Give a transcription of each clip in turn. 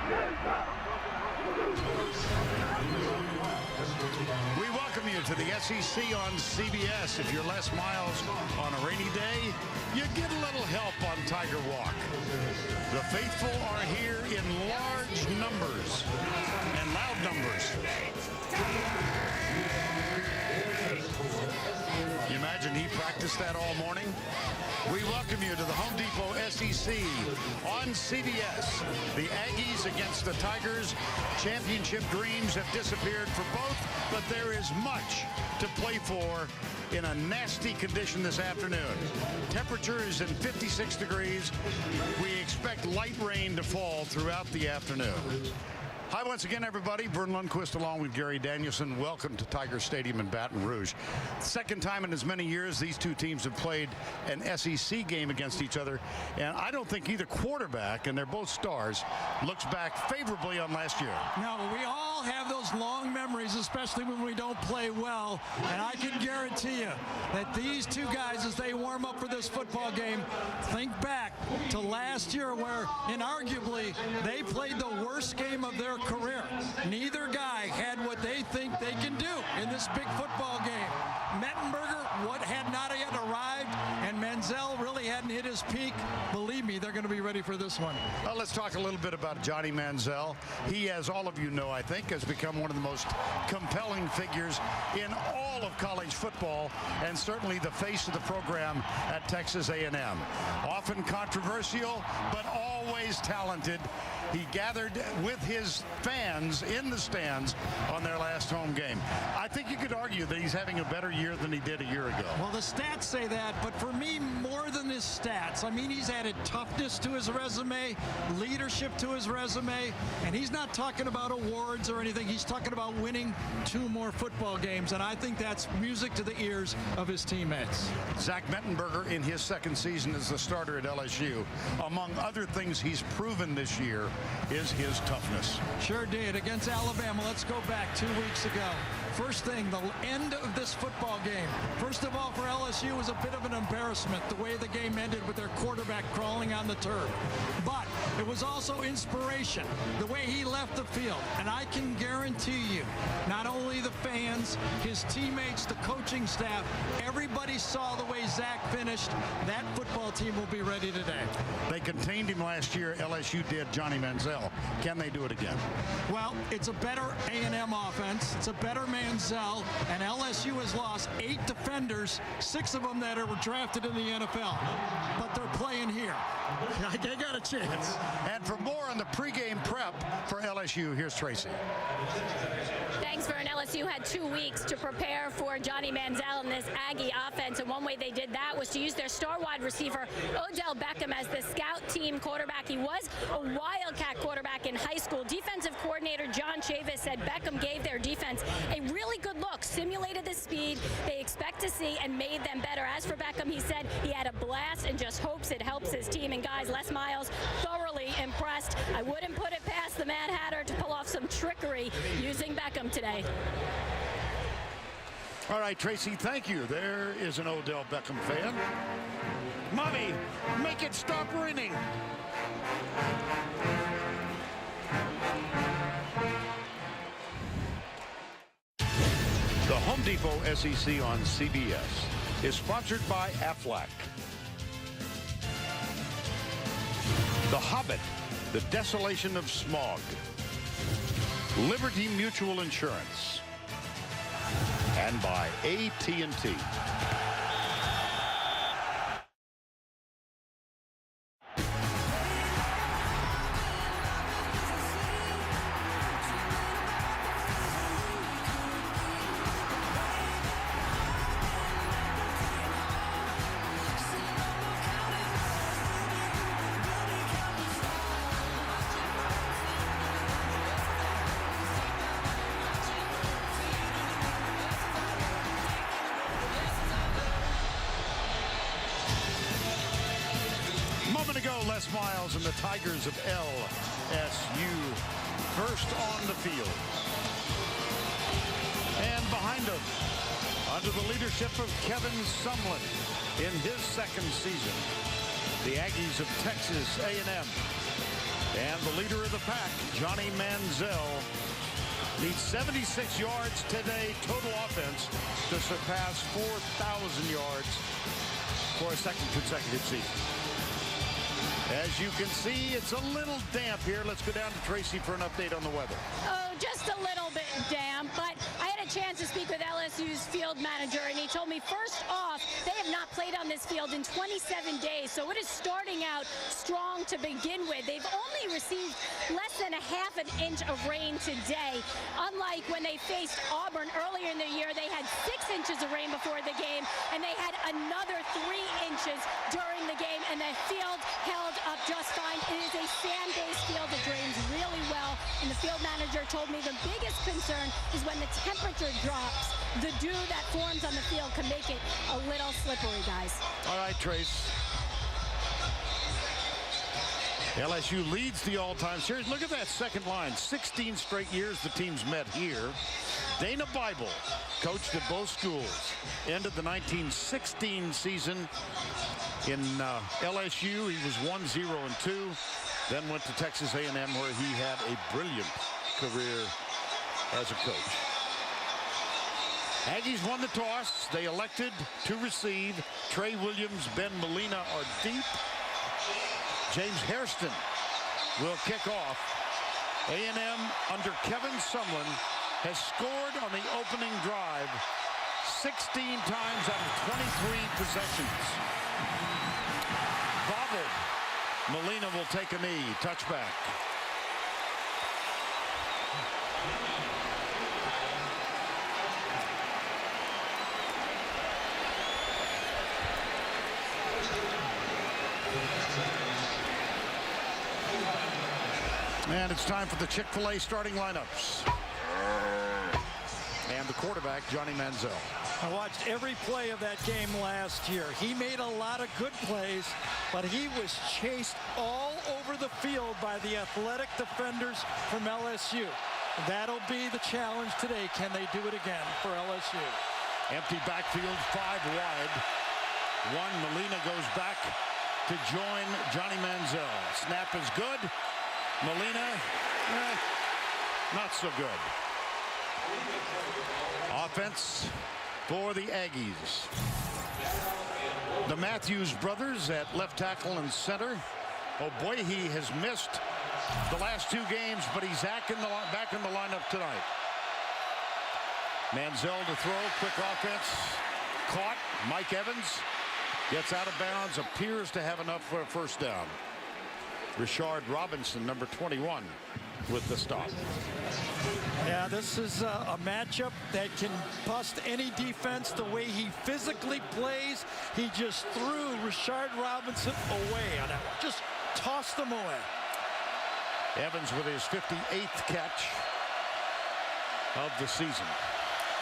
We welcome you to the SEC on CBS. If you're Les Miles on a rainy day, you get a little help on Tiger Walk. The faithful are here in large numbers and loud numbers. You imagine he practiced that all morning? We welcome you to the Home Depot SEC on CBS. The Aggies against the Tigers. Championship dreams have disappeared for both, but there is much to play for in a nasty condition this afternoon. Temperature is in 56 degrees. We expect light rain to fall throughout the afternoon. Hi once again, everybody. Vern Lundquist along with Gary Danielson. Welcome to Tiger Stadium in Baton Rouge. Second time in as many years these two teams have played an SEC game against each other. And I don't think either quarterback, and they're both stars, looks back favorably on last year. No, we all have those long memories, especially when we don't play well. And I can guarantee you that these two guys, as they warm up for this football game, think back to last year where, inarguably, they played the worst game of their career. Neither guy had what they think they can do in this big football game. Mettenberger had not yet arrived, and Manziel really hadn't hit his peak. Believe me, they're going to be ready for this one. Well, let's talk a little bit about Johnny Manziel. He, as all of you know, I think, has become one of the most compelling figures in all of college football, and certainly the face of the program at Texas A&M. Often controversial, but always talented. He gathered with his fans in the stands on their last home game. I think you could argue that he's having a better year than he did a year ago. Well, the stats say that, but for me, more than his stats, I mean, he's added toughness to his resume, leadership to his resume, and he's not talking about awards or anything. He's talking about winning 2 more football games, and I think that's music to the ears of his teammates. Zach Mettenberger, in his second season as the starter at LSU, among other things he's proven this year is his toughness. Sure did. Against Alabama, let's go back 2 weeks ago. First thing, the end of this football game. First of all, for LSU, was a bit of an embarrassment, the way the game ended with their quarterback crawling on the turf. But it was also inspiration, the way he left the field. And I can guarantee you, not only the fans, his teammates, the coaching staff, everybody saw the way Zach finished. That football team will be ready today. They contained him last year. LSU did. Johnny Manziel. Can they do it again? Well, it's a better A&M offense. It's a better Manziel, and LSU has lost 8 defenders, 6 of them that were drafted in the NFL. But they're playing here. They got a chance. And for more on the pregame prep for LSU, here's Tracy. Thanks, Vern. LSU had 2 weeks to prepare for Johnny Manziel and this Aggie offense, and one way they did that was to use their star wide receiver, Odell Beckham, as the scout team quarterback. He was a Wildcat quarterback in high school. Defensive coordinator John Chavis said Beckham gave their defense a really good look, simulated the speed they expect to see, and made them better. As for Beckham, he said he had a blast and just hopes it helps his team. And guys, Les Miles thoroughly impressed. I wouldn't put it past the Mad Hatter to pull off some trickery using Beckham today. All right, Tracy, thank you. There is an Odell Beckham fan. Mommy, make it stop raining. The Home Depot SEC on CBS is sponsored by Aflac. The Hobbit, The Desolation of Smog. Liberty Mutual Insurance. And by AT&T. Les Miles and the Tigers of LSU first on the field. And behind them, under the leadership of Kevin Sumlin in his second season, the Aggies of Texas A&M. And the leader of the pack, Johnny Manziel, needs 76 yards today, total offense, to surpass 4,000 yards for a second consecutive season. As you can see, it's a little damp here. Let's go down to Tracy for an update on the weather. Oh, just a little bit damp, but I had a chance to speak with LSU's field manager, and he told me, first off, they have not played on this field in 27 days, so it is starting out strong to begin with. They've only received less than a half an inch of rain today. Unlike when they faced Auburn earlier in the year, they had 6 inches of rain before the game, and they had another 3 inches during the game, and the field held up just fine. It is a sand-based field. It drains really well, and the field manager told me the biggest concern is when the temperature drops, the dew that forms on the field can make it a little slippery, guys. All right, Trace. LSU leads the all-time series. Look at that second line. 16 straight years the teams met here. Dana Bible coached at both schools. Ended the 1916 season in LSU. He was 1-0-2. Then went to Texas A&M, where he had a brilliant career as a coach. Aggies won the toss. They elected to receive. Trey Williams, Ben Molina are deep. James Hairston will kick off. A&M under Kevin Sumlin has scored on the opening drive 16 times out of 23 possessions. Bobbled. Molina will take a knee. Touchback. And it's time for the Chick-fil-A starting lineups. And the quarterback, Johnny Manziel. I watched every play of that game last year. He made a lot of good plays, but he was chased all over the field by the athletic defenders from LSU. That'll be the challenge today. Can they do it again for LSU? Empty backfield, 5 wide. Molina goes back to join Johnny Manziel. Snap is good. Molina, not so good. Offense for the Aggies. The Matthews brothers at left tackle and center. Oh boy, he has missed the last 2 games, but he's back in the lineup tonight. Manziel to throw, quick offense. Caught. Mike Evans gets out of bounds, appears to have enough for a first down. Rashard Robinson, number 21, with the stop. Yeah, this is a matchup that can bust any defense. The way he physically plays, he just threw Rashard Robinson away on that one. Just tossed them away. Evans with his 58th catch of the season.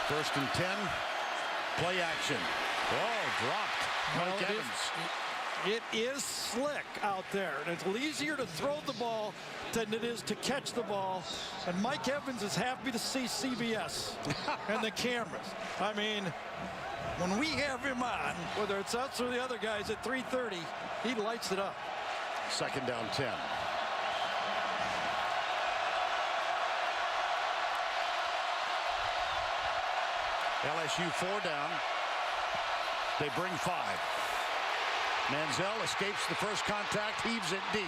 1st and 10. Play action. Oh, dropped. Mike Evans. It is slick out there, and it's easier to throw the ball than it is to catch the ball. And Mike Evans is happy to see CBS and the cameras. I mean, when we have him on, whether it's us or the other guys at 3:30, he lights it up. 2nd down 10. LSU 4 down. They bring 5. Manziel escapes the first contact, heaves it deep.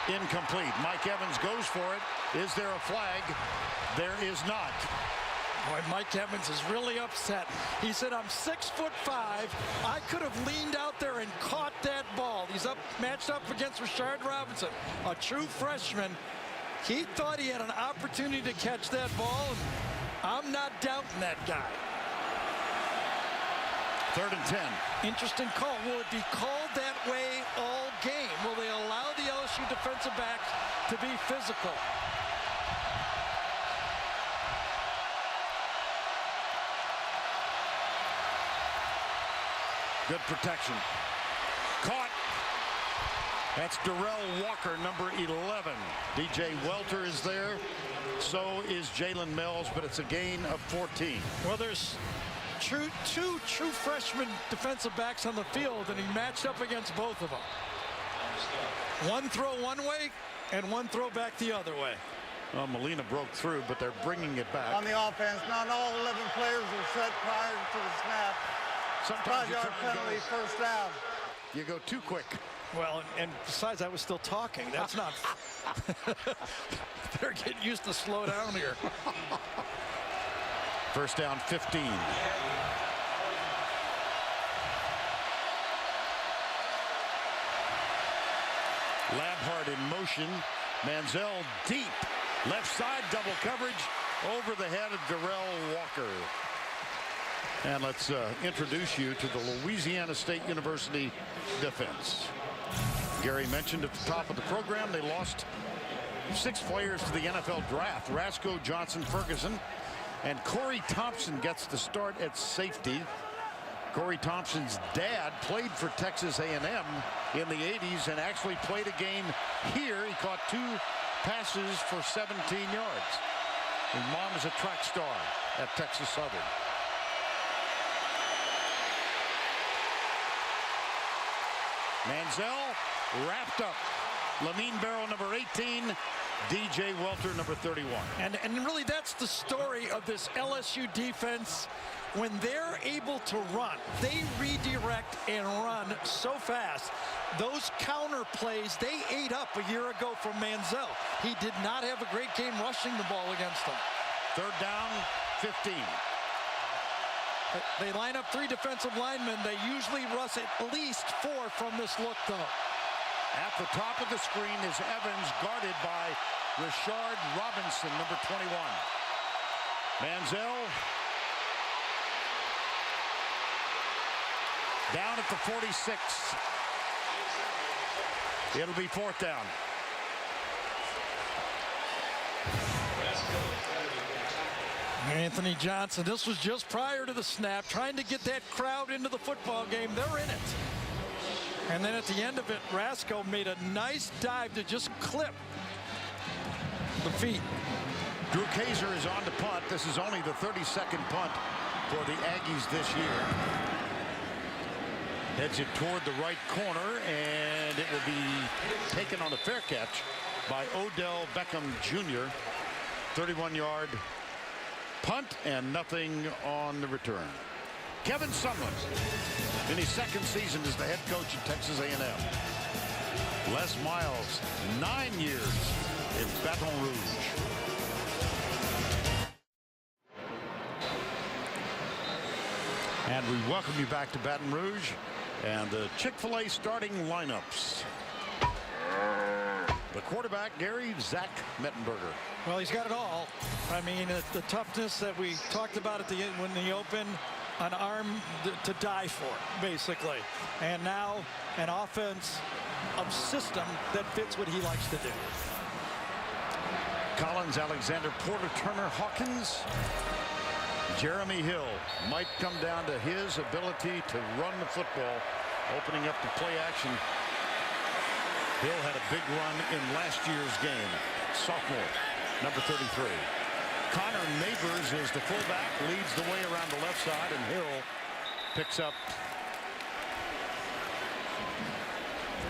Incomplete. Mike Evans goes for it. Is there a flag? There is not. Boy, Mike Evans is really upset. He said, I'm 6'5". I could have leaned out there and caught that ball. He's matched up against Rashard Robinson, a true freshman. He thought he had an opportunity to catch that ball, and I'm not doubting that guy. 3rd and 10. Interesting call. Will it be called that way all game? Will they allow the LSU defensive backs to be physical? Good protection. Caught. That's Darrell Walker, number 11. DJ Welter is there. So is Jalen Mills, but it's a gain of 14. Well, there's two true freshman defensive backs on the field, and he matched up against both of them. One throw one way, and one throw back the other way. Well, Molina broke through, but they're bringing it back. On the offense, not all 11 players are set prior to the snap. Sometimes you 5-yard penalty, first down. You go too quick. Well, and besides, I was still talking. That's not. They're getting used to slow down here. First down, 15. Labhart in motion. Manziel deep. Left side, double coverage over the head of Darrell Walker. And let's introduce you to the Louisiana State University defense. Gary mentioned at the top of the program they lost 6 players to the NFL draft. Rasco, Johnson, Ferguson, and Corey Thompson gets the start at safety. Corey Thompson's dad played for Texas A&M in the 80s and actually played a game here. He caught 2 passes for 17 yards. His mom is a track star at Texas Southern. Manziel wrapped up. Lamine Barrow, number 18. DJ Welter, number 31. And really, that's the story of this LSU defense. When they're able to run, they redirect and run so fast. Those counter plays they ate up a year ago from Manziel. He did not have a great game rushing the ball against them. Third down, 15. They line up 3 defensive linemen. They usually rush at least 4 from this look, though. At the top of the screen is Evans, guarded by Rashard Robinson, number 21. Manziel down at the 46. It'll be 4th down. Anthony Johnson, this was just prior to the snap, trying to get that crowd into the football game. They're in it. And then at the end of it, Rasco made a nice dive to just clip the feet. Drew Kaiser is on to punt. This is only the 32nd punt for the Aggies this year. Heads it toward the right corner, and it will be taken on a fair catch by Odell Beckham Jr. 31-yard punt and nothing on the return. Kevin Sumlin in his 2nd season as the head coach at Texas A&M. Les Miles, 9 years in Baton Rouge. And we welcome you back to Baton Rouge and the Chick-fil-A starting lineups. The quarterback, Gary, Zach Mettenberger. Well, he's got it all. I mean, the toughness that we talked about at the end when he opened, an arm to die for, basically. And now an offense of system that fits what he likes to do. Collins, Alexander, Porter, Turner, Hawkins. Jeremy Hill might come down to his ability to run the football, opening up the play action. Hill had a big run in last year's game. Sophomore, number 33. Connor Neighbors is the fullback, leads the way around the left side, and Hill picks up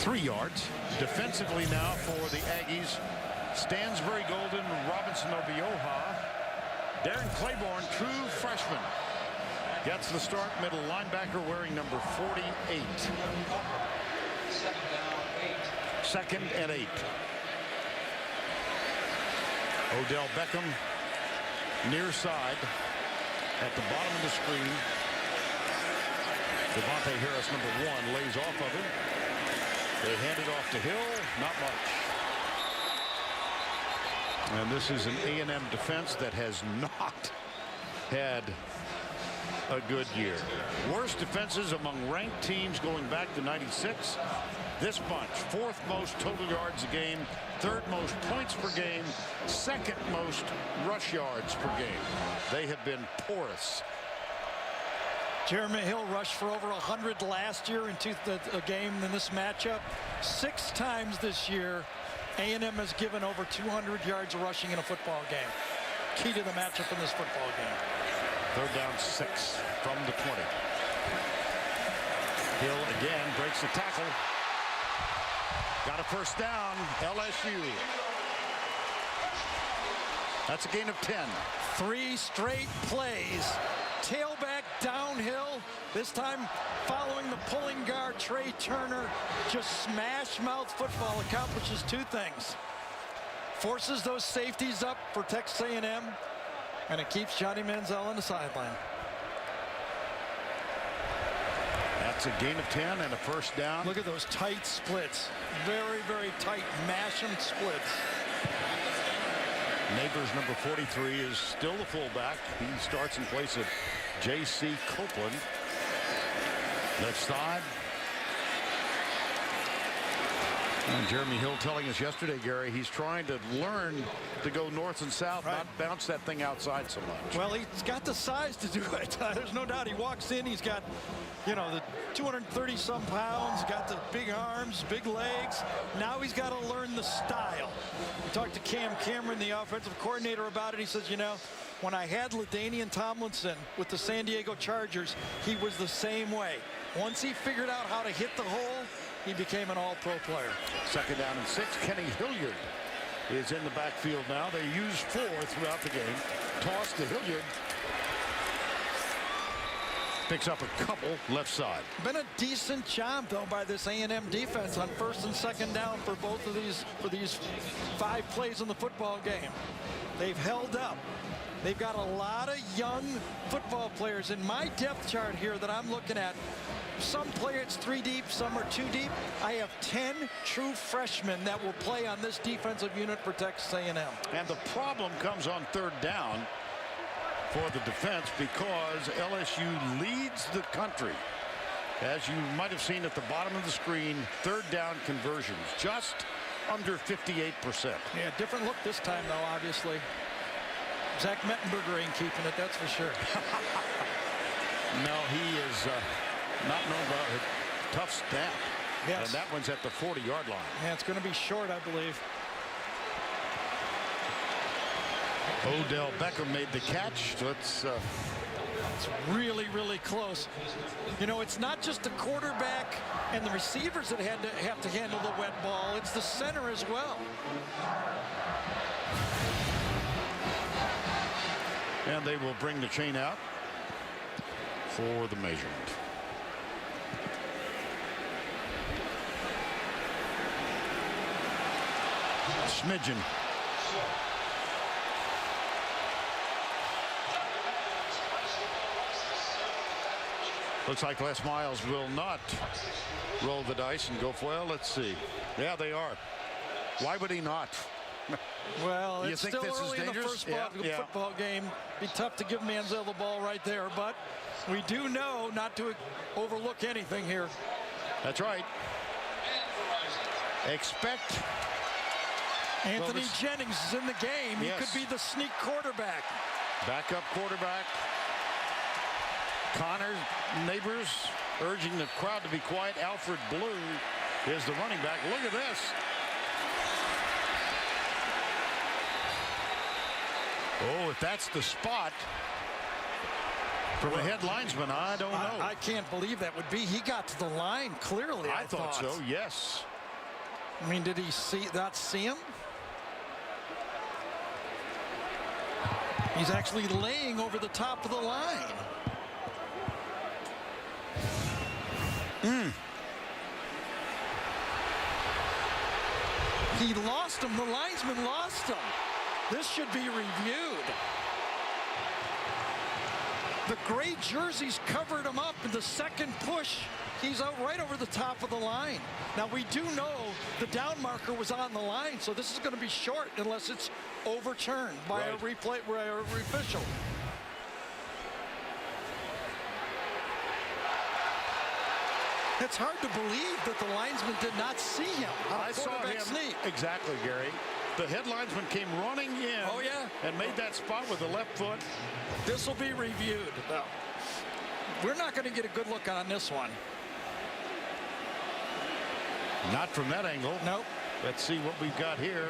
3 yards. Defensively now for the Aggies, Stansbury Golden, Robinson Obioha. Darren Claiborne, true freshman, gets the start, middle linebacker wearing number 48. 2nd and 8. Odell Beckham near side at the bottom of the screen. Devontae Harris, number 1, lays off of him. They hand it off to Hill. Not much. And this is an A&M defense that has not had a good year. Worst defenses among ranked teams going back to '96. This bunch, 4th most total yards a game, 3rd most points per game, 2nd most rush yards per game. They have been porous. Jeremy Hill rushed for over 100 last year in a game in this matchup. 6 times this year, A&M has given over 200 yards rushing in a football game. Key to the matchup in this football game. 3rd down, 6 from the 20. Hill again breaks the tackle. Got a first down, LSU. That's a gain of 10. 3 straight plays. Tailback downhill. This time following the pulling guard, Trey Turner. Just smash mouth football accomplishes 2 things. Forces those safeties up for Texas A&M, and it keeps Johnny Manziel on the sideline. That's a gain of 10 and a first down. Look at those tight splits. Very, very tight, mash 'em splits. Neighbors number 43 is still the fullback. He starts in place of J.C. Copeland. Left side. And Jeremy Hill telling us yesterday, Gary, he's trying to learn to go north and south, not bounce that thing outside so much. Well, he's got the size to do it. There's no doubt. He walks in, he's got, you know, the 230-some pounds, got the big arms, big legs. Now he's got to learn the style. We talked to Cam Cameron, the offensive coordinator, about it. He says, you know, when I had LaDainian Tomlinson with the San Diego Chargers, he was the same way. Once he figured out how to hit the hole, he became an all-pro player. Second down and 6. Kenny Hilliard is in the backfield now. They use 4 throughout the game. Toss to Hilliard. Picks up a couple left side. Been a decent job, though, by this A&M defense on first and second down for both of these 5 plays in the football game. They've held up. They've got a lot of young football players. In my depth chart here that I'm looking at, some players 3 deep, some are 2 deep. I have 10 true freshmen that will play on this defensive unit for Texas A&M. And the problem comes on third down for the defense because LSU leads the country. As you might have seen at the bottom of the screen, third down conversions just under 58%. Yeah, different look this time, though, obviously. Zach Mettenberger ain't keeping it, that's for sure. No, he is not known about a tough snap. Yes. And that one's at the 40-yard line. Yeah, it's going to be short, I believe. Odell Beckham made the catch. So it's really, really close. You know, it's not just the quarterback and the receivers that have to handle the wet ball. It's the center as well. And they will bring the chain out for the measurement. Smidgen. Looks like Les Miles will not roll the dice and go for, well, let's see. Yeah, they are. Why would he not? Well, You it's think still this is early in the dangerous? first football game. Be tough to give Manziel the ball right there, but we do know not to overlook anything here. That's right. Expect. Anthony Jennings is in the game. He could be the sneak quarterback. Backup quarterback. Connor Neighbors urging the crowd to be quiet. Alfred Blue is the running back. Look at this. Oh, if that's the spot from a head linesman, I don't know. I can't believe that would be. He got to the line clearly. I thought so, yes. I mean, did he not see him? He's actually laying over the top of the line. He lost him. The linesman lost him. This should be reviewed. The gray jerseys covered him up in the second push. He's out right over the top of the line. Now, we do know the down marker was on the line, so this is going to be short unless it's overturned by a replay, by a official. It's hard to believe that the linesman did not see him. I saw him. Sneak. Exactly, Gary. The head linesman came running in. Oh, yeah. And made that spot with the left foot. This will be reviewed. No. We're not going to get a good look on this one. Not from that angle. Nope. Let's see what we've got here.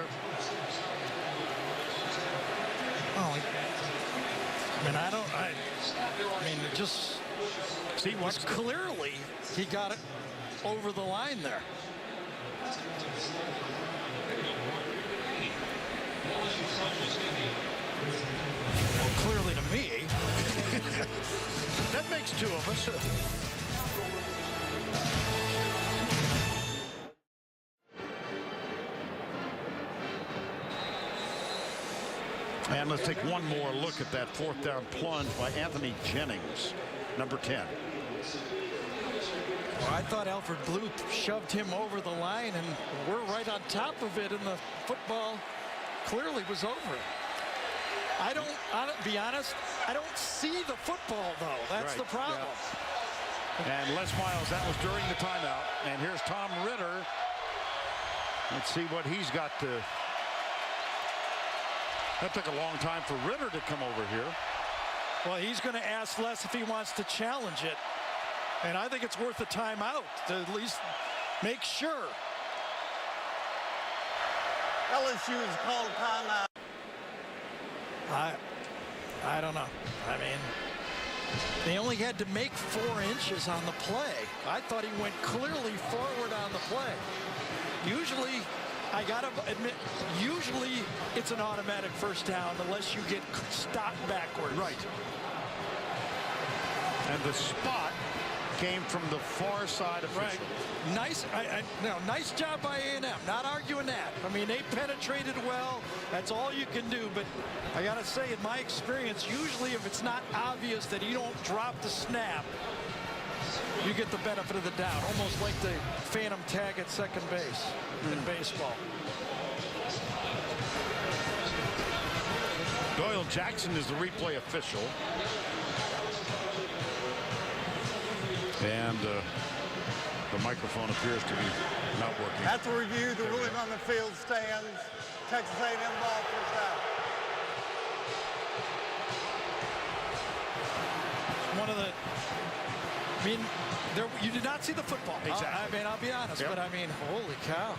Oh, I mean, I mean, just see what's clearly he got it over the line there. Well, clearly to me. That makes two of us. And let's take one more look at that fourth down plunge by Anthony Jennings, number 10. Well, I thought Alfred Blue shoved him over the line, and we're right on top of it, and the football clearly was over. I don't be honest, I don't see the football, though. That's the problem. Yeah. And Les Miles, that was during the timeout. And here's Tom Ritter. Let's see what he's got to. That took a long time for Ritter to come over here. Well, he's going to ask Les if he wants to challenge it. And I think it's worth a timeout to at least make sure. LSU has called timeout. I don't know. I mean, they only had to make 4 inches on the play. I thought he went clearly forward on the play. Usually, I got to admit, usually it's an automatic first down unless you get stopped backwards. Right. And the spot came from the far side official. Right. Nice. Nice job by A&M. Not arguing that. I mean, they penetrated well. That's all you can do. But I got to say, in my experience, usually if it's not obvious that you don't drop the snap, you get the benefit of the doubt. Almost like the phantom tag at second base in baseball. Doyle Jackson is the replay official. And the microphone appears to be not working. At the review, the ruling on the field stands. Texas A&M ball first down. One of the, I mean, you did not see the football. Exactly. I mean, I'll be honest, but I mean, holy cow.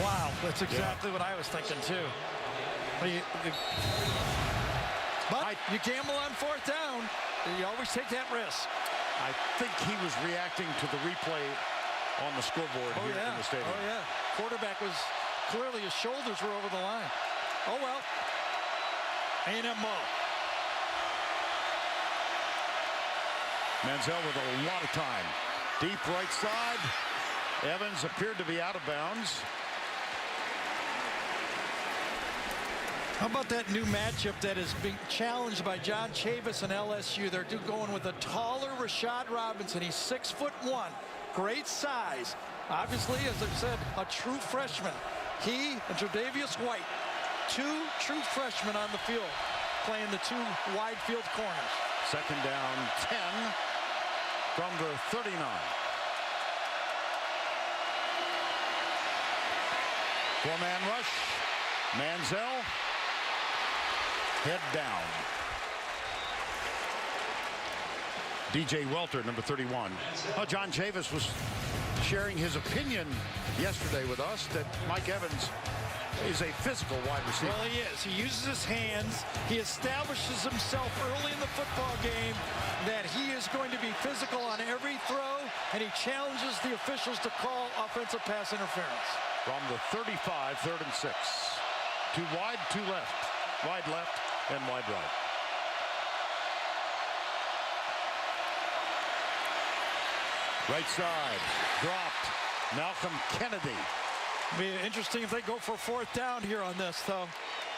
Wow, that's exactly what I was thinking too. But you gamble on fourth down, you always take that risk. I think he was reacting to the replay on the scoreboard here in the stadium. Oh, yeah. Quarterback was clearly, his shoulders were over the line. Oh, well. A&M ball. Manziel with a lot of time. Deep right side. Evans appeared to be out of bounds. How about that new matchup that is being challenged by John Chavis and LSU? They're going with a taller Rashad Robinson. He's 6'1", great size. Obviously, as I've said, a true freshman. He and Tre'Davious White, 2 true freshmen on the field, playing the 2 wide field corners. Second down, 10 from the 39. Four-man rush. Manziel. Head down. DJ Welter, number 31. Well, John Chavis was sharing his opinion yesterday with us that Mike Evans is a physical wide receiver. Well, he is. He uses his hands. He establishes himself early in the football game that he is going to be physical on every throw, and he challenges the officials to call offensive pass interference. From the 35, 3rd and 6. 2 wide, 2 left. Wide left and wide right. Right side, dropped. Malcolm Kennedy. Be interesting if they go for 4th down here on this, though.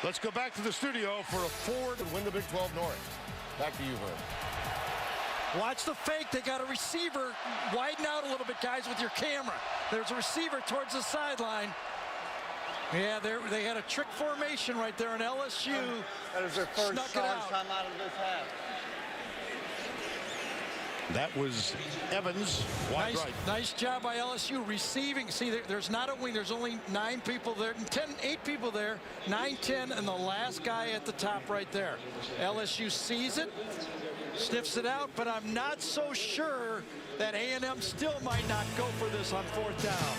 Let's go back to the studio for a Ford. Win the Big 12 North. Back to you, Herb. Watch the fake. They got a receiver. Widen out a little bit, guys, with your camera. There's a receiver towards the sideline. Yeah, they had a trick formation right there in LSU. That is their first time out of this half. That was Evans, wide right. Nice job by LSU receiving. See, there's not a wing. There's only 9 people there. 8 people there. 9, 10, and the last guy at the top right there. LSU sees it, sniffs it out, but I'm not so sure that A&M still might not go for this on 4th down.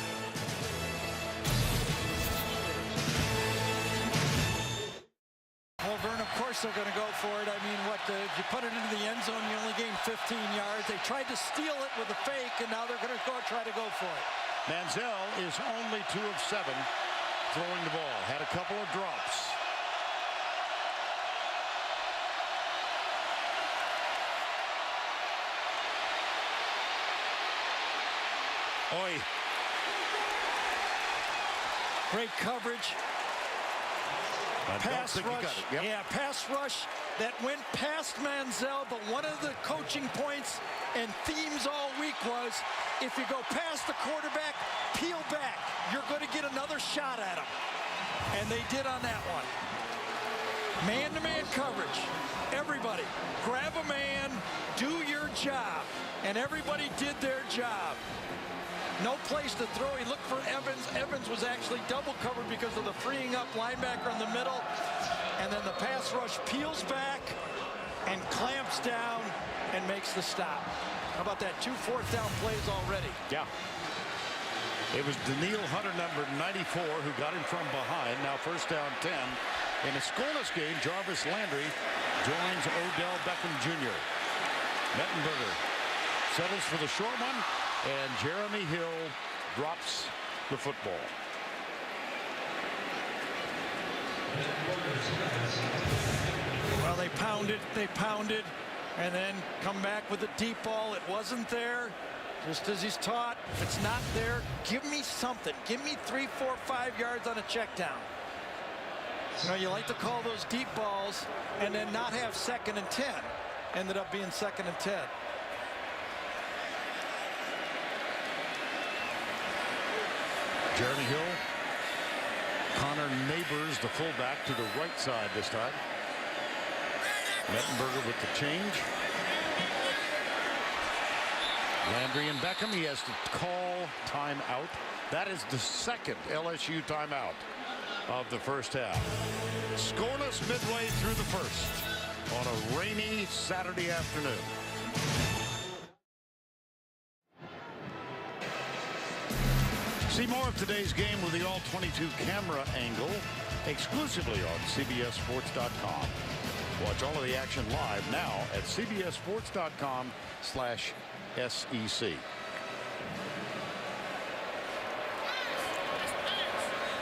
Well, Vern, of course, course they're going to go for it. I mean, if you put it into the end zone, you only gain 15 yards. They tried to steal it with a fake, and now they're going to try to go for it. Manziel is only 2 of 7 throwing the ball. Had a couple of drops. Oi. Great coverage. Pass rush. Yep. Yeah, pass rush that went past Manziel, but one of the coaching points and themes all week was if you go past the quarterback, peel back. You're going to get another shot at him. And they did on that one. Man-to-man coverage. Everybody, grab a man, do your job. And everybody did their job. No place to throw. He looked for Evans. Evans was actually double covered because of the freeing up linebacker in the middle. And then the pass rush peels back and clamps down and makes the stop. How about that? 2 fourth down plays already. Yeah. It was Daniil Hunter, number 94, who got him from behind. Now first down 10. In a scoreless game, Jarvis Landry joins Odell Beckham Jr. Mettenberger settles for the short one, and Jeremy Hill drops the football. Well, they pounded, and then come back with a deep ball. It wasn't there, just as he's taught. If it's not there, give me something. Give me 3, 4, 5 yards on a check down. You know, you like to call those deep balls and then not have 2nd and 10. Ended up being 2nd and 10. Jeremy Hill, Connor Neighbors, the fullback, to the right side this time. Mettenberger with the change. Landry and Beckham. He has to call timeout. That is the second LSU timeout of the first half. Scoreless midway through the first on a rainy Saturday afternoon. See more of today's game with the all-22 camera angle exclusively on CBSSports.com. Watch all of the action live now at CBSSports.com/SEC.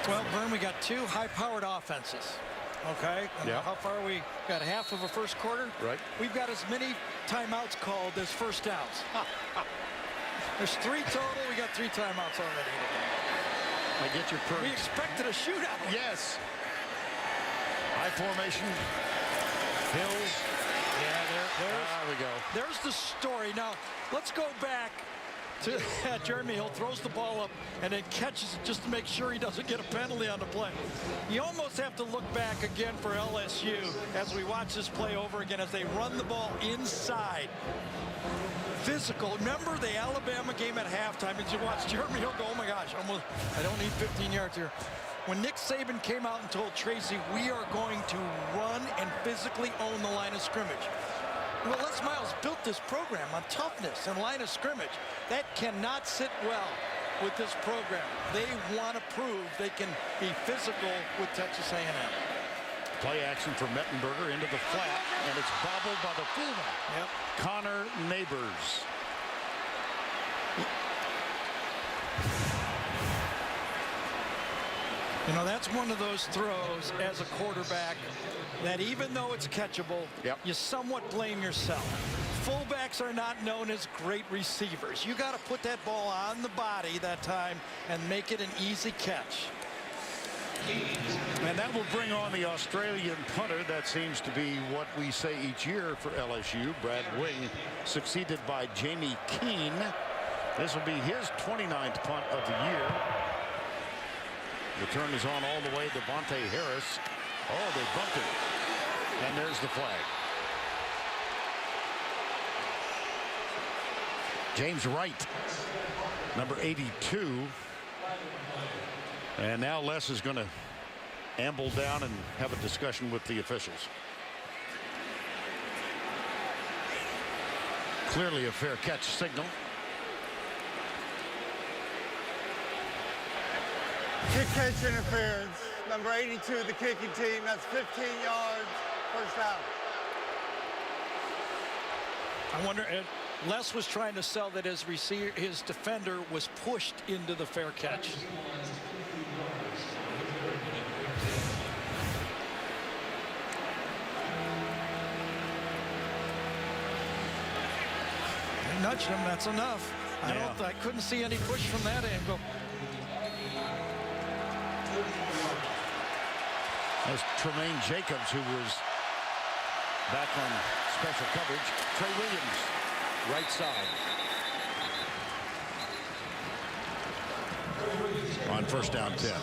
Well, Vern, we got 2 high-powered offenses. Okay? Yeah. How far are we? Got half of a first quarter? Right. We've got as many timeouts called as first downs. There's 3 total. We got 3 timeouts already. I get your perch. We expected a shootout. Yes. High formation. Hills. Yeah, There we go. there's the story. Now, let's go back to Jeremy Hill throws the ball up and then catches it just to make sure he doesn't get a penalty on the play. You almost have to look back again for LSU as we watch this play over again as they run the ball inside. Physical. Remember the Alabama game at halftime as you watch Jeremy Hill go, oh my gosh, I don't need 15 yards here. When Nick Saban came out and told Tracy, we are going to run and physically own the line of scrimmage. Well, Les Miles built this program on toughness and line of scrimmage. That cannot sit well with this program. They want to prove they can be physical with Texas A&M. Play action for Mettenberger into the flat, and it's bobbled by the fullback. Yep. Connor Neighbors. You know, that's one of those throws as a quarterback that even though it's catchable, Yep. you somewhat blame yourself. Fullbacks are not known as great receivers. You got to put that ball on the body that time and make it an easy catch. And that will bring on the Australian punter. That seems to be what we say each year for LSU. Brad Wing, succeeded by Jamie Keene. This will be his 29th punt of the year. Return is on all the way. Devontae Harris. Oh, they bumped it. And there's the flag. James Wright, number 82. And now Les is going to amble down and have a discussion with the officials. Clearly a fair catch signal. Kick catch interference. Number 82, the kicking team. That's 15 yards. First down. I wonder, Les was trying to sell that his defender was pushed into the fair catch. They nudged him, that's enough. I couldn't see any push from that angle. That's Tremaine Jacobs, who was back on special coverage. Trey Williams, right side. On first down 10.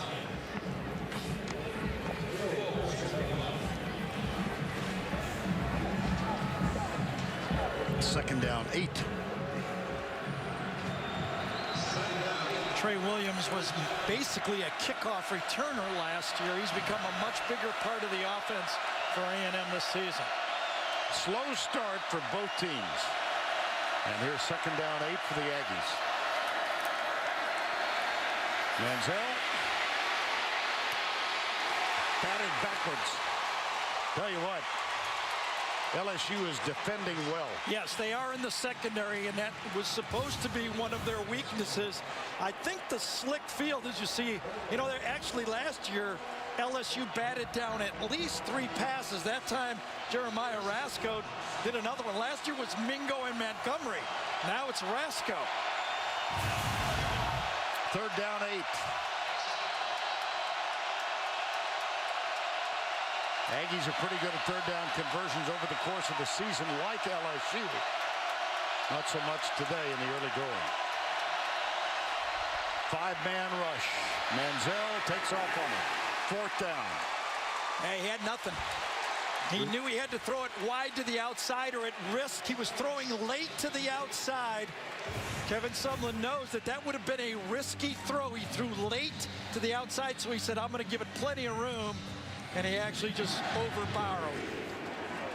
Second down 8. Trey Williams was basically a kickoff returner last year. He's become a much bigger part of the offense for A&M this season. Slow start for both teams. And here's second down 8 for the Aggies. Manziel. Batted backwards. Tell you what, LSU is defending well. Yes, they are in the secondary, and that was supposed to be one of their weaknesses. I think the slick field, as you see, they're actually last year, LSU batted down at least 3 passes. That time, Jeremiah Rasco did another one. Last year was Mingo and Montgomery. Now it's Rasco. Third down 8. Aggies are pretty good at third down conversions over the course of the season, like LSU. Not so much today in the early going. 5-man rush. Manziel takes off on it. Fourth down. Hey, he had nothing. He knew he had to throw it wide to the outside or at risk. He was throwing late to the outside. Kevin Sumlin knows that would have been a risky throw. He threw late to the outside, so he said, I'm going to give it plenty of room. And he actually just overborrowed.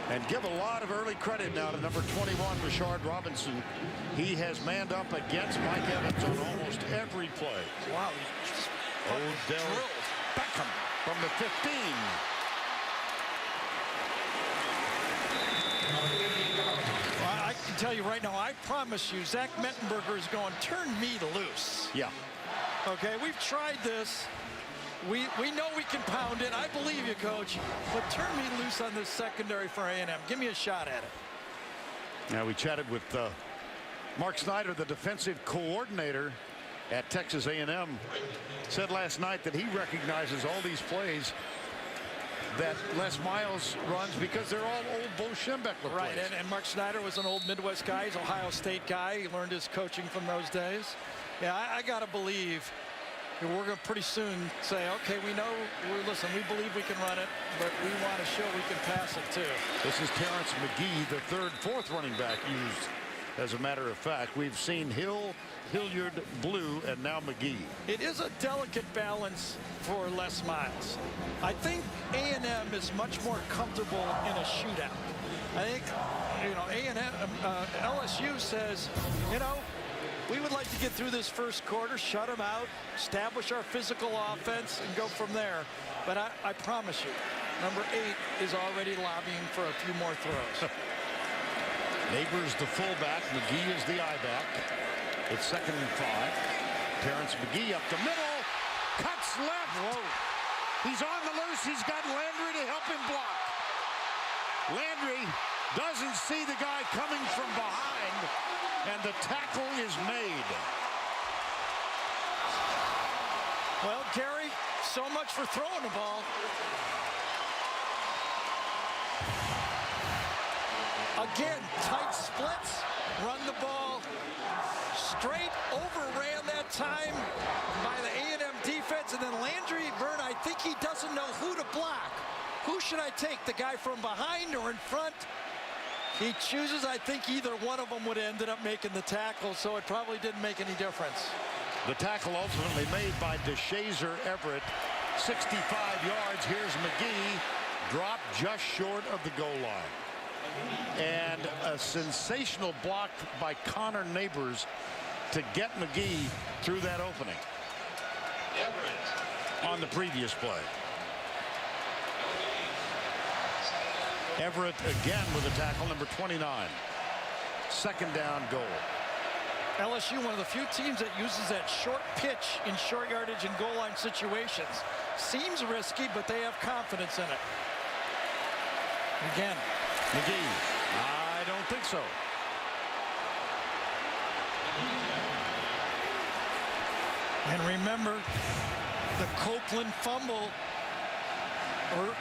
And give a lot of early credit now to number 21, Rashard Robinson. He has manned up against Mike Evans on almost every play. Wow, he just Odell Beckham from the 15. Well, I can tell you right now, I promise you, Zach Mettenberger is going, turn me loose. Yeah. Okay, we've tried this. We know we can pound it. I believe you, Coach. But turn me loose on this secondary for A&M. Give me a shot at it. Now we chatted with Mark Snyder, the defensive coordinator at Texas A&M. Said last night that he recognizes all these plays that Les Miles runs because they're all old Bo Schembechler plays. Right, and Mark Snyder was an old Midwest guy. He's an Ohio State guy. He learned his coaching from those days. Yeah, I got to believe we're going to pretty soon say, okay, listen, we believe we can run it, but we want to show we can pass it too. This is Terrence McGee, the third, fourth running back used. As a matter of fact, we've seen Hilliard, Blue, and now McGee. It is a delicate balance for Les Miles. I think A&M is much more comfortable in a shootout. I think, LSU says, we would like to get through this first quarter, shut them out, establish our physical offense, and go from there. But I promise you, number 8 is already lobbying for a few more throws. Neighbors the fullback, McGee is the I-back. It's 2nd and 5. Terrence McGee up the middle, cuts left. Whoa. He's on the loose. He's got Landry to help him block. Landry doesn't see the guy coming from behind, and the tackle is made. Well, Gary, so much for throwing the ball. Again, tight splits, run the ball straight, overran that time by the A&M defense, and then Landry Byrne, I think he doesn't know who to block. Who should I take, the guy from behind or in front? He chooses, I think either one of them would have ended up making the tackle, so it probably didn't make any difference. The tackle ultimately made by DeShazer Everett, 65 yards. Here's McGee, dropped just short of the goal line. And a sensational block by Connor Neighbors to get McGee through that opening on the previous play. Everett again with a tackle, number 29. Second down goal. LSU, one of the few teams that uses that short pitch in short yardage and goal line situations. Seems risky, but they have confidence in it. Again. McGee. I don't think so. And remember the Copeland fumble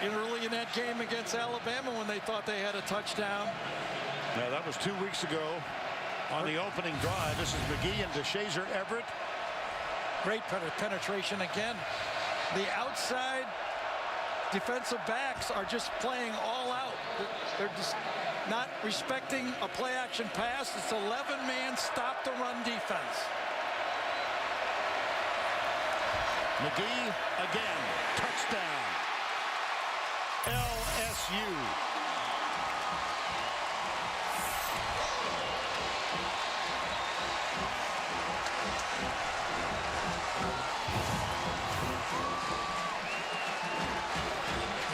early in that game against Alabama when they thought they had a touchdown. Now that was 2 weeks ago on the opening drive. This is McGee and DeShazer Everett. Great penetration again. The outside defensive backs are just playing all out. They're just not respecting a play action pass. It's 11-man stop the run defense. McGee again. Touchdown. LSU.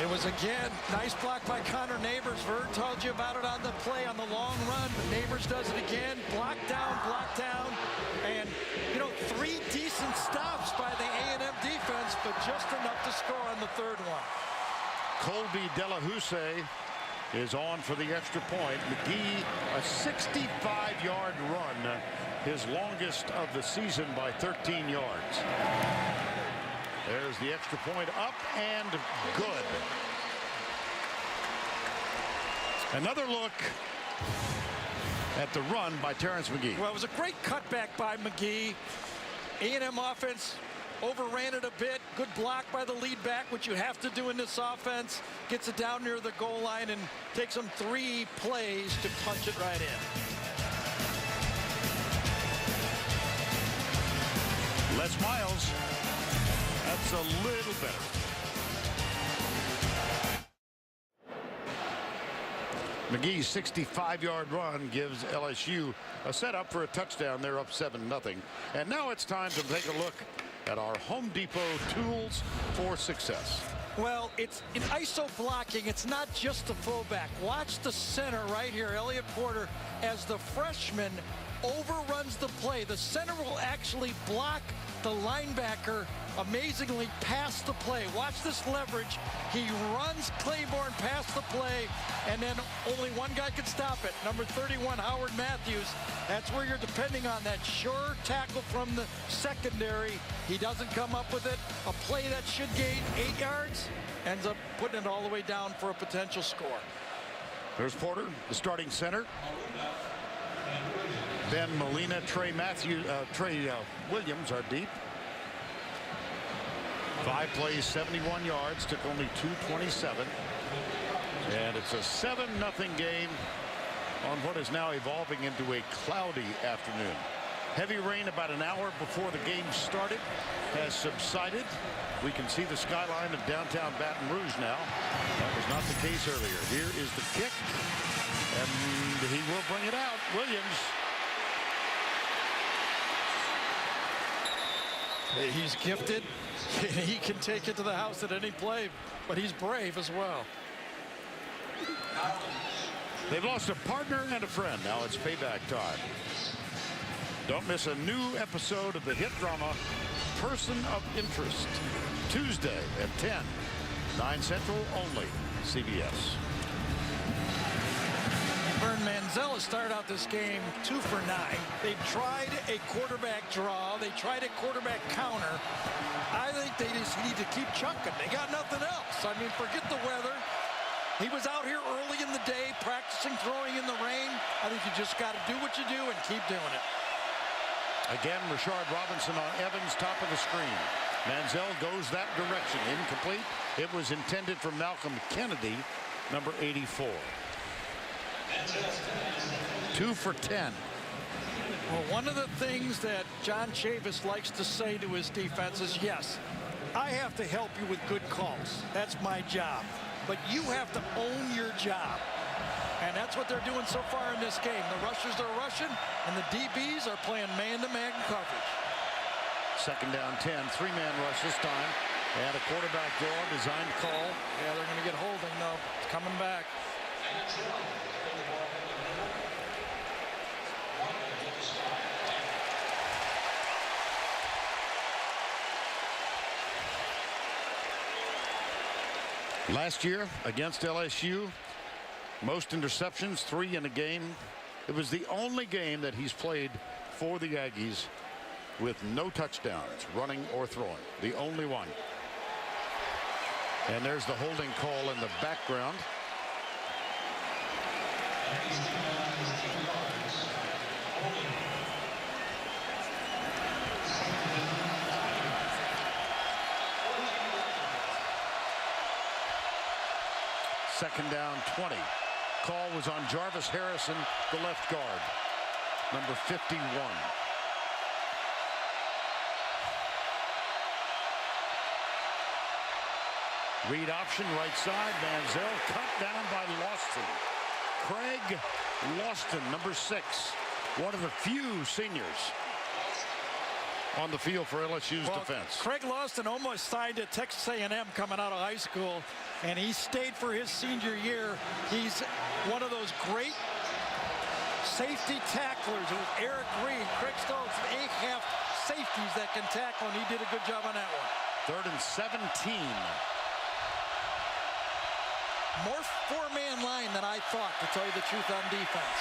It was again nice block by Connor Neighbors. Vern told you about it on the play on the long run. Neighbors does it again. Block down, and you know, 3 decent stops by the A&M defense, but just enough to score on the third one. Colby Delahousse is on for the extra point. McGee, a 65-yard run, his longest of the season by 13 yards. There's the extra point, up and good. Another look at the run by Terrence McGee. Well, it was a great cutback by McGee. A&M offense overran it a bit. Good block by the lead back, which you have to do in this offense. Gets it down near the goal line and takes them 3 plays to punch it right in. Les Miles. That's a little better. McGee's 65-yard run gives LSU a setup for a touchdown. They're up 7-0. And now it's time to take a look at our Home Depot tools for success. Well, it's in ISO blocking. It's not just the fullback. Watch the center right here, Elliott Porter, as the freshman overruns the play. The center will actually block the linebacker amazingly past the play. Watch this leverage. He runs Claiborne past the play, and then only one guy can stop it. Number 31, Howard Matthews. That's where you're depending on that sure tackle from the secondary. He doesn't come up with it. A play that should gain 8 yards ends up putting it all the way down for a potential score. There's Porter, the starting center. Ben Molina, Trey Williams are deep. 5 plays, 71 yards, took only 2:27. And it's a 7-0 game on what is now evolving into a cloudy afternoon. Heavy rain about an hour before the game started has subsided. We can see the skyline of downtown Baton Rouge now. That was not the case earlier. Here is the kick, and he will bring it out. Williams. He's gifted. He can take it to the house at any play, but he's brave as well. They've lost a partner and a friend. Now it's payback time. Don't miss a new episode of the hit drama Person of Interest, Tuesday at 10, 9 Central only, CBS. Vern Manzella started out this game 2 for 9. They tried a quarterback draw. They tried a quarterback counter. I think they just need to keep chucking. They got nothing else. I mean, forget the weather. He was out here early in the day practicing throwing in the rain. I think you just got to do what you do and keep doing it. Again, Rashard Robinson on Evans, top of the screen. Manziel goes that direction. Incomplete. It was intended for Malcolm Kennedy, number 84. 2 for 10. Well, one of the things that John Chavis likes to say to his defense is, yes, I have to help you with good calls. That's my job. But you have to own your job. And that's what they're doing so far in this game. The rushers are rushing, and the DBs are playing man-to-man coverage. Second down 10, 3-man rush this time. And a quarterback draw, designed call. Yeah, they're going to get holding, though. It's coming back. Last year against LSU, most interceptions, 3 in a game. It was the only game that he's played for the Aggies with no touchdowns, running or throwing. The only one. And there's the holding call in the background. Second down, 20. Call was on Jarvis Harrison, the left guard, number 51. Read option, right side. Manziel cut down by Lawson. Craig Lawson, number 6, one of the few seniors on the field for LSU's defense. Craig Lawson almost signed at Texas A&M coming out of high school, and he stayed for his senior year. He's one of those great safety tacklers. It was Eric Reed, Craig Stoltz, and A-half safeties that can tackle, and he did a good job on that one. 3rd and 17. More 4-man line than I thought, to tell you the truth, on defense.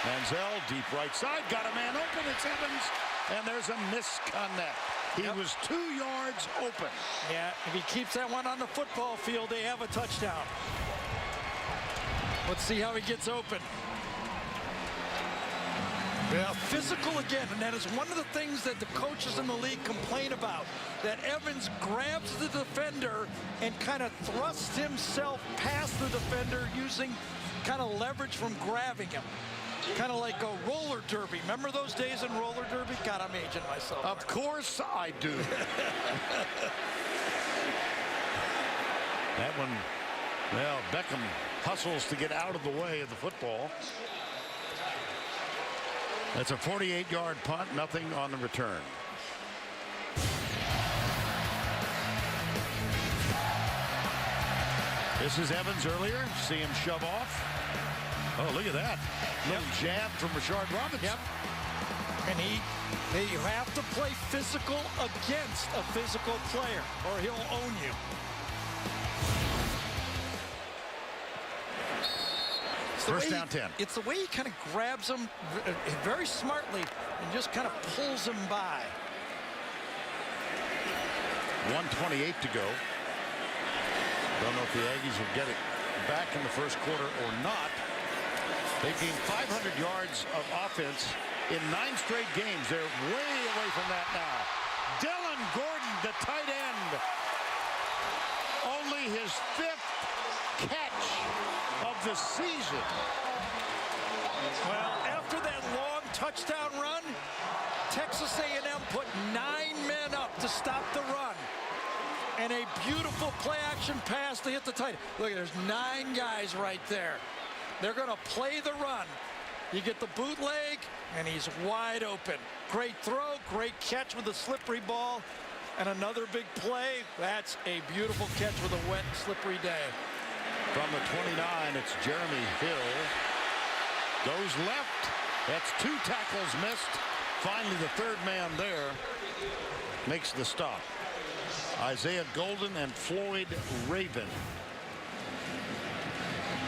Manziel, deep right side, got a man open. It's Evans, and there's a misconnect. He was 2 yards open. Yeah, if he keeps that one on the football field, they have a touchdown. Let's see how he gets open. Yeah, physical again, and that is one of the things that the coaches in the league complain about, that Evans grabs the defender and kind of thrusts himself past the defender using kind of leverage from grabbing him. Kind of like a roller derby. Remember those days in roller derby? God, I'm aging myself. Of course I do. That one, well, Beckham hustles to get out of the way of the football. That's a 48-yard punt, nothing on the return. This is Evans earlier. See him shove off. Oh, look at that. Little jab from Rashard Robinson. Yep. And you have to play physical against a physical player, or he'll own you. First down 10. It's the way he kind of grabs him very smartly and just kind of pulls him by. 1:28 to go. Don't know if the Aggies will get it back in the first quarter or not. They've gained 500 yards of offense in 9 straight games. They're way away from that now. Dylan Gordon, the tight end. Only his 5th catch of the season. Well, after that long touchdown run, Texas A&M put 9 men up to stop the run. And a beautiful play-action pass to hit the tight end. Look, there's 9 guys right there. They're going to play the run. You get the bootleg, and he's wide open. Great throw, great catch with a slippery ball, and another big play. That's a beautiful catch with a wet, slippery day. From the 29, it's Jeremy Hill. Goes left. That's 2 tackles missed. Finally, the 3rd man there makes the stop. Isaiah Golden and Floyd Raven.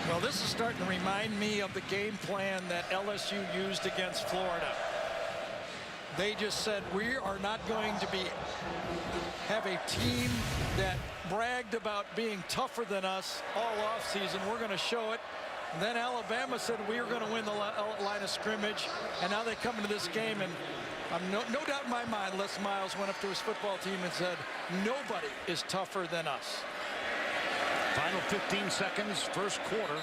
Well, this is starting to remind me of the game plan that LSU used against Florida. They just said, we are not going to have a team that bragged about being tougher than us all offseason. We're going to show it. And then Alabama said we were going to win the line of scrimmage. And now they come into this game, and no doubt in my mind, Les Miles went up to his football team and said, nobody is tougher than us. Final 15 seconds, first quarter,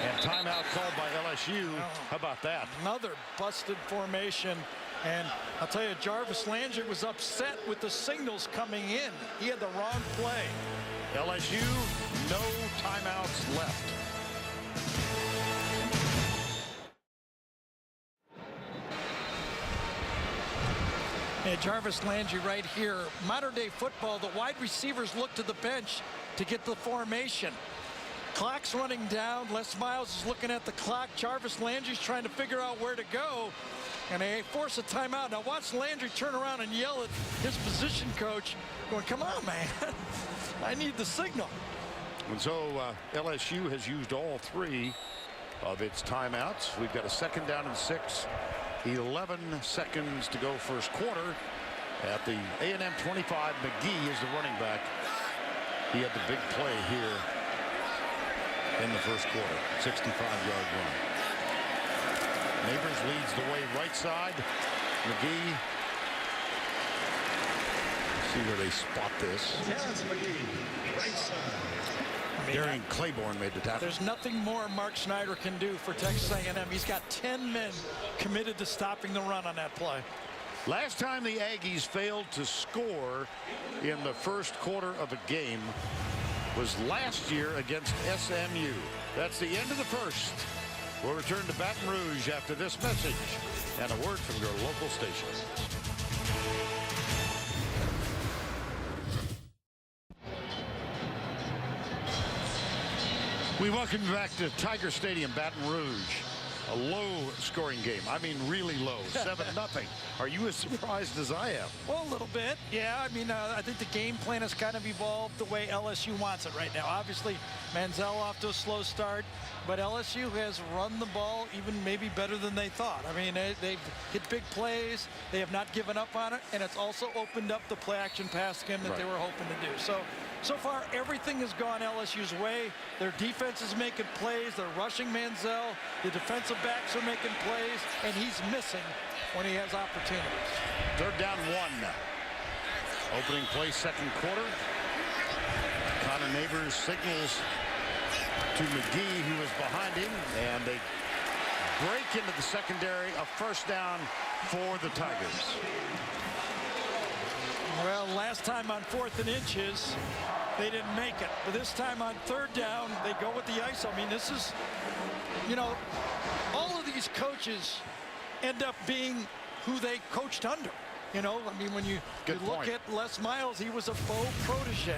and timeout called by LSU. How about that? Another busted formation, and I'll tell you, Jarvis Landry was upset with the signals coming in. He had the wrong play. LSU, no timeouts left. Hey, Jarvis Landry right here. Modern day football, the wide receivers look to the bench to get the formation. clock's running down. Les Miles is looking at the clock. Jarvis Landry's trying to figure out where to go. And they force a timeout. Now watch Landry turn around and yell at his position coach, going, come on, man. I need the signal. And so LSU has used all 3 of its timeouts. We've got a 2nd down and 6. 11 seconds to go first quarter. At the A&M 25, McGee is the running back. He had the big play here in the first quarter. 65-yard run. Neighbors leads the way right side. McGee. See where they spot this. Terrence McGee, right side. Darian Claiborne made the tackle. There's nothing more Mark Schneider can do for Texas A&M. He's got 10 men committed to stopping the run on that play. Last time the Aggies failed to score in the first quarter of a game was last year against SMU. That's the end of the first. We'll return to Baton Rouge after this message and a word from your local station. We welcome you back to Tiger Stadium, Baton Rouge. A low-scoring game. I mean, really low. 7-0. Are you as surprised as I am? Well, a little bit. Yeah, I mean, I think the game plan has kind of evolved the way LSU wants it right now. Obviously, Manziel off to a slow start, but LSU has run the ball even maybe better than they thought. I mean, they've hit big plays. They have not given up on it, and it's also opened up the play-action pass game that they were hoping to do. So far, everything has gone LSU's way. Their defense is making plays. They're rushing Manziel. The defensive backs are making plays, and he's missing when he has opportunities. 3rd down 1. Opening play, second quarter. Connor Neighbors signals to McGee, who is behind him, and they break into the secondary. A first down for the Tigers. Well, last time on 4th and inches, they didn't make it. But this time on 3rd down, they go with the ISO. I mean, this is, you know, all of these coaches end up being who they coached under. You know, I mean, when you look at Les Miles, he was a Bo protege.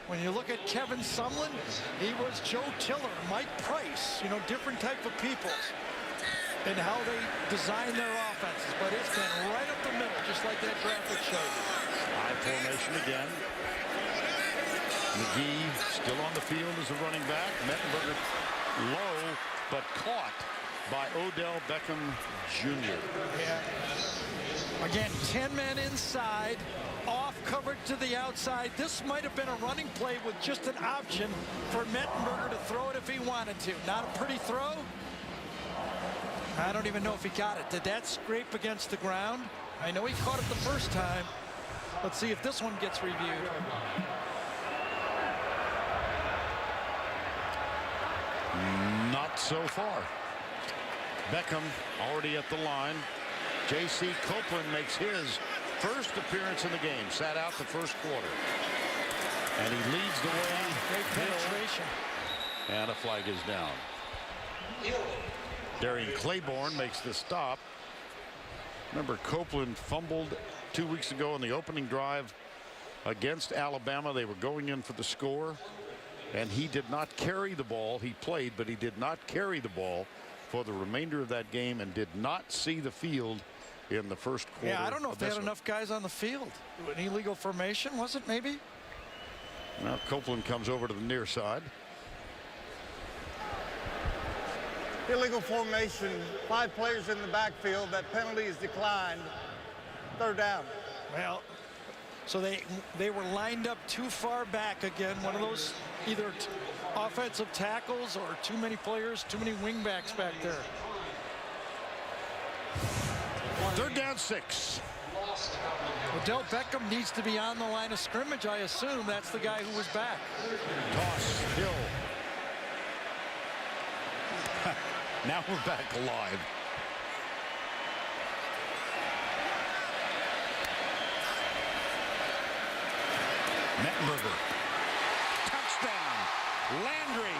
When you look at Kevin Sumlin, he was Joe Tiller, Mike Price, you know, different type of people and how they design their offenses. But it's been right up the middle, just like that graphic showed you. High formation again. McGee still on the field as a running back. Mettenberger low, but caught by Odell Beckham Jr. Yeah. Again, 10 men inside, off coverage to the outside. This might have been a running play with just an option for Mettenberger to throw it if he wanted to. Not a pretty throw. I don't even know if he got it. Did that scrape against the ground? I know he caught it the first time. Let's see if this one gets reviewed. Not so far. Beckham already at the line. J.C. Copeland makes his first appearance in the game. Sat out the first quarter. And he leads the way. Great penetration. And a flag is down. Darian Claiborne makes the stop. Remember, Copeland fumbled 2 weeks ago in the opening drive against Alabama. They were going in for the score, and he did not carry the ball. He played, but he did not carry the ball for the remainder of that game and did not see the field in the first quarter. Yeah, I don't know if they had enough guys on the field. An illegal formation, was it maybe? Now Copeland comes over to the near side. Illegal formation, 5 players in the backfield. That penalty is declined. 3rd down. Well, so they were lined up too far back again. One of those either offensive tackles or too many players, too many wingbacks back there. 3rd down 6. Odell Beckham needs to be on the line of scrimmage, I assume. That's the guy who was back. Toss, Hill. Now we're back alive. Mettenberger. Touchdown. Landry.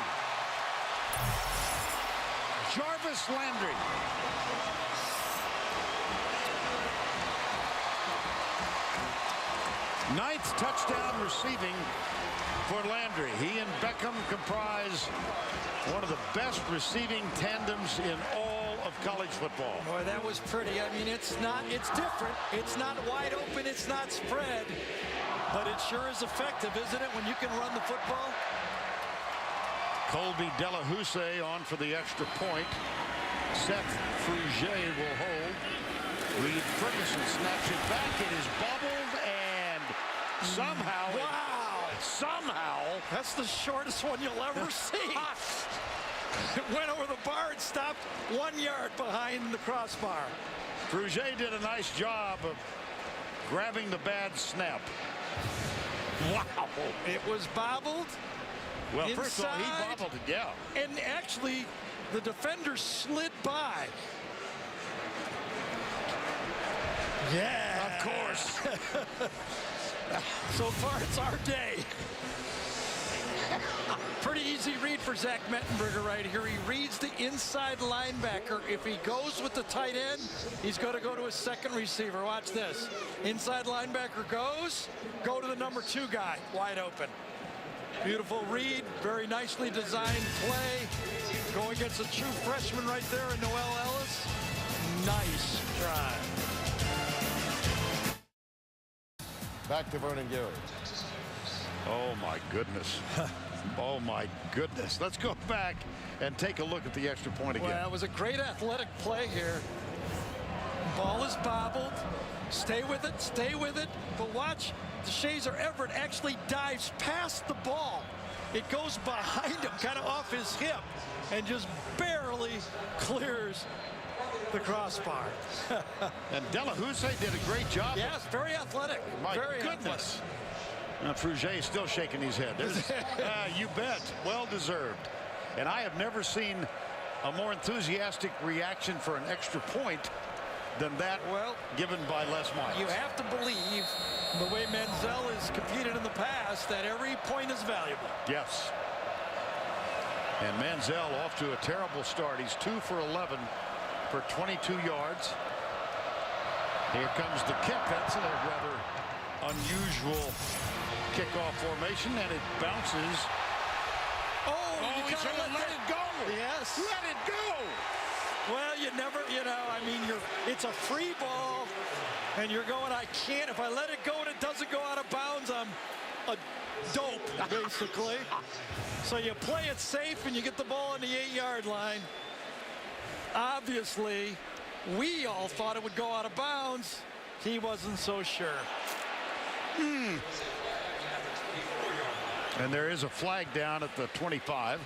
Jarvis Landry. Ninth touchdown receiving for Landry. He and Beckham comprise one of the best receiving tandems in all of college football. Boy, that was pretty. I mean, it's different. It's not wide open. It's not spread. But it sure is effective, isn't it, when you can run the football? Colby Delahousse on for the extra point. Seth Fruget will hold. Reed Ferguson snaps it back. It is bobbled and somehow, That's the shortest one you'll ever see. It went over the bar and stopped 1 yard behind the crossbar. Fruget did a nice job of grabbing the bad snap. Wow. It was bobbled. Well, first of all, he bobbled it, yeah. And actually, the defender slid by. Yeah. Of course. So far, it's our day. Pretty easy read for Zach Mettenberger right here. He reads the inside linebacker. If he goes with the tight end, he's going to go to his second receiver. Watch this. Inside linebacker goes, go to the number 2 guy, wide open. Beautiful read, very nicely designed play. Go against a true freshman right there in Noel Ellis. Nice try. Back to Vernon Gary. Oh, my goodness. Oh, my goodness. Let's go back and take a look at the extra point again. Well, it was a great athletic play here. Ball is bobbled. Stay with it, stay with it. But watch, DeShazer Everett actually dives past the ball. It goes behind him, kind of off his hip, and just barely clears the crossbar. And Delahousse did a great job. Yes, very athletic. My very goodness. Now, Fruget is still shaking his head. You bet. Well deserved. And I have never seen a more enthusiastic reaction for an extra point than that given by Les Miles. You have to believe the way Manziel has competed in the past that every point is valuable. Yes. And Manziel off to a terrible start. He's 2 for 11 for 22 yards. Here comes the kick. That's a rather unusual kickoff formation, and it bounces. Oh, he should have let it go. Yes. Let it go. Well, you never, I mean, it's a free ball, and you're going, I can't. If I let it go and it doesn't go out of bounds, I'm a dope, basically. So you play it safe, and you get the ball on the 8-yard line. Obviously, we all thought it would go out of bounds. He wasn't so sure. And there is a flag down at the 25.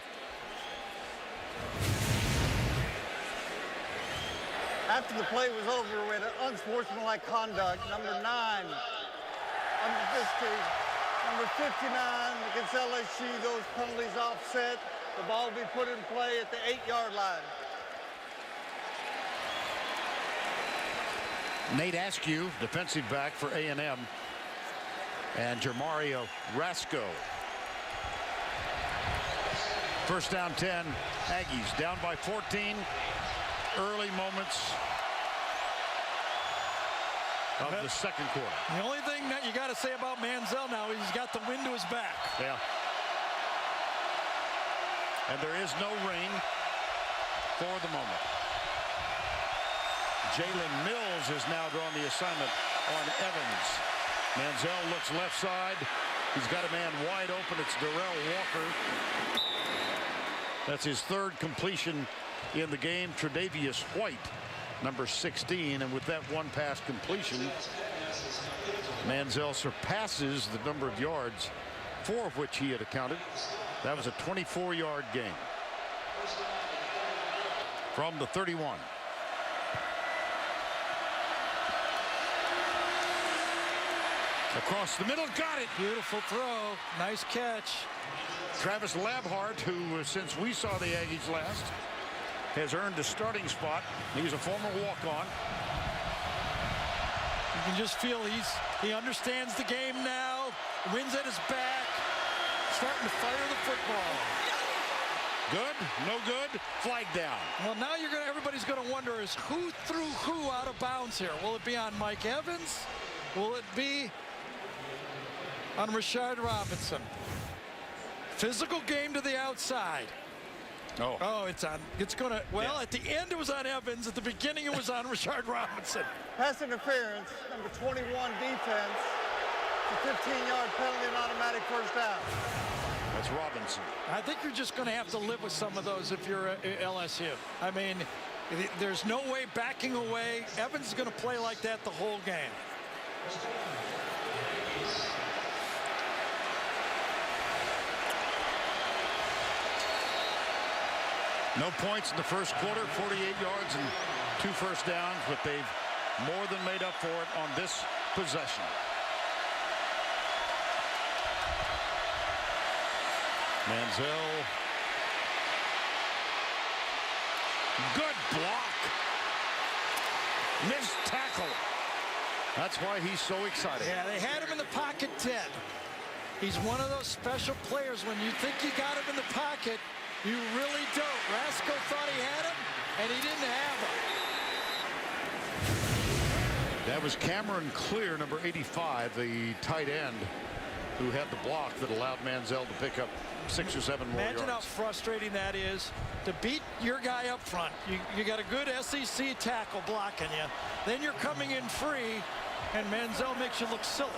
After the play was over, we had unsportsmanlike conduct. Number 9, under 50, number 59 against LSU. Those penalties offset. The ball will be put in play at the 8-yard line. Nate Askew, defensive back for A&M, and Jermario Rasco. First down 10, Aggies down by 14. Early moments of the second quarter. The only thing that you got to say about Manziel now is he's got the wind to his back. Yeah. And there is no rain for the moment. Jalen Mills has now drawn the assignment on Evans. Manziel looks left side. He's got a man wide open. It's Darrell Walker. That's his 3rd completion in the game. Tre'Davious White, number 16. And with that one pass completion, Manziel surpasses the number of yards, 4 of which he had accounted. That was a 24-yard gain from the 31. Across the middle, got it. Beautiful throw. Nice catch. Travis Labhart, who since we saw the Aggies last, has earned a starting spot. He's a former walk-on. You can just feel he understands the game now. Wind's at his back. Starting to fire the football. Good, no good, flag down. Well, now everybody's going to wonder is who threw who out of bounds here. Will it be on Mike Evans? Will it be on Rashard Robinson? Physical game to the outside. Oh, it's on. It's going to. Well, at the end it was on Evans. At the beginning it was on Rashard Robinson. Pass interference, number 21 defense. It's a 15-yard penalty and automatic first down. That's Robinson. I think you're just going to have to live with some of those if you're LSU. I mean, there's no way backing away. Evans is going to play like that the whole game. No points in the first quarter, 48 yards and 2 first downs, but they've more than made up for it on this possession. Manziel. Good block. Missed tackle. That's why he's so excited. Yeah, they had him in the pocket 10. He's one of those special players. When you think you got him in the pocket, you really don't. Rasco thought he had him, and he didn't have him. That was Cameron Clear, number 85, the tight end, who had the block that allowed Manziel to pick up 6 or 7 more yards. Imagine how frustrating that is to beat your guy up front. You got a good SEC tackle blocking you. Then you're coming in free, and Manziel makes you look silly.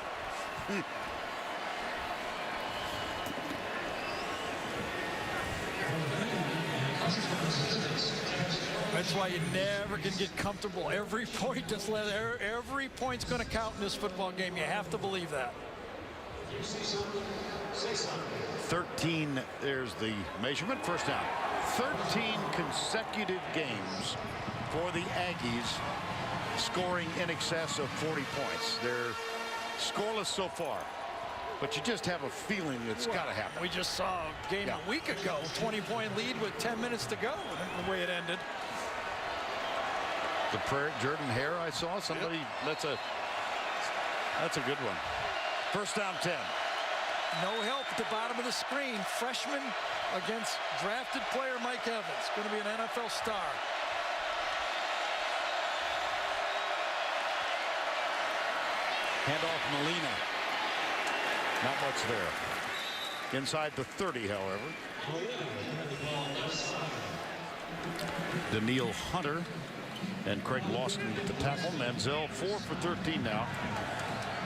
That's why you never can get comfortable. Every point is every point's going to count in this football game. You have to believe that. 13, there's the measurement, first down. 13 consecutive games for the Aggies scoring in excess of 40 points. They're scoreless so far, but you just have a feeling it's got to happen. We just saw a game a week ago, 20-point lead with 10 minutes to go, the way it ended. The prayer, Jordan Hare, I saw somebody. That's a good one. First down, 10. No help at the bottom of the screen. Freshman against drafted player Mike Evans. Going to be an NFL star. Handoff Molina. Not much there. Inside the 30, however. Daniil Hunter and Craig Lawson with the tackle. Manziel 4 for 13 now.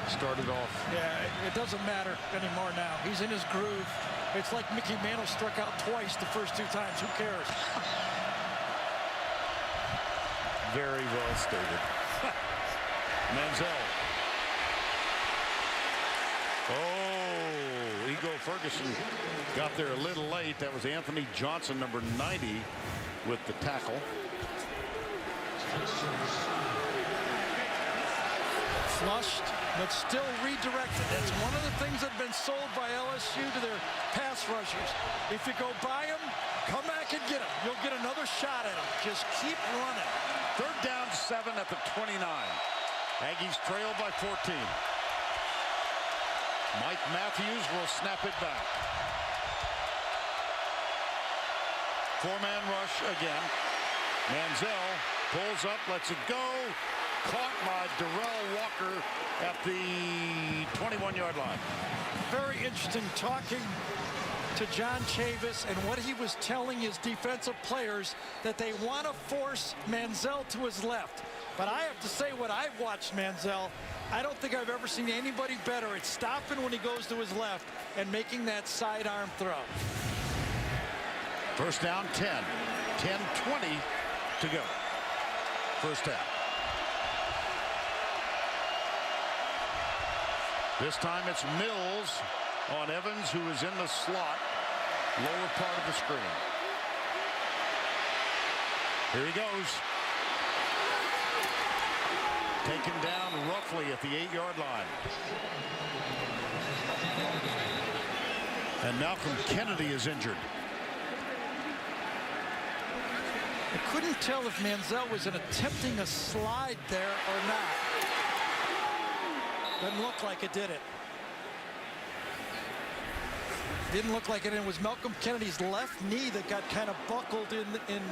Started off. Yeah, it doesn't matter anymore now. He's in his groove. It's like Mickey Mantle struck out twice the first 2 times. Who cares? Very well stated. Manziel. Oh, Ego Ferguson got there a little late. That was Anthony Johnson, number 90, with the tackle. Flushed, but still redirected. That's one of the things that have been sold by LSU to their pass rushers. If you go by them, come back and get them. You'll get another shot at them. Just keep running. Third down, 7 at the 29. Aggies trail by 14. Mike Matthews will snap it back. 4-man rush again. Manziel pulls up, lets it go. Caught by Darrell Walker at the 21-yard line. Very interesting talking to John Chavis and what he was telling his defensive players, that they want to force Manziel to his left. But I have to say, what I've watched Manziel, I don't think I've ever seen anybody better at stopping when he goes to his left and making that sidearm throw. First down, 10. 10-20 to go. First down. This time it's Mills on Evans, who is in the slot, lower part of the screen. Here he goes. Taken down roughly at the 8-yard line. And Malcolm Kennedy is injured. I couldn't tell if Manziel was attempting a slide there or not. Doesn't look like it, did it? Didn't look like it. And it was Malcolm Kennedy's left knee that got kind of buckled in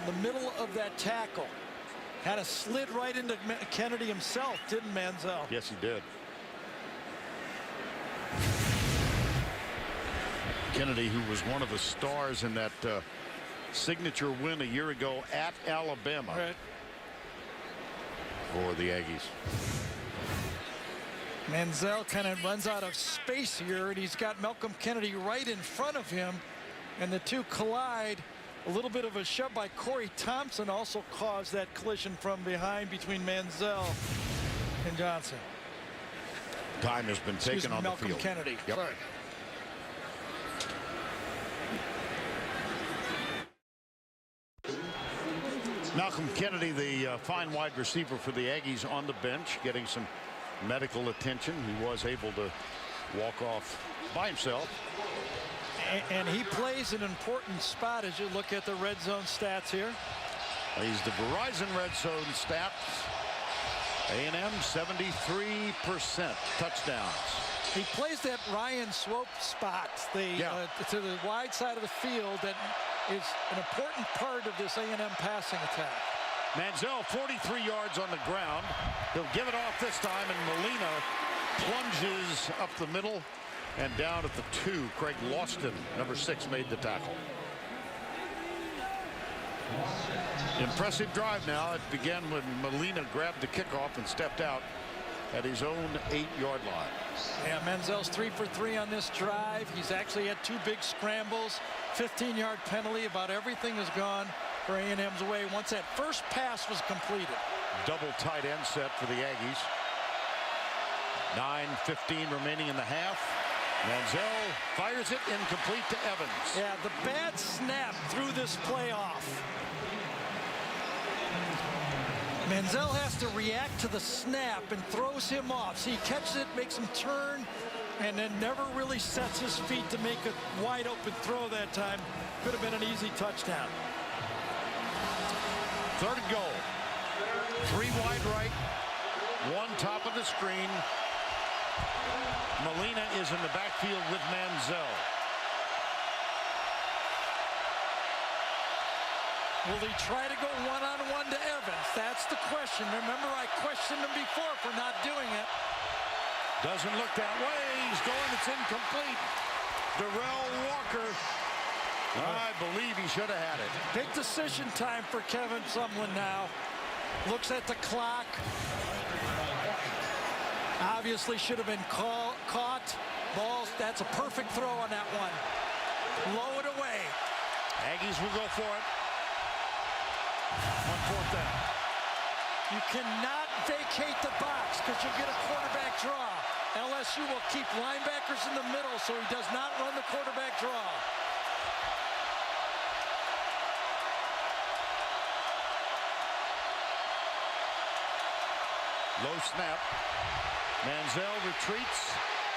the middle of that tackle. Kind of slid right into Kennedy himself, didn't Manziel? Yes, he did. Kennedy, who was one of the stars in that signature win a year ago at Alabama for the Aggies. Manziel kind of runs out of space here, and he's got Malcolm Kennedy right in front of him, and the two collide. A little bit of a shove by Corey Thompson also caused that collision from behind between Manziel and Johnson. Time has been taken on Malcolm the field. Kennedy. Yep. Sorry. Malcolm Kennedy, the fine wide receiver for the Aggies, on the bench getting some medical attention. He was able to walk off by himself. And he plays an important spot as you look at the red zone stats here. He's the Verizon red zone stats. A&M 73% touchdowns. He plays that Ryan Swope spot, to the wide side of the field, that is an important part of this A&M passing attack. Manziel 43 yards on the ground. He'll give it off this time, and Molina plunges up the middle and down at the 2. Craig Lawston, number 6, made the tackle. Impressive drive now. It began when Molina grabbed the kickoff and stepped out at his own 8-yard line. Yeah, Manziel's 3 for 3 on this drive. He's actually had 2 big scrambles, 15-yard penalty. About everything has gone for A&M's way once that first pass was completed. Double tight end set for the Aggies. 9:15 remaining in the half. Manziel fires it incomplete to Evans. Yeah, the bad snap threw this play off. Manziel has to react to the snap and throws him off. So he catches it, makes him turn, and then never really sets his feet to make a wide open throw that time. Could have been an easy touchdown. 3rd and goal. 3 wide right, 1 top of the screen. Molina is in the backfield with Manziel. Will he try to go one-on-one to Evans? That's the question. Remember, I questioned him before for not doing it. Doesn't look that way. He's going. It's incomplete. Darrell Walker. I believe he should have had it. Big decision time for Kevin Sumlin now. Looks at the clock. Obviously should have been caught. Balls, that's a perfect throw on that one. Low it away. Aggies will go for it. On 4th down. You cannot vacate the box because you'll get a quarterback draw. LSU will keep linebackers in the middle so he does not run the quarterback draw. Low snap. Manziel retreats,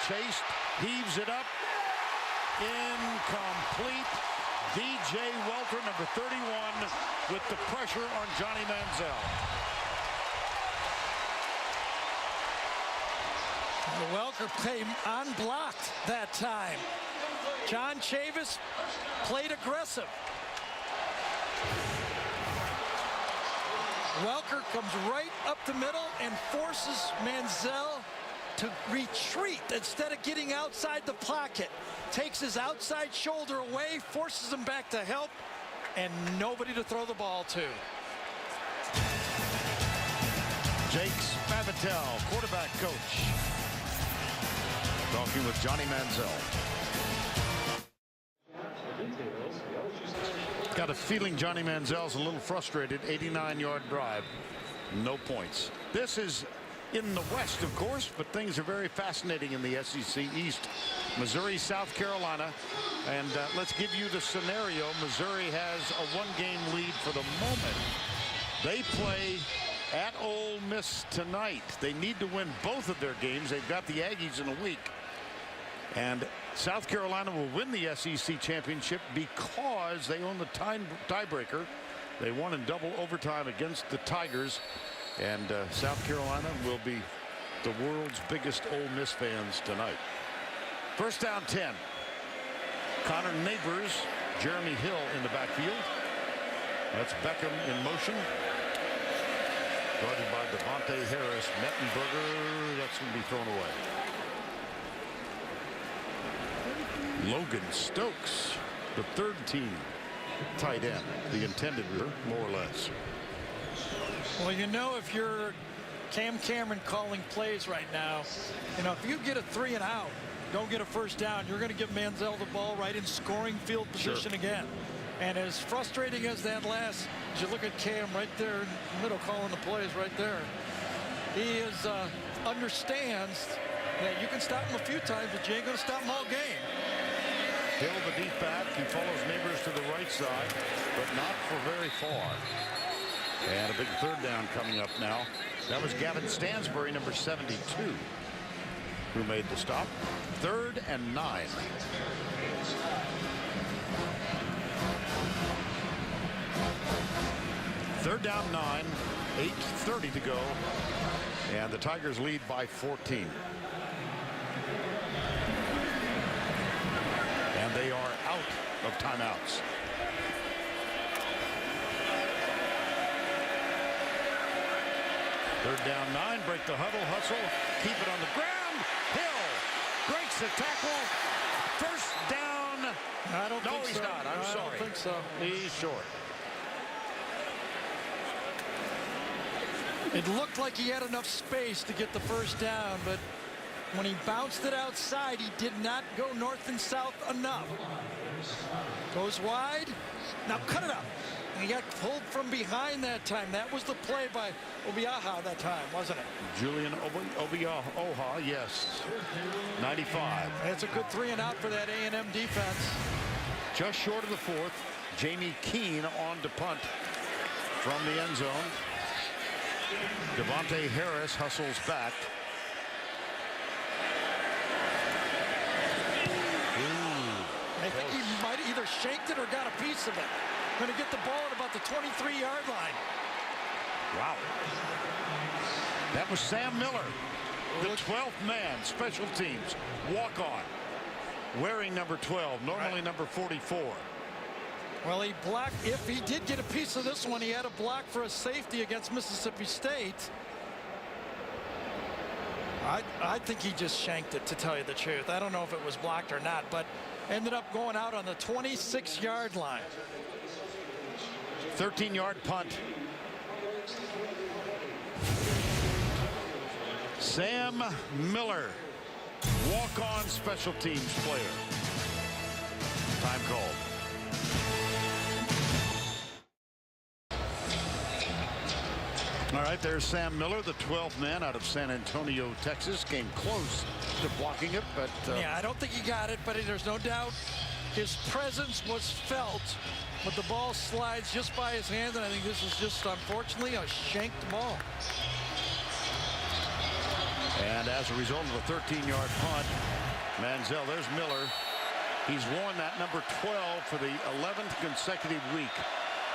chased, heaves it up. Incomplete. DJ Welker, number 31, with the pressure on Johnny Manziel. Welker came unblocked that time. John Chavis played aggressive. Welker comes right up the middle and forces Manziel to retreat instead of getting outside the pocket. Takes his outside shoulder away, forces him back to help, and nobody to throw the ball to. Jake Spavital, quarterback coach, talking with Johnny Manziel. Got a feeling Johnny Manziel's a little frustrated. 89-yard drive, no points. This is in the West, of course, but things are very fascinating in the SEC East. Missouri, South Carolina, and let's give you the scenario. Missouri has a 1-game lead for the moment. They play at Ole Miss tonight. They need to win both of their games. They've got the Aggies in a week. And South Carolina will win the SEC championship because they own the tiebreaker. They won in double overtime against the Tigers. And South Carolina will be the world's biggest Ole Miss fans tonight. 1st down 10. Connor Neighbors, Jeremy Hill in the backfield. That's Beckham in motion. Guarded by Devontae Harris. Mettenberger, that's going to be thrown away. Logan Stokes, the third team tight end, the intended, more or less. Well, you know, if you're Cam Cameron calling plays right now, you know, if you get a 3 and out, don't get a first down, you're going to give Manziel the ball right in scoring field position again. And as frustrating as that last, as you look at Cam right there in the middle calling the plays right there, he understands that you can stop him a few times, but you ain't going to stop him all game. Hill, the deep back, he follows Neighbors to the right side, but not for very far. And a big third down coming up now. That was Gavin Stansbury, number 72, who made the stop. 3rd and 9. Third down 9, 8:30 to go, and the Tigers lead by 14. And they are out of timeouts. Third down 9, break the huddle, hustle, keep it on the ground. Hill breaks the tackle. First down. I don't think so. No, he's not. I'm sorry. I don't think so. He's short. It looked like he had enough space to get the first down, but when he bounced it outside, he did not go north and south enough. Goes wide. Now cut it up. And he got pulled from behind that time. That was the play by Obiaha that time, wasn't it? Julian Obiaha, yes. 95. That's a good 3 and out for that A&M defense. Just short of the 4th. Jamie Keene on to punt from the end zone. Devontae Harris hustles back. I think he might have either shanked it or got a piece of it. Going to get the ball at about the 23-yard line. Wow. That was Sam Miller, the 12th man, special teams, walk-on, wearing number 12, normally number 44. Well, he blocked. If he did get a piece of this one, he had a block for a safety against Mississippi State. I think he just shanked it, to tell you the truth. I don't know if it was blocked or not, but ended up going out on the 26-yard line. 13-yard punt. Sam Miller, walk-on special teams player. Time called. All right, there's Sam Miller, the 12th man out of San Antonio, Texas. Came close to blocking it, but... yeah, I don't think he got it, but there's no doubt his presence was felt. But the ball slides just by his hand, and I think this is just, unfortunately, a shanked ball. And as a result of a 13-yard punt, Manziel, there's Miller. He's worn that number 12 for the 11th consecutive week.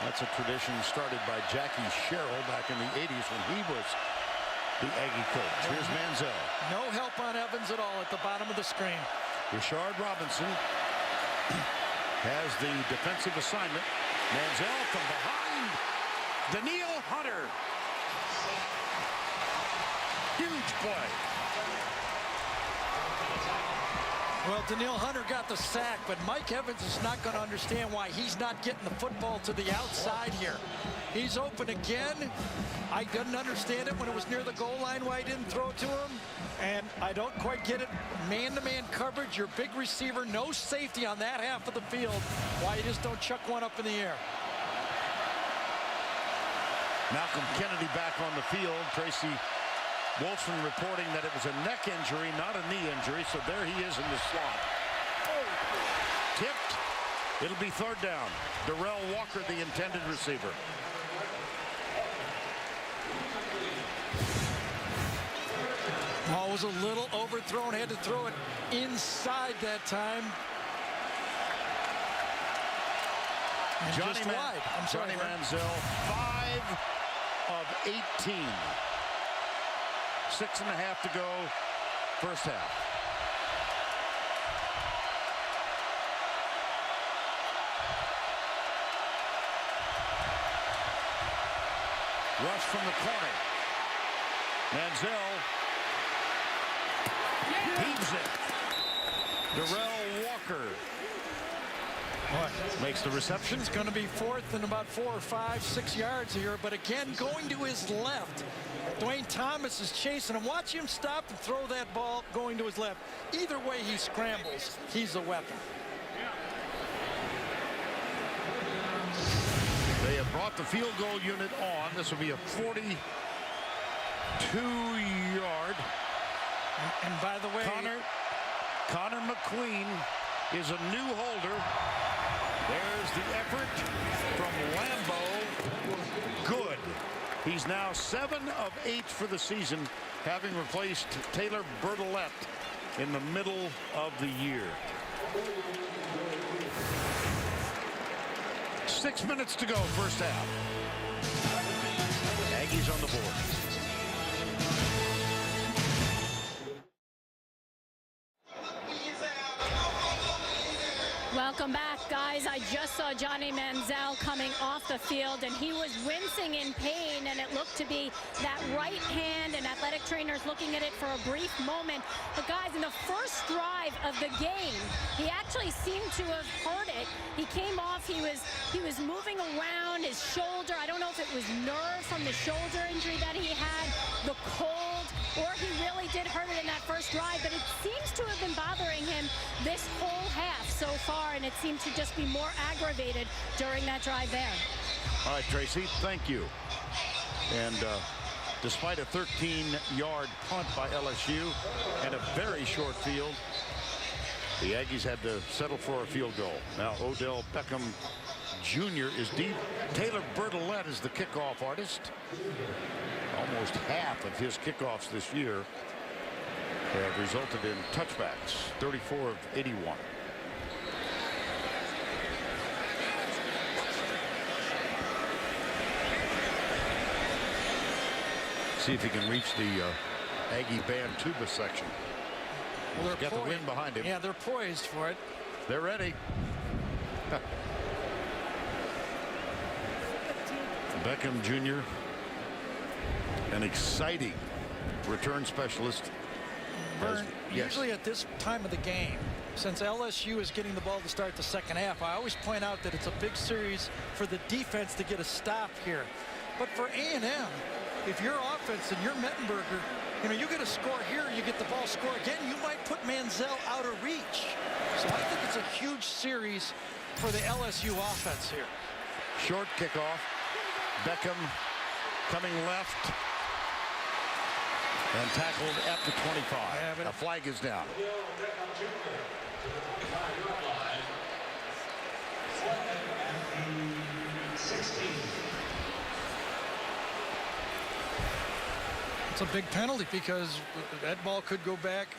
That's a tradition started by Jackie Sherrill back in the 80s when he was the Aggie coach. Here's Manziel. No help on Evans at all at the bottom of the screen. Rashard Robinson has the defensive assignment. Manziel from behind. Daniil Hunter. Huge play. Well, Daniil Hunter got the sack, but Mike Evans is not going to understand why he's not getting the football to the outside here. He's open again. I didn't understand it when it was near the goal line why he didn't throw to him. And I don't quite get it. Man-to-man coverage, your big receiver, no safety on that half of the field. Why you just don't chuck one up in the air. Malcolm Kennedy back on the field. Tracy Wolfson reporting that it was a neck injury, not a knee injury. So there he is in the slot. Tipped. It'll be third down. Darrell Walker, the intended receiver. Ball was a little overthrown. Had to throw it inside that time. And Johnny just wide. I'm sorry, Johnny Manziel, 5 of 18. 6.5 to go, first half. Rush from the corner. Manziel heaves it. Darrell Walker makes the reception. It's going to be 4th and about 4 or 5, 6 yards here, but again, going to his left. Dwayne Thomas is chasing him. Watch him stop and throw that ball going to his left. Either way he scrambles, he's a weapon. They have brought the field goal unit on. This will be a 42-yard. And by the way, Connor McQueen is a new holder. There's the effort from Lambeau. Good. He's now 7 of 8 for the season, having replaced Taylor Bertolette in the middle of the year. 6 minutes to go, first half. Aggies on the board. Welcome back, guys. I just saw Johnny Manziel coming off the field, and he was wincing in pain, and it looked to be that right hand, and athletic trainers looking at it for a brief moment. But, guys, in the first drive of the game, he actually seemed to have hurt it. He came off. He was moving around his shoulder. I don't know if it was nerve from the shoulder injury that he had, the cold, or he really did hurt it in that first drive. But it seems to have been bothering him this whole half so far, and it seemed to just be more aggravated during that drive there. All right, Tracy, thank you. And despite a 13-yard punt by LSU and a very short field, the Aggies had to settle for a field goal. Now Odell Beckham Jr. is deep. Taylor Bertolette is the kickoff artist. Almost half of his kickoffs this year have resulted in touchbacks, 34 of 81. See if he can reach the Aggie band tuba section. Well, He's got the wind behind him. Yeah, they're poised for it. They're ready. Beckham Jr., an exciting return specialist. Vern, usually at this time of the game, since LSU is getting the ball to start the second half, I always point out that it's a big series for the defense to get a stop here. But for A&M, if your offense and you're Mettenberger, you get a score here, you get the ball score again, you might put Manziel out of reach. So I think it's a huge series for the LSU offense here. Short kickoff. Beckham coming left and tackled at the 25. Yeah, the flag is down. It's a big penalty because that ball could go back,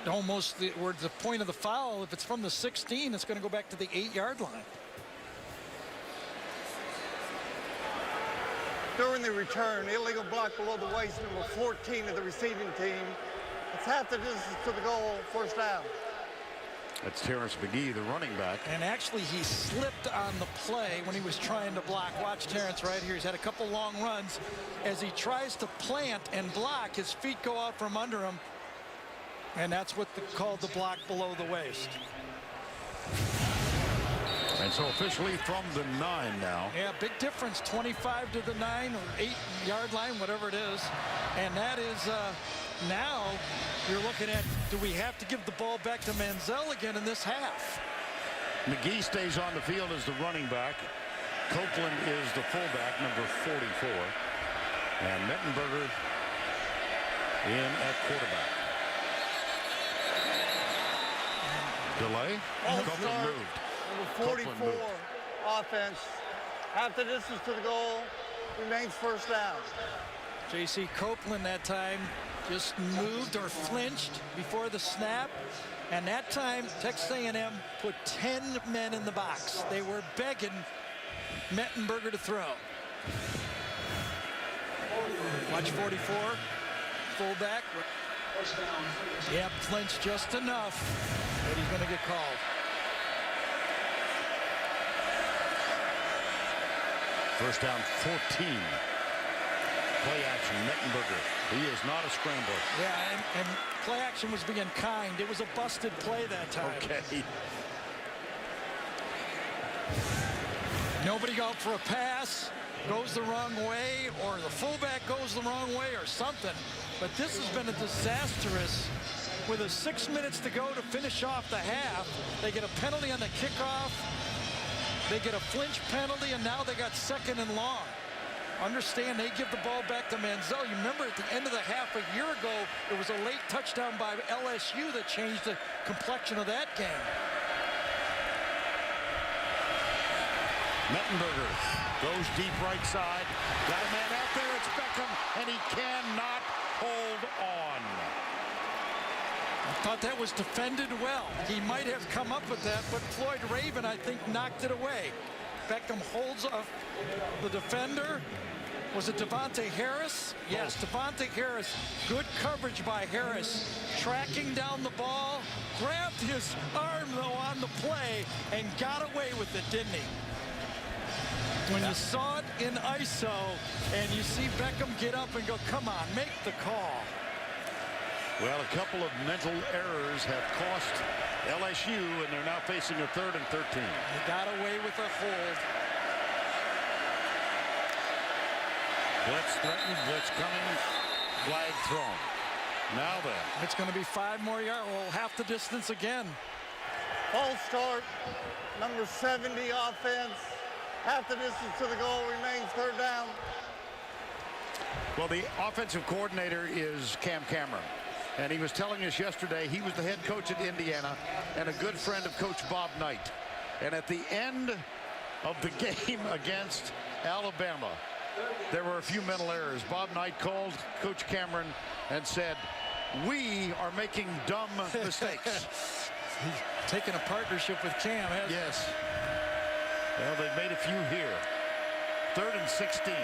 almost towards the point of the foul. If it's from the 16, it's going to go back to the 8-yard line. During the return, illegal block below the waist, number 14 of the receiving team. It's half the distance to the goal, first down. That's Terrence McGee, the running back. And actually, he slipped on the play when he was trying to block. Watch Terrence right here. He's had a couple long runs. As he tries to plant and block, his feet go out from under him. And that's what called the block below the waist. And so officially from the 9 now. Yeah, big difference, 25 to the 9 or 8-yard line, whatever it is. And that is now you're looking at, do we have to give the ball back to Manziel again in this half? McGee stays on the field as the running back. Copeland is the fullback, number 44. And Mettenberger in at quarterback. Delay. Copeland moved. Number 44 offense. Half the distance to the goal, remains first down. J.C. Copeland that time just moved or flinched before the snap. And that time, Texas A&M put 10 men in the box. They were begging Mettenberger to throw. Watch 44, fullback. Yeah, flinched just enough that he's going to get called. First down 14. Play action, Mettenberger. He is not a scrambler. Yeah, and play action was being kind. It was a busted play that time. Okay. Nobody out for a pass, goes the wrong way, or the fullback goes the wrong way or something. But this has been a disastrous, with 6 minutes to go to finish off the half. They get a penalty on the kickoff. They get a flinch penalty, and now they got 2nd and long. Understand, they give the ball back to Manziel. You remember at the end of the half a year ago, it was a late touchdown by LSU that changed the complexion of that game. Mettenberger goes deep right side. Got a man out there. It's Beckham, and he cannot hold on. I thought that was defended well. He might have come up with that, but Floyd Raven, I think, knocked it away. Beckham holds up the defender. Was it Devontae Harris? Yes, Devontae Harris. Good coverage by Harris. Tracking down the ball. Grabbed his arm, though, on the play and got away with it, didn't he? When you saw it in ISO and you see Beckham get up and go, come on, make the call. Well, a couple of mental errors have cost LSU, and they're now facing a 3rd and 13. He got away with a hold. Blitz threatened, blitz coming, flag thrown. Now then. It's going to be 5 more yards. Well, half the distance again. False start, number 70 offense. Half the distance to the goal, remains 3rd down. Well, the offensive coordinator is Cam Cameron. And he was telling us yesterday he was the head coach at Indiana and a good friend of Coach Bob Knight. And at the end of the game against Alabama, there were a few mental errors. Bob Knight called Coach Cameron and said, we are making dumb mistakes. He's taking a partnership with Cam, hasn't he? Yes. Well, they've made a few here. 3rd and 16.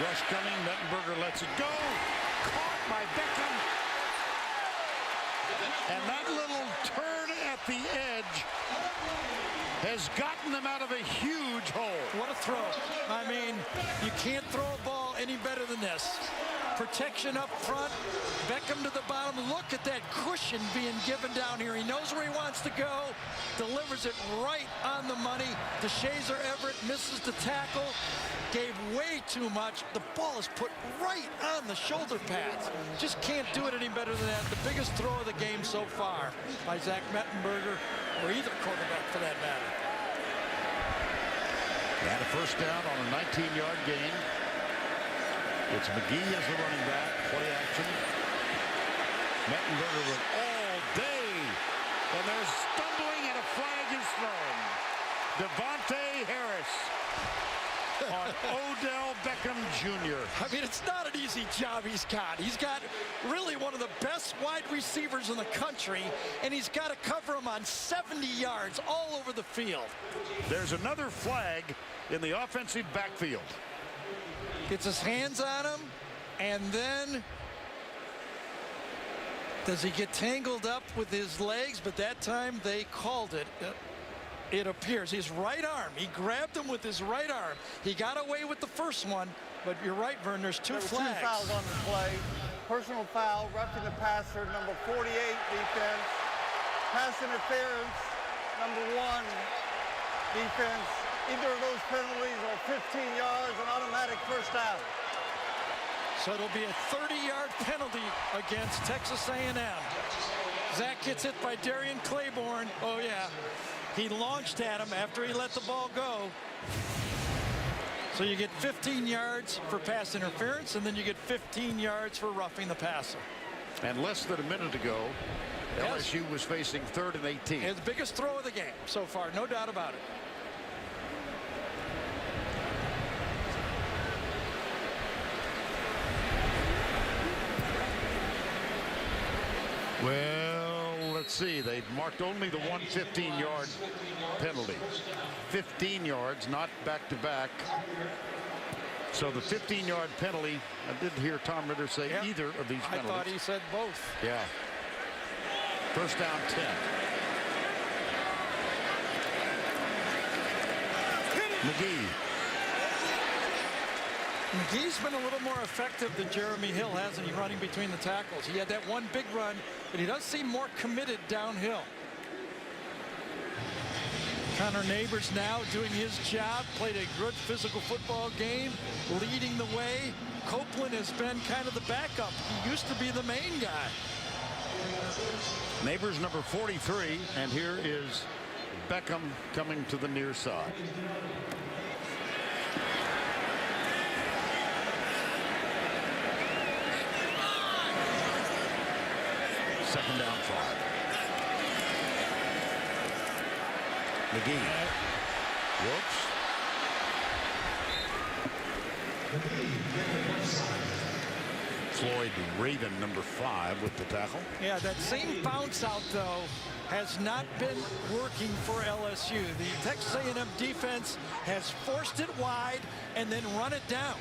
Rush coming. Mettenberger lets it go. Caught by Beckham. And that little turn at the edge has gotten them out of a huge hole. What a throw. I mean, you can't throw a ball any better than this. Protection up front, Beckham to the bottom. Look at that cushion being given down here. He knows where he wants to go, delivers it right on the money. DeShazer Everett misses the tackle, gave way too much. The ball is put right on the shoulder pads. Just can't do it any better than that. The biggest throw of the game so far by Zach Mettenberger, or either quarterback for that matter. And a 1st down on a 19-yard gain. It's McGee as the running back. Play action. Mettenberger with all day. And there's stumbling and a flag is thrown. Devontae Harris on Odell Beckham Jr. I mean, it's not an easy job he's got. He's got really one of the best wide receivers in the country, and he's got to cover him on 70 yards all over the field. There's another flag in the offensive backfield. Gets his hands on him, and then does he get tangled up with his legs? But that time they called it. It appears his right arm. He grabbed him with his right arm. He got away with the first one, but you're right, Vern. There's two flags. 2 fouls on the play. Personal foul, roughing the passer, number 48 defense. Pass interference, number 1 defense. Either of those penalties are 15 yards, an automatic 1st down. So it'll be a 30-yard penalty against Texas A&M. Zach gets hit by Darian Claiborne. Oh, yeah. He launched at him after he let the ball go. So you get 15 yards for pass interference, and then you get 15 yards for roughing the passer. And less than a minute ago, LSU was facing 3rd and 18. It's the biggest throw of the game so far, no doubt about it. Well, let's see. They've marked only the one 15-yard penalty. 15 yards, not back-to-back. So the 15-yard penalty, I didn't hear Tom Ritter say either of these penalties. I thought he said both. Yeah. 1st down 10. McGee. McGee's been a little more effective than Jeremy Hill, hasn't he, running between the tackles? He had that one big run, but he does seem more committed downhill. Connor Neighbors now doing his job, played a good physical football game, leading the way. Copeland has been kind of the backup. He used to be the main guy. Neighbors number 43, and here is Beckham coming to the near side. Second down 5. McGee. Whoops. Floyd Raven, number 5, with the tackle. Yeah, that same bounce out, though, has not been working for LSU. The Texas A&M defense has forced it wide and then run it down.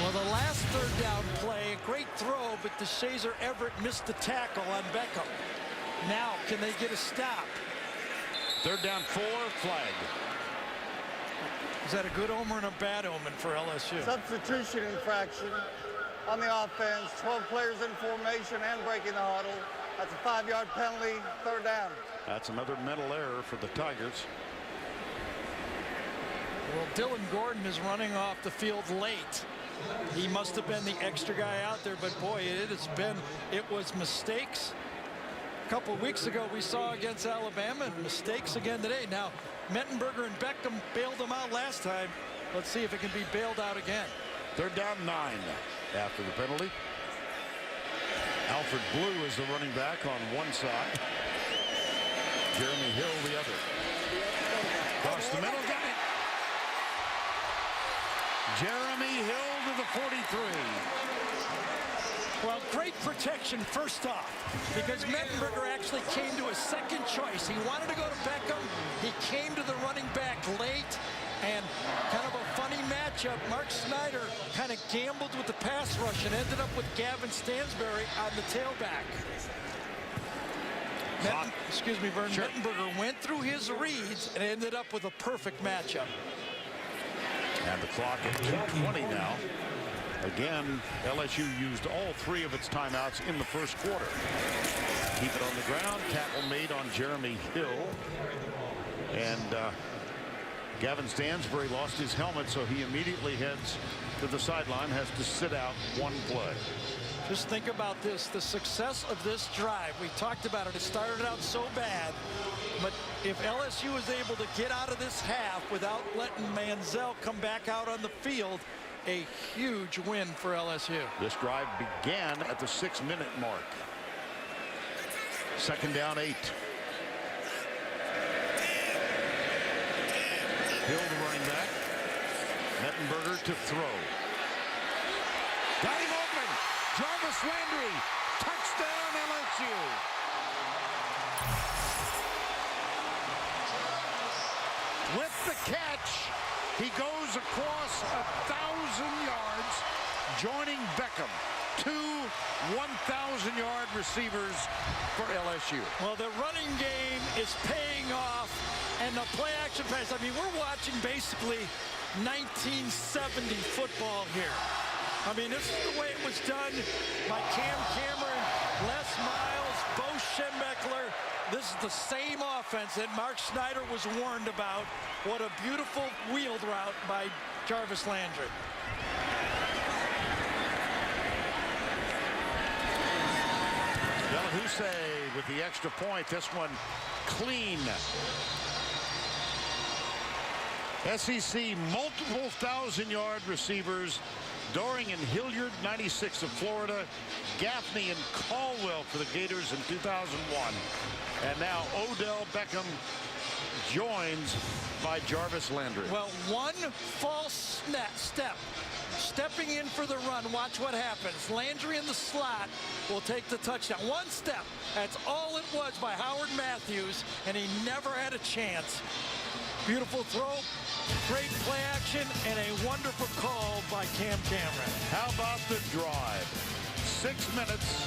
Well, the last third down play, a great throw, but DeShazer Everett missed the tackle on Beckham. Now, can they get a stop? Third down 4, flag. Is that a good omen and a bad omen for LSU? Substitution infraction on the offense. 12 players in formation and breaking the huddle. That's a 5-yard penalty, third down. That's another mental error for the Tigers. Well, Dylan Gordon is running off the field late. He must have been the extra guy out there, but boy, it was mistakes. A couple of weeks ago we saw against Alabama, and mistakes again today. Now, Mettenberger and Beckham bailed them out last time. Let's see if it can be bailed out again. Third down 9 after the penalty. Alfred Blue is the running back on one side. Jeremy Hill the other. Across the middle, got it. Jeremy Hill to the 43. Well, great protection first off, because Mettenberger actually came to a second choice. He wanted to go to Beckham. He came to the running back late, and kind of a funny matchup. Mark Snyder kind of gambled with the pass rush and ended up with Gavin Stansberry on the tailback. Vern Sure. Mettenberger went through his reads and ended up with a perfect matchup. And the clock at 2:20 now. Again, LSU used all 3 of its timeouts in the first quarter. Keep it on the ground. Tackle made on Jeremy Hill. And Gavin Stansberry lost his helmet, so he immediately heads to the sideline, has to sit out one play. Just think about this, the success of this drive. We talked about it. It started out so bad, but if LSU is able to get out of this half without letting Manziel come back out on the field, a huge win for LSU. This drive began at the 6-minute mark. Second down 8. Hill the running back. Mettenberger to throw. Got him open. Jarvis Landry. Touchdown LSU. With the catch, he goes across 1,000 yards, joining Beckham. 2 1,000-yard receivers for LSU. Well, the running game is paying off, and the play-action pass. I mean, we're watching basically 1970 football here. I mean, this is the way it was done by Cam Cameron, Les Miles, Bo Schembechler. This is the same offense that Mark Snyder was warned about. What a beautiful wheeled route by Jarvis Landry. Delahousse with the extra point. This one clean. SEC multiple 1,000-yard receivers. Doring and Hilliard, 96 of Florida. Gaffney and Caldwell for the Gators in 2001. And now Odell Beckham joins by Jarvis Landry. Well, one false step. Stepping in for the run. Watch what happens. Landry in the slot will take the touchdown. One step. That's all it was by Howard Matthews, and he never had a chance. Beautiful throw, great play action, and a wonderful call by Cam Cameron. How about the drive? 6 minutes,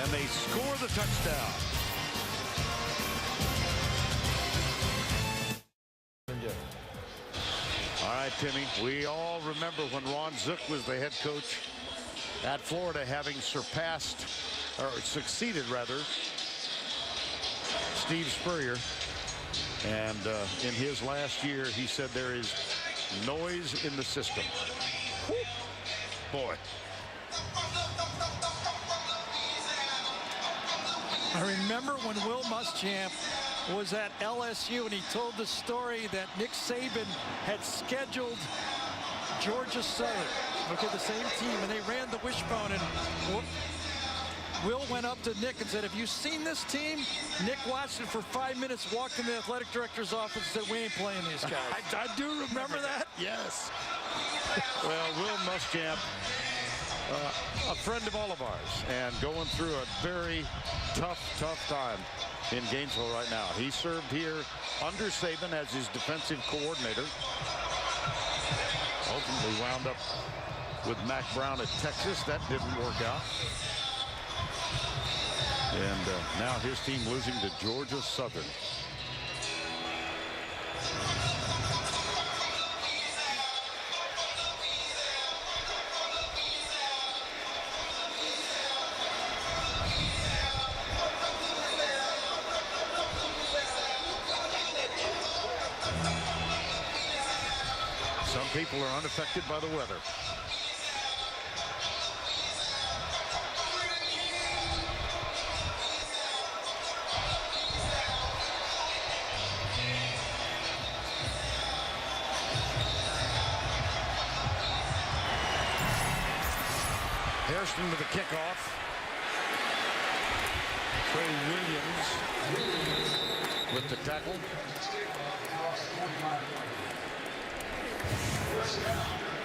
and they score the touchdown. right, Timmy. We all remember when Ron Zook was the head coach at Florida, having surpassed, or succeeded rather, Steve Spurrier. And in his last year, he said there is noise in the system. Woo. Boy. I remember when Will Muschamp was at LSU and he told the story that Nick Saban had scheduled Georgia Southern, okay, the same team, and they ran the wishbone, and Will went up to Nick and said, "Have you seen this team?" Nick watched it for 5 minutes, walked in the athletic director's office and said, "We ain't playing these guys." I do remember that. Yes. Well, Will Muschamp, a friend of all of ours, and going through a very tough time in Gainesville right now. He served here under Saban as his defensive coordinator. Ultimately wound up with Mac Brown at Texas. That didn't work out. And now his team losing to Georgia Southern. Some people are unaffected by the weather. Hairston with the kickoff. Trey Williams with the tackle.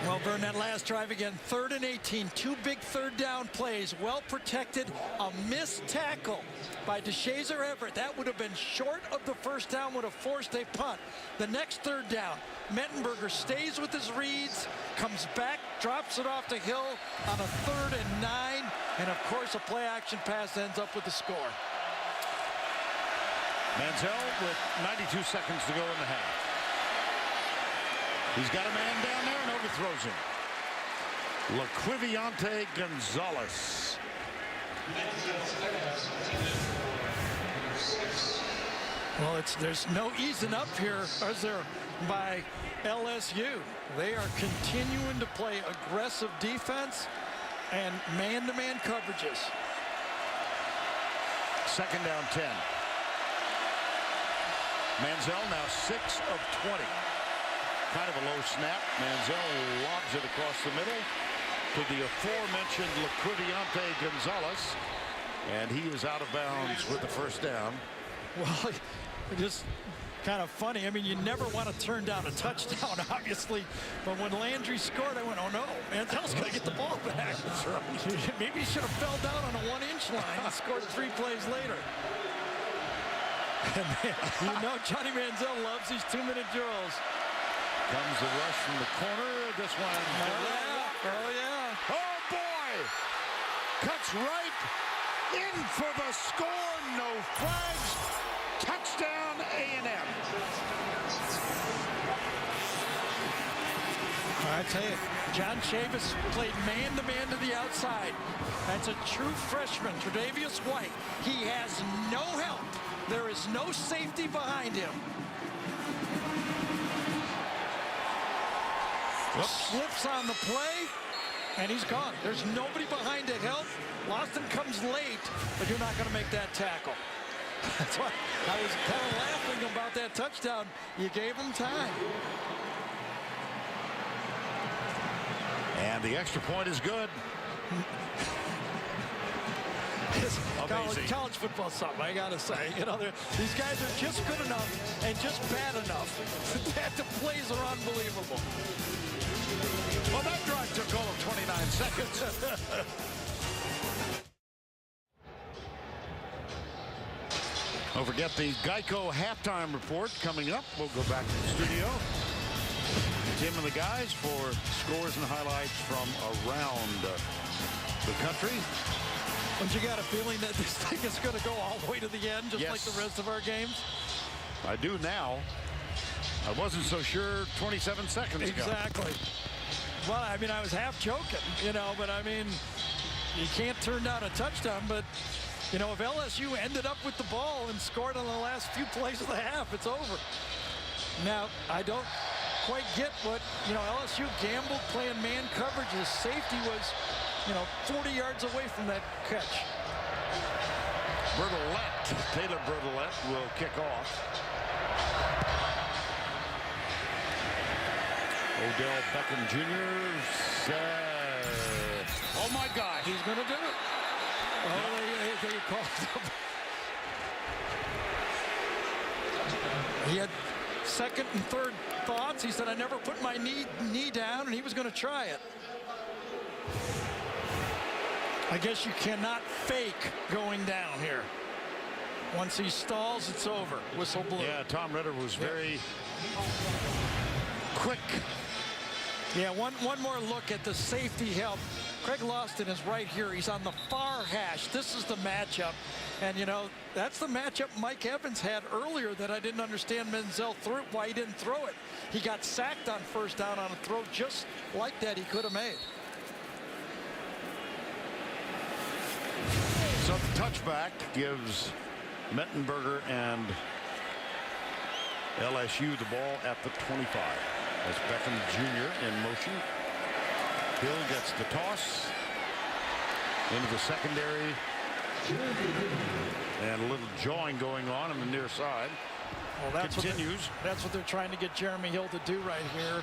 Well, Vern, that last drive again, 3rd and 18, 2 big third down plays, well protected, a missed tackle by DeShazer Everett. That would have been short of the first down, would have forced a punt. The next third down, Mettenberger stays with his reads, comes back, drops it off to Hill on a 3rd and 9, and of course a play action pass ends up with the score. Manziel with 92 seconds to go in the half. He's got a man down there and overthrows him. LaQuiviante Gonzalez. Well, there's no easing up here, is there, by LSU. They are continuing to play aggressive defense and man-to-man coverages. 2nd down 10. Manziel now 6 of 20. Kind of a low snap. Manziel lobs it across the middle to the aforementioned LaQuiviante Gonzalez, and he is out of bounds with the first down. Well, just kind of funny. I mean, you never want to turn down a touchdown, obviously, but when Landry scored, I went, "Oh no, Manziel's going to get the ball back." That's right. Maybe he should have fell down on a 1-inch line and scored 3 plays later. And you know Johnny Manziel loves these 2-minute drills. Comes the rush from the corner. This one. Oh, yeah. Oh, boy. Cuts right in for the score. No flags. Touchdown, A&M. I tell you, John Chavis played man-to-man to the outside. That's a true freshman, Tre'Davious White. He has no help. There is no safety behind him. Slips on the play, and he's gone. There's nobody behind to help. Lawson comes late, but you're not going to make that tackle. That's why I was kind of laughing about that touchdown. You gave him time. And the extra point is good. College football something, I gotta say. You know, these guys are just good enough and just bad enough that the plays are unbelievable. Well, that drive took all of 29 seconds. Don't forget the Geico halftime report coming up. We'll go back to the studio. Tim and the guys for scores and highlights from around the country. Don't you got a feeling that this thing is going to go all the way to the end, just like the rest of our games? I do now. I wasn't so sure 27 seconds ago. Exactly. Well, I mean, I was half joking, you know, but I mean, you can't turn down a touchdown, but, you know, if LSU ended up with the ball and scored on the last few plays of the half, it's over. Now, I don't quite get what, you know, LSU gambled playing man coverage. His safety was, you know, 40 yards away from that catch. Taylor Bertolette will kick off. Odell Beckham Jr. Oh my gosh. He's going to do it. Oh, they called him. He had second and third thoughts. He said, I never put my knee down, and he was going to try it. I guess you cannot fake going down here. Once he stalls, it's over. Whistle blew. Yeah, Tom Ritter was very quick. Yeah, one more look at the safety help. Craig Lawson is right here. He's on the far hash. This is the matchup. And, you know, that's the matchup Mike Evans had earlier that I didn't understand Menzel threw, why he didn't throw it. He got sacked on first down on a throw just like that he could have made. So the touchback gives Mettenberger and LSU the ball at the 25. As Beckham Jr. in motion. Hill gets the toss into the secondary. And a little jawing going on the near side. Well, that's continues. That's what they're trying to get Jeremy Hill to do right here.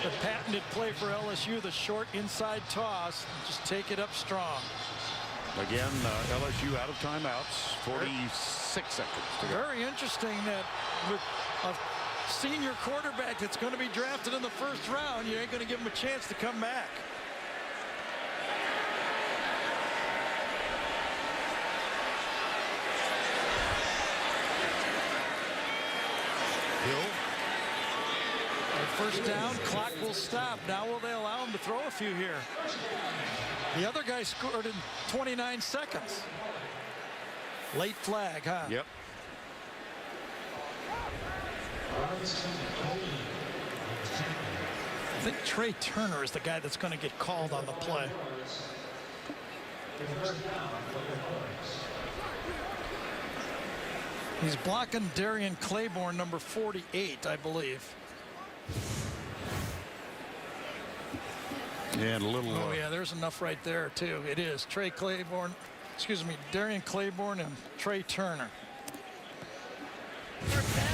The patented play for LSU, the short inside toss. Just take it up strong. Again, LSU out of timeouts. 46 seconds to go. Very interesting that with a senior quarterback that's going to be drafted in the first round, you ain't going to give him a chance to come back. Hill. First down, clock will stop. Now will they allow him to throw a few here? The other guy scored in 29 seconds. Late flag, huh? Yep. I think Trey Turner is the guy that's going to get called on the play. He's blocking Darian Claiborne, number 48, I believe. And a little. Oh, yeah, there's enough right there, too. It is. Trey Claiborne, Darian Claiborne and Trey Turner.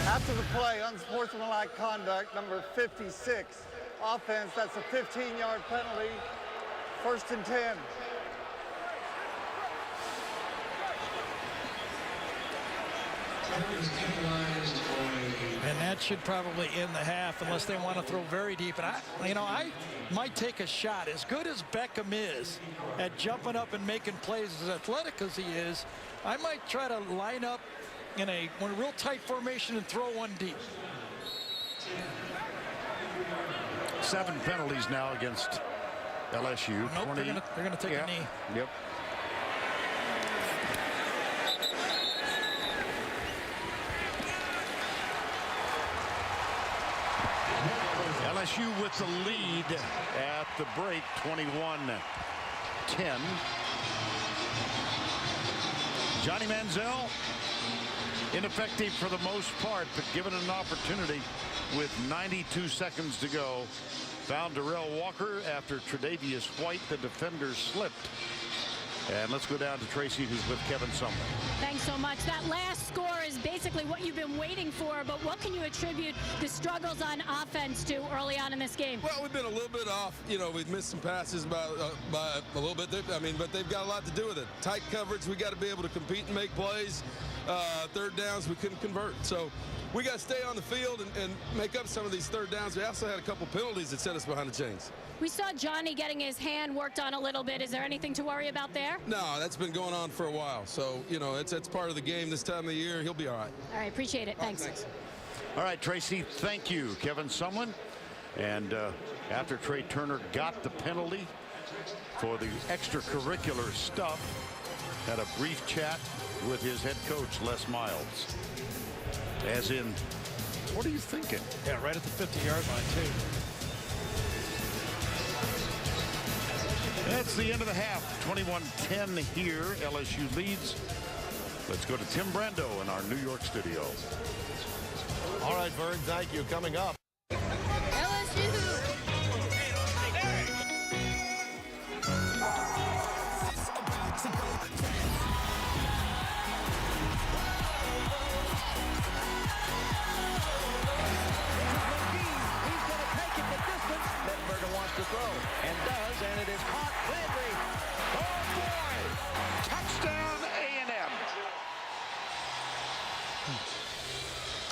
After the play, unsportsmanlike conduct, number 56. Offense, that's a 15-yard penalty. 1st and 10. And that should probably end the half unless they want to throw very deep. And I might take a shot. As good as Beckham is at jumping up and making plays, as athletic as he is, I might try to line up in a real tight formation and throw one deep. 7 penalties now against LSU. Nope, 20. they're gonna take a knee. Yep. LSU with the lead at the break, 21-10. Johnny Manziel, ineffective for the most part, but given an opportunity with 92 seconds to go, found Darrell Walker after Tre'Davious White, the defender, slipped. And let's go down to Tracy, who's with Kevin Sumner. Thanks so much. That last score is basically what you've been waiting for, but what can you attribute the struggles on offense to early on in this game? Well, we've been a little bit off. You know, we've missed some passes by a little bit. But they've got a lot to do with it. Tight coverage, we got to be able to compete and make plays. Third downs, we couldn't convert. So we got to stay on the field and make up some of these third downs. We also had a couple penalties that set us behind the chains. We saw Johnny getting his hand worked on a little bit. Is there anything to worry about there? No, that's been going on for a while. So, you know, it's part of the game this time of the year. He'll be all right. All right, appreciate it. Thanks. Thanks. All right, Tracy, thank you. Kevin Sumlin. And after Trey Turner got the penalty for the extracurricular stuff, had a brief chat with his head coach, Les Miles. As in What are you thinking? Yeah, right at the 50-yard line, too. That's the end of the half. 21-10 here. LSU leads. Let's go to Tim Brando in our New York studio. All right, Vern, thank you. Coming up. to throw, and does, and it is caught. Landry. Oh, boy. Touchdown,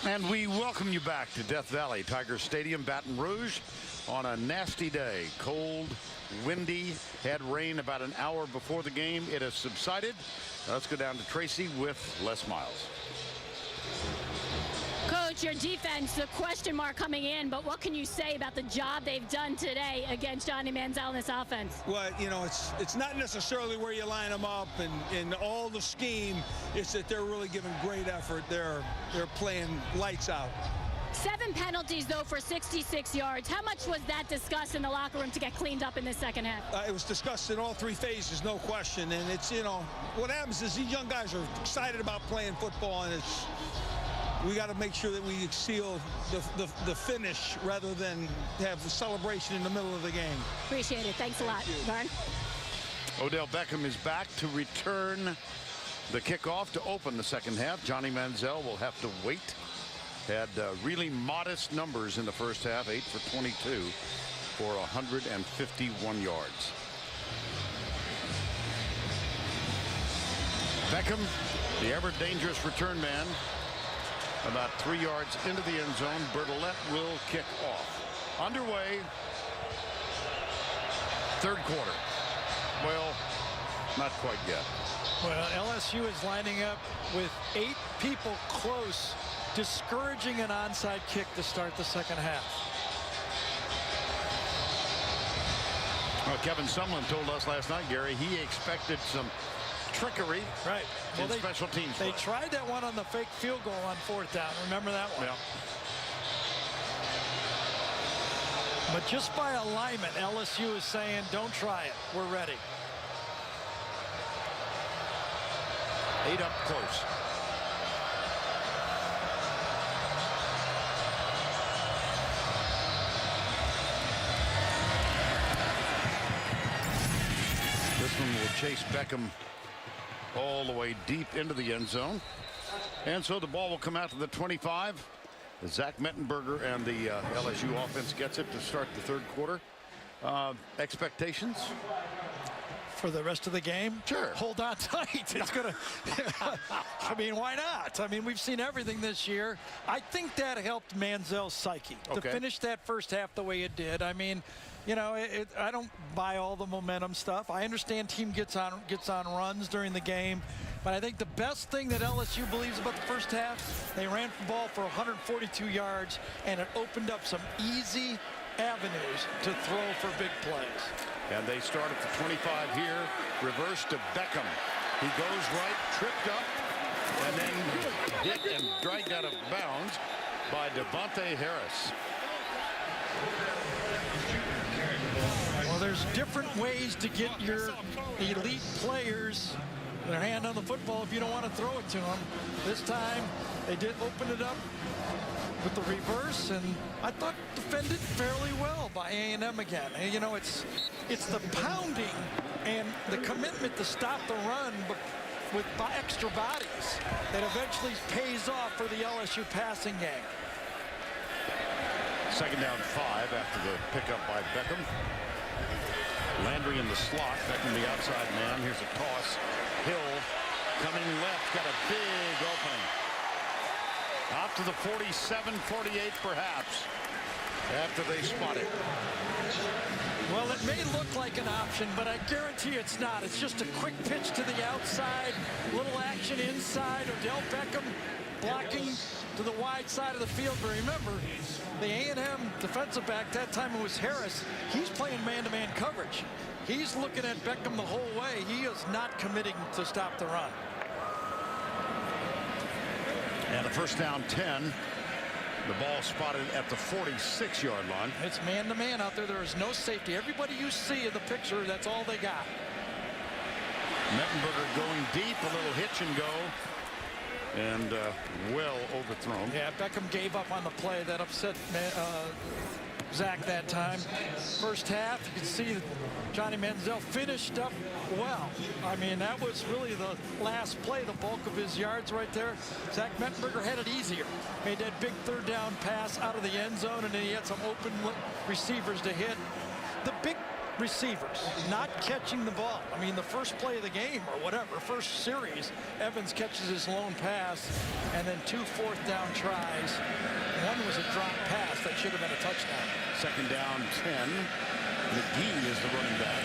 A&M. And we welcome you back to Death Valley Tiger Stadium, Baton Rouge, on a nasty day. Cold, windy, had rain about an hour before the game. It has subsided. Now let's go down to Tracy with Les Miles. Coach, your defense, the question mark coming in, but what can you say about the job they've done today against Johnny Manziel in this offense? Well, you know, it's not necessarily where you line them up and all the scheme. It's that they're really giving great effort. They're playing lights out. 7 penalties, though, for 66 yards. How much was that discussed in the locker room to get cleaned up in this second half? It was discussed in all three phases, no question. And it's, you know, what happens is these young guys are excited about playing football, and we got to make sure that we seal the finish rather than have a celebration in the middle of the game. Appreciate it. Thanks a lot, Vern. Odell Beckham is back to return the kickoff to open the second half. Johnny Manziel will have to wait. Had really modest numbers in the first half, 8 for 22 for 151 yards. Beckham, the ever dangerous return man, about 3 yards into the end zone. Bertolette will kick off. Underway, third quarter. Well, not quite yet. Well, LSU is lining up with 8 people close, discouraging an onside kick to start the second half. Well, Kevin Sumlin told us last night, Gary, he expected some trickery. Right. Well, special teams. They tried that one on the fake field goal on 4th down. Remember that one? Yeah. But just by alignment, LSU is saying, don't try it. We're ready. 8 up close. This one will chase Beckham all the way deep into the end zone. And so the ball will come out to the 25. Zach Mettenberger and the LSU offense gets it to start the third quarter. Expectations? For the rest of the game? Sure. Hold on tight. It's going to, I mean, why not? I mean, we've seen everything this year. I think that helped Manziel's psyche to finish that first half the way it did. I mean, you know, I don't buy all the momentum stuff. I understand team gets on runs during the game. But I think the best thing that LSU believes about the first half, they ran the ball for 142 yards, and it opened up some easy avenues to throw for big plays. And they start at the 25 here. Reverse to Beckham. He goes right, tripped up, and then hit and dragged out of bounds by Devontae Harris. Well, there's different ways to get your elite players their hand on the football if you don't want to throw it to them. This time, they did open it up with the reverse, and I thought defended fairly well by A&M again. And, you know, it's the pounding and the commitment to stop the run, but with extra bodies that eventually pays off for the LSU passing game. Second down 5 after the pickup by Beckham. Landry in the slot. Beckham the outside man. Here's a toss. Hill coming left. Got a big opening. Out to the 47, 48 perhaps, after they spot it. Well, it may look like an option, but I guarantee it's not. It's just a quick pitch to the outside, little action inside. Odell Beckham blocking to the wide side of the field. But remember, the A&M defensive back, that time it was Harris, he's playing man-to-man coverage. He's looking at Beckham the whole way. He is not committing to stop the run. And a first down 10. The ball spotted at the 46-yard line. It's man-to-man out there. There is no safety. Everybody you see in the picture, that's all they got. Mettenberger going deep, a little hitch and go, and well overthrown. Yeah, Beckham gave up on the play. That upset Zach that time. First half, you can see that Johnny Manziel finished up well. I mean, that was really the last play, the bulk of his yards right there. Zach Mettenberger had it easier. Made that big third down pass out of the end zone, and then he had some open receivers to hit. The big receivers not catching the ball. I mean, the first play of the game or whatever, first series, Evans catches his lone pass, and then 2 fourth-down tries. One was a drop pass that should have been a touchdown. Second down, 10. McGee is the running back.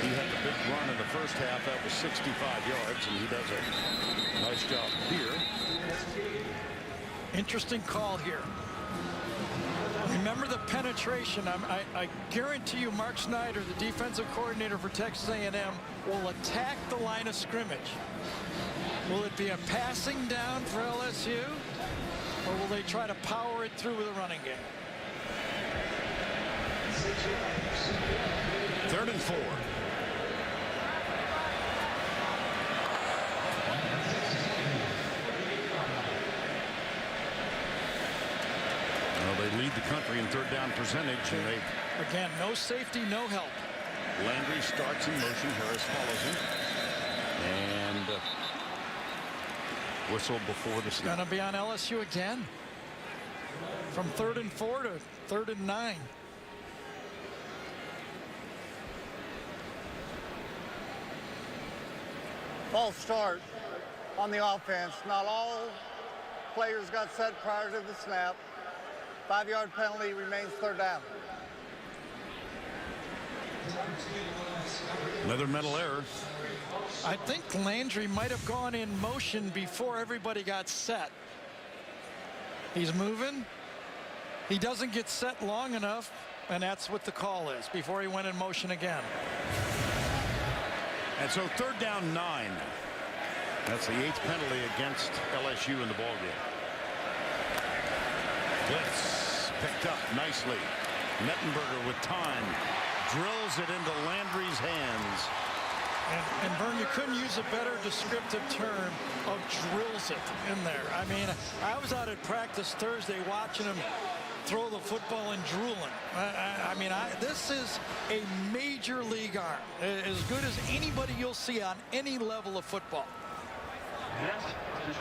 He had the big run in the first half. That was 65 yards, and he does a nice job here. Interesting call here. Remember the penetration. I guarantee you Mark Snyder, the defensive coordinator for Texas A&M, will attack the line of scrimmage. Will it be a passing down for LSU, or will they try to power it through with a running game? 3rd and 4. Well, they lead the country in third down percentage, and they again, no safety, no help. Landry starts in motion. Harris follows him, and whistle before the snap. Going to be on LSU again. From 3rd and 4 to 3rd and 9. False start on the offense. Not all players got set prior to the snap. 5-yard penalty, remains 3rd down. Another mental error. I think Landry might have gone in motion before everybody got set. He's moving. He doesn't get set long enough, and that's what the call is, before he went in motion again. And so 3rd down 9. That's the 8th penalty against LSU in the ballgame. Blitz picked up nicely. Mettenberger with time drills it into Landry's hands. And Vern, you couldn't use a better descriptive term of drills it in there. I mean, I was out at practice Thursday watching him throw the football and drooling. I mean, this is a major league arm, as good as anybody you'll see on any level of football.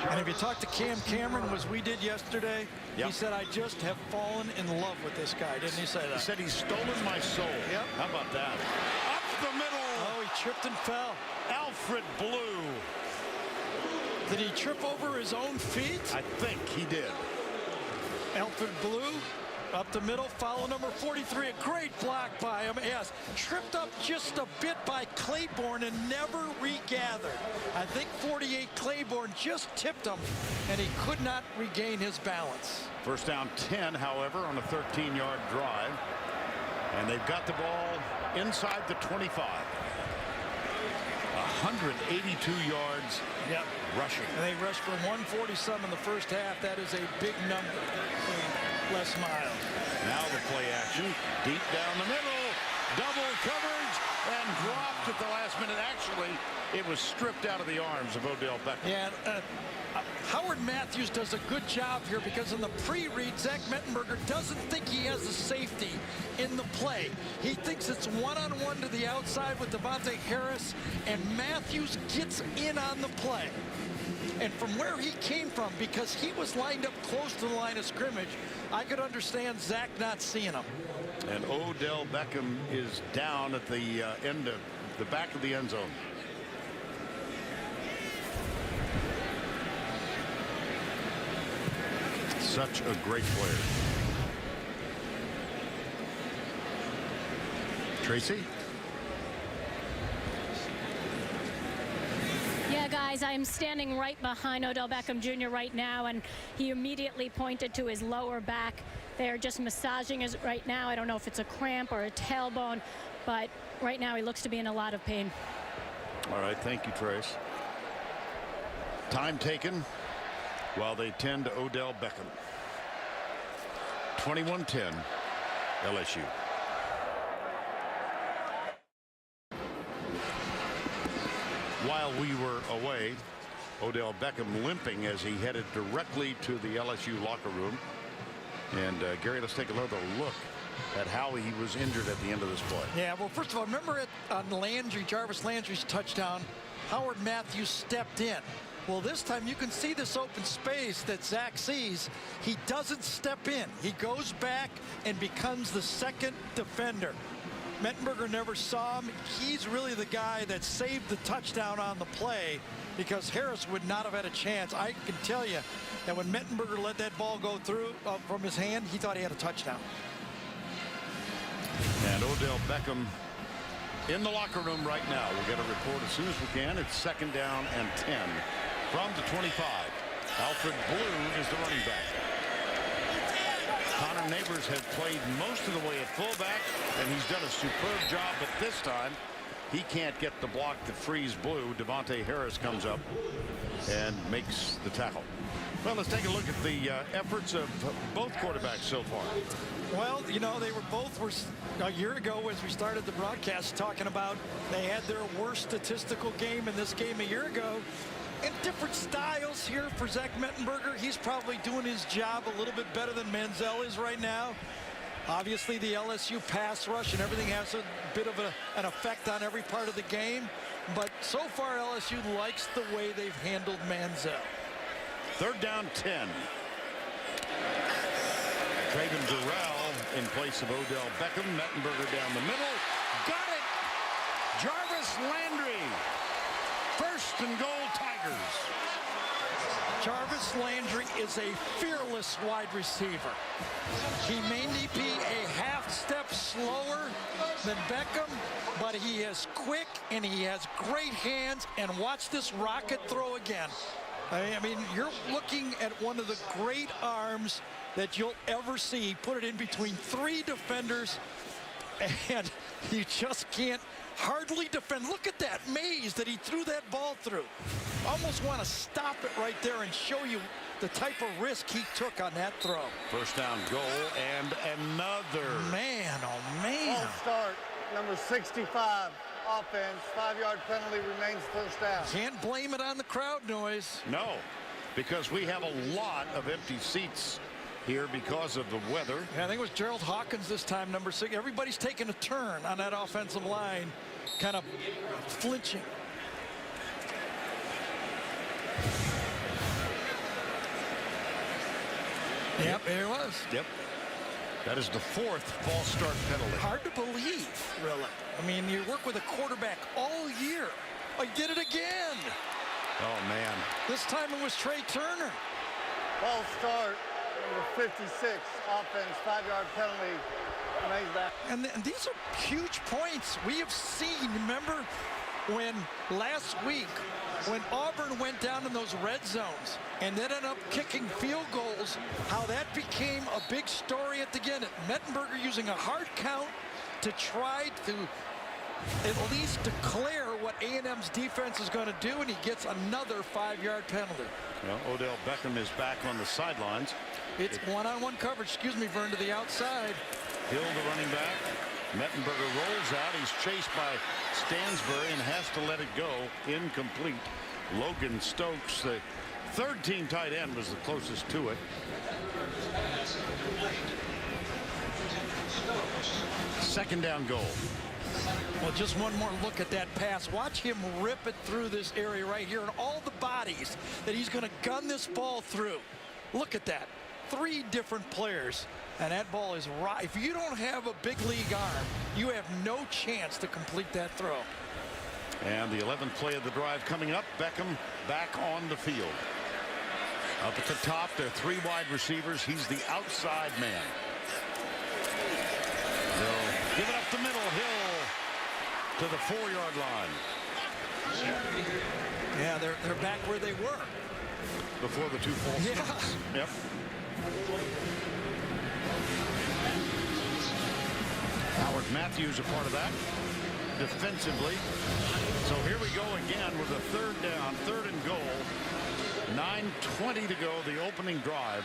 And if you talk to Cam Cameron, as we did yesterday, yep, he said, I just have fallen in love with this guy. Didn't he say that? He said he's stolen my soul. Yep. How about that? Up the middle. Oh, he tripped and fell. Alfred Blue. Did he trip over his own feet? I think he did. Alfred Blue up the middle, follow number 43. A great block by him. Yes, tripped up just a bit by Claiborne and never regathered. I think 48 Claiborne just tipped him, and he could not regain his balance. First down 10, however, on a 13-yard drive. And they've got the ball inside the 25. 182 yards, yep, rushing. And they rushed for 140-some in the first half. That is a big number. Les Miles. Now the play action, deep down the middle, double coverage, and dropped at the last minute. Actually, it was stripped out of the arms of Odell Beckham. Yeah, Howard Matthews does a good job here, because in the pre-read, Zach Mettenberger doesn't think he has a safety in the play. He thinks it's one-on-one to the outside with Devontae Harris, and Matthews gets in on the play. And from where he came from, because he was lined up close to the line of scrimmage, I could understand Zach not seeing him. And Odell Beckham is down at the end of the back of the end zone. Such a great player. Tracy? Yeah, guys, I'm standing right behind Odell Beckham Jr. right now, and he immediately pointed to his lower back. They're just massaging it right now. I don't know if it's a cramp or a tailbone, but right now he looks to be in a lot of pain. All right, thank you, Trace. Time taken while they tend to Odell Beckham. 21-10 LSU. While we were away, Odell Beckham limping as he headed directly to the LSU locker room. And Gary, let's take another look at how he was injured at the end of this play. Yeah, well, first of all, remember on Jarvis Landry's touchdown, Howard Matthews stepped in. Well, this time you can see this open space that Zach sees. He doesn't step in. He goes back and becomes the second defender. Mettenberger never saw him. He's really the guy that saved the touchdown on the play, because Harris would not have had a chance. I can tell you that when Mettenberger let that ball go through from his hand, he thought he had a touchdown. And Odell Beckham in the locker room right now. We'll get a report as soon as we can. It's 2nd down and 10 from the 25. Alfred Blue is the running back. Connor Neighbors has played most of the way at fullback, and he's done a superb job, but this time he can't get the block that frees Blue. Devontae Harris comes up and makes the tackle. Well, let's take a look at the efforts of both quarterbacks so far. Well, you know, they were a year ago as we started the broadcast talking about they had their worst statistical game in this game a year ago. And different styles here for Zach Mettenberger. He's probably doing his job a little bit better than Manziel is right now. Obviously, the LSU pass rush and everything has a bit of an effect on every part of the game. But so far, LSU likes the way they've handled Manziel. 3rd down 10. Traven Durrell in place of Odell Beckham. Mettenberger down the middle. Got it! Jarvis Landry. 1st and goal, Tigers. Jarvis Landry is a fearless wide receiver. He may be a half step slower than Beckham, but he is quick and he has great hands. And watch this rocket throw again. I mean, you're looking at one of the great arms that you'll ever see. Put it in between 3 defenders, and you just can't hardly defend. Look at that maze that he threw that ball through. Almost want to stop it right there and show you the type of risk he took on that throw. 1st down goal and another. Man, oh man. False start, number 65. Offense, 5-yard penalty, remains 1st down. Can't blame it on the crowd noise. No, because we have a lot of empty seats here because of the weather. Yeah, I think it was Gerald Hawkins this time, number 6. Everybody's taking a turn on that offensive line, kind of flinching. Yep, there it was. Yep. That is the 4th false start penalty. Hard to believe, really. I mean, you work with a quarterback all year. I did it again. Oh, man. This time it was Trey Turner. False start, number 56. Offense, 5-yard penalty, remains back. And these are huge points. We have seen, remember, when last week, when Auburn went down in those red zones and then ended up kicking field goals, how that became a big story at the end. Mettenberger using a hard count to try to at least declare what A&M's defense is going to do, and he gets another 5-yard penalty. Well, Odell Beckham is back on the sidelines. It's one-on-one coverage, excuse me, Vern, to the outside. Hill, the running back. Mettenberger rolls out. He's chased by Stansbury and has to let it go. Incomplete. Logan Stokes, the 3rd-team tight end, was the closest to it. 2nd down goal. Well, just one more look at that pass. Watch him rip it through this area right here and all the bodies that he's going to gun this ball through. Look at that. 3 different players. And that ball is right. If you don't have a big league arm, you have no chance to complete that throw. And the 11th play of the drive coming up. Beckham back on the field. Up at the top, there are 3 wide receivers. He's the outside man. They'll give it up the middle. Hill to the 4-yard line. Yeah, they're back where they were. Before the 2 false starts. Yep. Howard Matthews a part of that defensively. So here we go again with a 3rd down, 3rd and goal. 9:20 to go, the opening drive.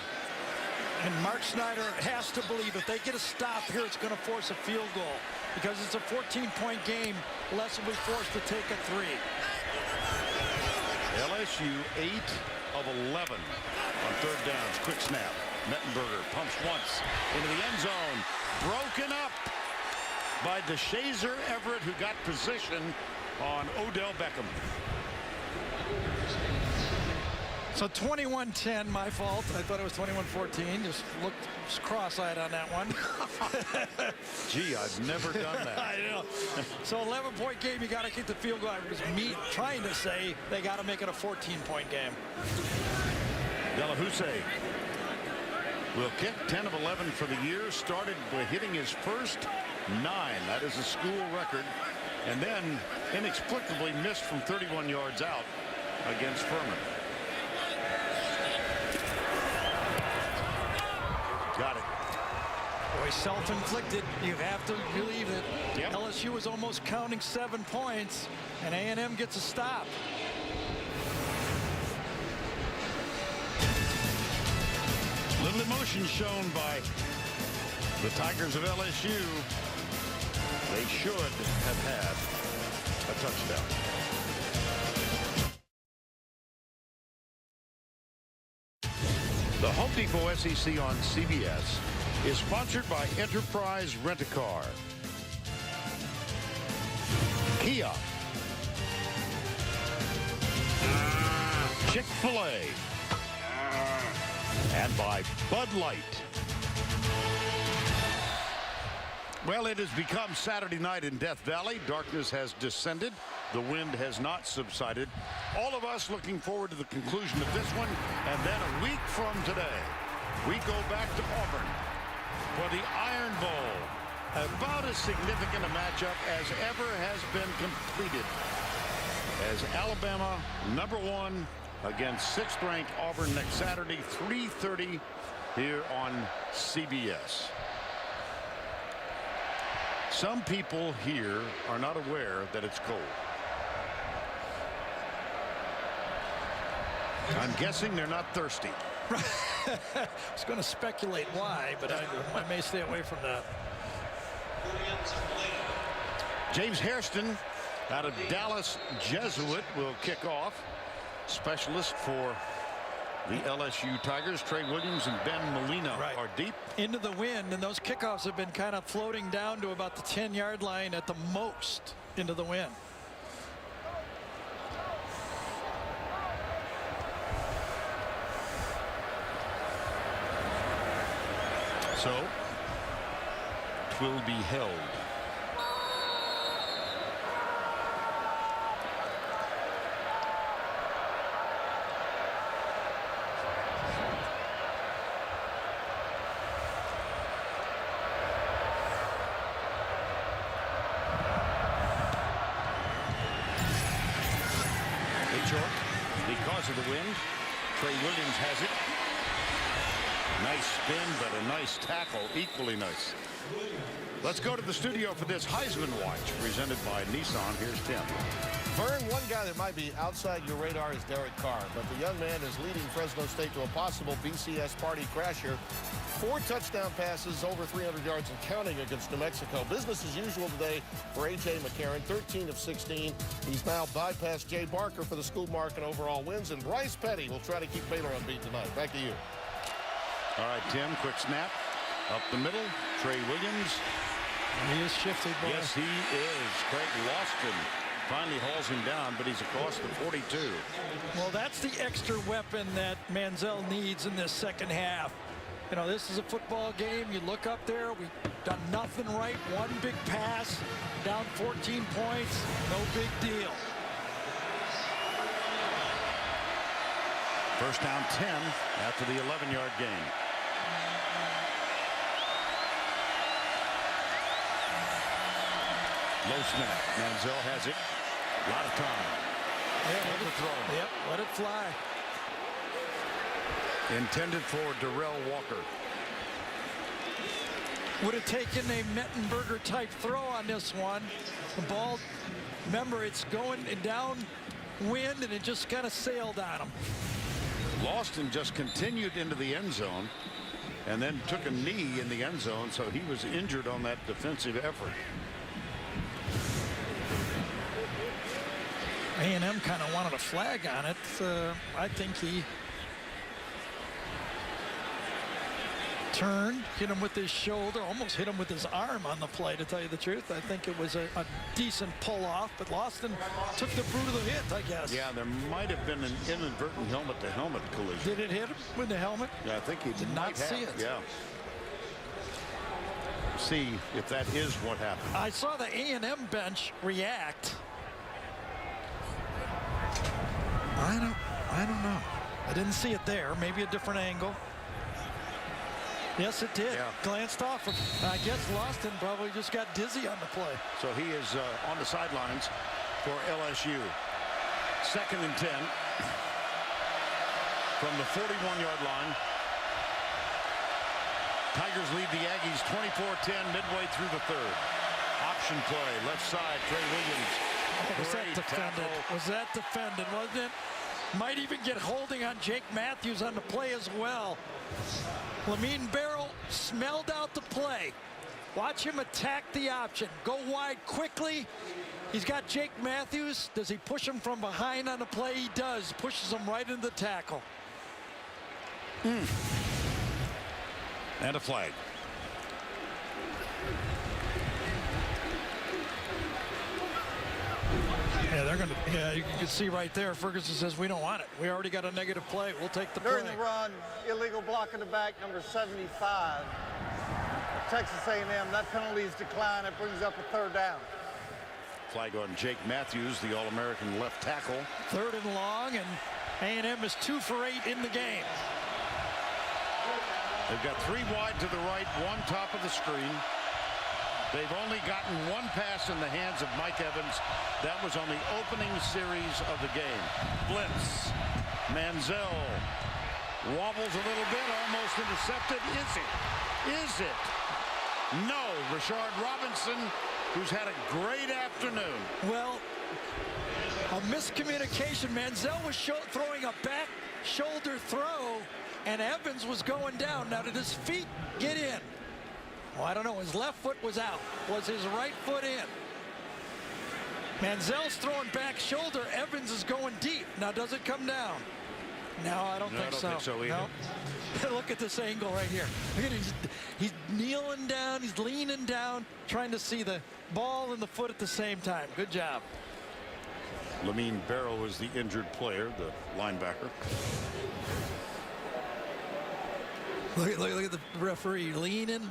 And Mark Snyder has to believe if they get a stop here, it's going to force a field goal. Because it's a 14-point game, Les will be forced to take a 3. LSU 8 of 11 on third downs. Quick snap. Mettenberger pumps once into the end zone. Broken up by DeShazer Everett, who got position on Odell Beckham. So 21-10, my fault. I thought it was 21-14. Just looked cross-eyed on that one. Gee, I've never done that. I know. So 11-point game, you got to keep the field goal. It was me trying to say they got to make it a 14-point game. Delahousse will kick 10 of 11 for the year. Started by hitting his first 9. That is a school record. And then inexplicably missed from 31 yards out against Furman. Got it. Boy, self-inflicted. You have to believe that Yep. LSU was almost counting 7 points, and A&M gets a stop. Little emotion shown by the Tigers of LSU. They should have had a touchdown. The Home Depot SEC on CBS is sponsored by Enterprise Rent-A-Car, Kia, Chick-fil-A, and by Bud Light. Well, it has become Saturday night in Death Valley. Darkness has descended. The wind has not subsided. All of us looking forward to the conclusion of this one. And then a week from today, we go back to Auburn for the Iron Bowl. About as significant a matchup as ever has been completed, as Alabama, #1, against 6th-ranked Auburn next Saturday, 3:30 here on CBS. Some people here are not aware that it's cold. I'm guessing they're not thirsty. I was going to speculate why, but I may stay away from that. James Hairston out of Dallas Jesuit will kick off. Specialist for the LSU Tigers. Trey Williams and Ben Molina are deep into the wind, and those kickoffs have been kind of floating down to about the 10-yard line at the most into the wind. So it will be held. Because of the wind, Trey Williams has it. Nice spin, but a nice tackle, equally nice. Let's go to the studio for this Heisman Watch presented by Nissan. Here's Tim. Vern, one guy that might be outside your radar is Derek Carr, but the young man is leading Fresno State to a possible BCS party crasher. 4 touchdown passes, over 300 yards and counting against New Mexico. Business as usual today for A.J. McCarron, 13 of 16. He's now bypassed Jay Barker for the school mark and overall wins, and Bryce Petty will try to keep Baylor unbeaten tonight. Back to you. All right, Tim, quick snap. Up the middle, Trey Williams. He is shifty, boy. Yes, he is. Craig Loston finally hauls him down, but he's across the 42. Well, that's the extra weapon that Manziel needs in this second half. You know, this is a football game. You look up there, we've done nothing right. One big pass, down 14 points, no big deal. First down 10 after the 11-yard gain. Low snap. Manziel has it. A lot of time. Yep, let it fly. Intended for Darrell Walker. Would have taken a Mettenberger type throw on this one. The ball, remember, it's going downwind and it just kind of sailed on him. Loston just continued into the end zone. and then took a knee in the end zone, so he was injured on that defensive effort. A&M kind of wanted a flag on it. I think he turned, hit him with his shoulder, almost hit him with his arm on the play, to tell you the truth. I think it was a decent pull-off, but Lawson took the brunt of the hit, I guess. Yeah, there might have been an inadvertent helmet-to-helmet collision. Did it hit him with the helmet? Yeah, I think he did not see it. Yeah. See if that is what happened. I saw the A&M bench react. I don't know. I didn't see it there. Maybe a different angle. Yes, it did. Yeah. Glanced off him. I guess Lawson probably just got dizzy on the play. So he is on the sidelines for LSU. 2nd and 10 from the 41-yard line. Tigers lead the Aggies 24-10 midway through the 3rd. Option play, left side, Trey Williams. Was that defended? Was that defended, wasn't it? Might even get holding on Jake Matthews on the play as well. Lamine Barrow smelled out the play. Watch him attack the option. Go wide quickly. He's got Jake Matthews. Does he push him from behind on the play? He does. Pushes him right into the tackle. And a flag. Yeah, they're going to. Yeah, you can see right there. Ferguson says we don't want it. We already got a negative play. We'll take the play. During the run, illegal block in the back, number 75. Texas A&M. That penalty is declined. It brings up a 3rd down. Flag on Jake Matthews, the All-American left tackle. 3rd and long, and A&M is 2 for 8 in the game. They've got 3 wide to the right, 1 top of the screen. They've only gotten 1 pass in the hands of Mike Evans. That was on the opening series of the game. Blitz. Manziel wobbles a little bit, almost intercepted. Is it? Is it? No. Rashard Robinson, who's had a great afternoon. Well, a miscommunication. Manziel was throwing a back shoulder throw, and Evans was going down. Now, did his feet get in? Well, I don't know. His left foot was out. Was his right foot in? Manziel's throwing back shoulder. Evans is going deep. Now, does it come down? No, I don't think so. I don't think so either. No. Look at this angle right here. Look at he's kneeling down. He's leaning down, trying to see the ball and the foot at the same time. Good job. Lamine Barrow is the injured player, the linebacker. Look at the referee leaning.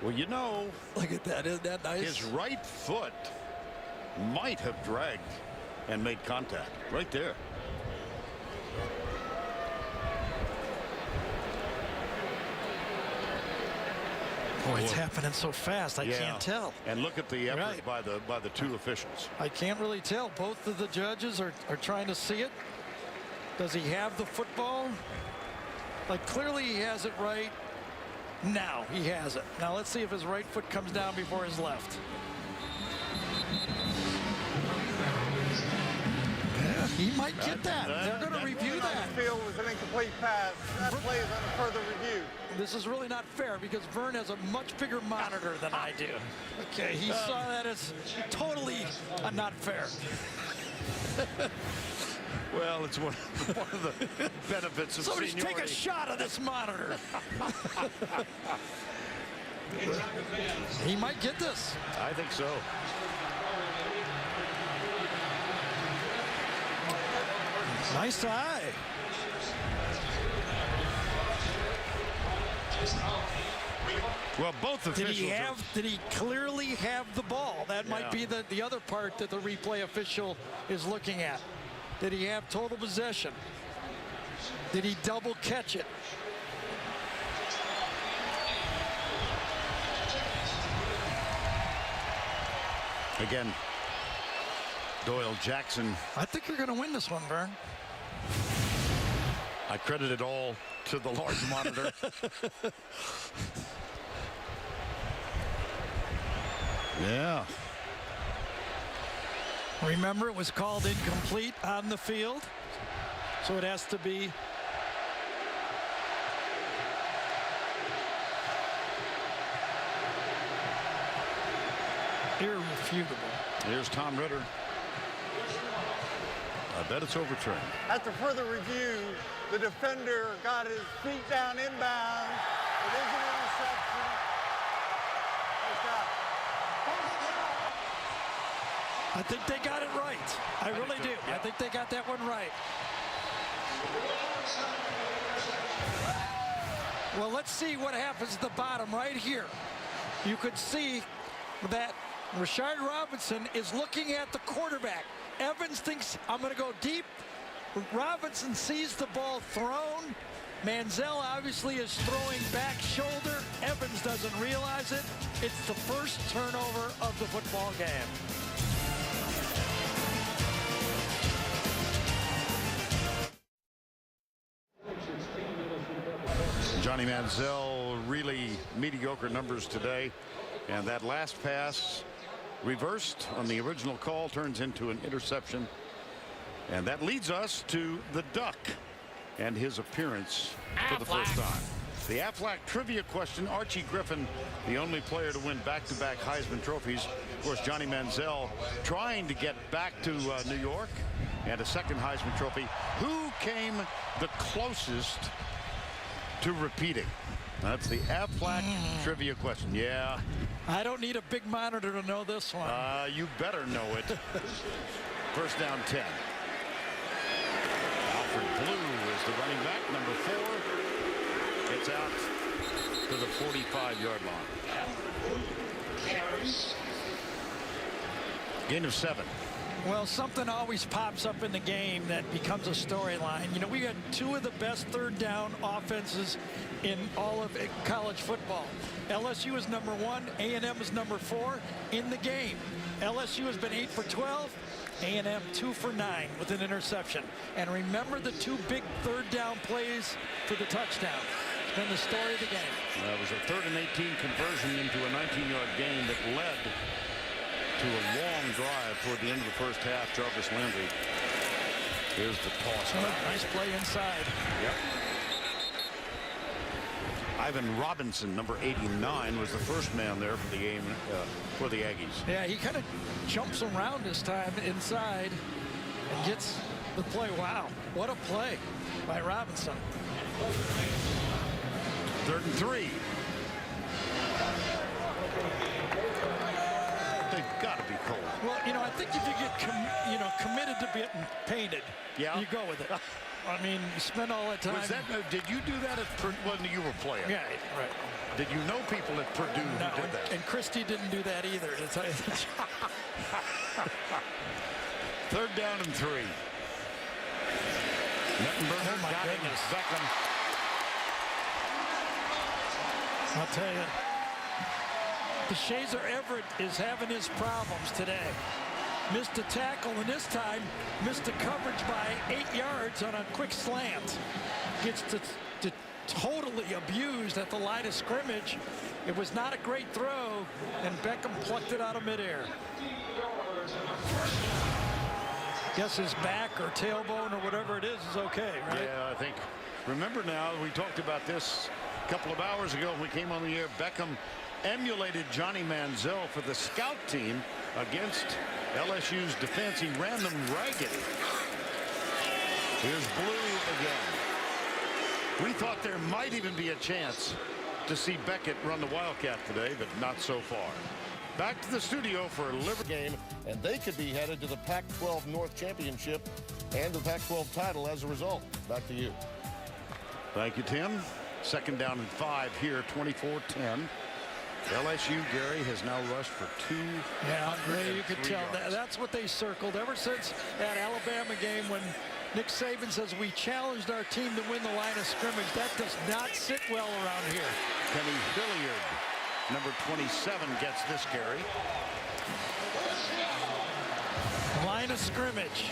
Well, you know, look at that. Isn't that nice? His right foot might have dragged and made contact right there. Boy, it's happening so fast. I can't tell. And look at the effort by the 2 officials. I can't really tell. Both of the judges are trying to see it. Does he have the football? Like, clearly he has it right. Now he has it. Now let's see if his right foot comes down before his left. Yeah, he might get that. They're going to review that. Field was an incomplete pass. That play is under further review. This is really not fair because Vern has a much bigger monitor than I do. Okay, he saw that as totally not fair. Well, it's one of the benefits of Somebody's seniority. take a shot of this monitor. He might get this. I think so. Nice eye. Well, both officials. Did he clearly have the ball? That might be the other part that the replay official is looking at. Did he have total possession? Did he double catch it? Again, Doyle Jackson. I think you're going to win this one, Vern. I credit it all to the large monitor. Yeah. Remember, it was called incomplete on the field, so it has to be Irrefutable. Here's Tom Ritter. I bet it's overturned. After further review, the defender got his feet down inbounds. It is an interception. I think they got it right. I really do. I think they got that one right. Well, let's see what happens at the bottom right here. You could see that Rashard Robinson is looking at the quarterback. Evans thinks, I'm going to go deep. Robinson sees the ball thrown. Manziel obviously is throwing back shoulder. Evans doesn't realize it. It's the first turnover of the football game. Johnny Manziel, really mediocre numbers today. And that last pass reversed on the original call, turns into an interception. And that leads us to the Duck and his appearance for the first time. The Aflac trivia question. Archie Griffin, the only player to win back-to-back Heisman trophies. Of course, Johnny Manziel trying to get back to New York and a second Heisman trophy. Who came the closest to repeating? That's the Aflac trivia question. Yeah. I don't need a big monitor to know this one. You better know it. First down 10. Alfred Blue is the running back, number 4. It's out to the 45-yard line. Gain of 7. Well, something always pops up in the game that becomes a storyline. You know, we got 2 of the best third down offenses in all of college football. LSU is number 1, A&M is number 4 in the game. LSU has been 8 for 12, A&M 2 for 9 with an interception. And remember the 2 big third down plays for the touchdown. It's been the story of the game. That was a 3rd and 18 conversion into a 19-yard gain that led to a long drive toward the end of the first half. Jarvis Landry. Here's the toss. Nice play inside. Yep. Ivan Robinson, number 89, was the first man there for the game for the Aggies. Yeah, he kind of jumps around this time inside and gets the play. Wow, what a play by Robinson. 3rd and 3. They've got to be cold. Well, you know, I think if you get committed to getting painted, you go with it. I mean, you spend all that time. Was that, did you do that at Purdue when you were playing? Yeah, right. Did you know people at Purdue who did that? And Christie didn't do that either, to tell you the truth. 3rd down and 3. Mettenberger got it. Beckham. I'll tell you, DeShazer Everett is having his problems today. Missed a tackle, and this time missed a coverage by 8 yards on a quick slant. Gets totally abused at the line of scrimmage. It was not a great throw, and Beckham plucked it out of midair. Guess his back or tailbone or whatever it is okay, right? Yeah, I think. Remember now, we talked about this a couple of hours ago when we came on the air. Beckham emulated Johnny Manziel for the scout team against LSU's defense. He ran them ragged. Here's Blue again. We thought there might even be a chance to see Beckett run the Wildcat today, but not so far. Back to the studio for a Liberty game, and they could be headed to the Pac-12 North Championship and the Pac-12 title as a result. Back to you. Thank you, Tim. 2nd down and 5 here, 24-10. LSU, Gary, has now rushed for 2. Yeah, Gray, you could tell that's what they circled ever since that Alabama game when Nick Saban says we challenged our team to win the line of scrimmage. That does not sit well around here. Kenny Hilliard, number 27, gets this carry. Line of scrimmage.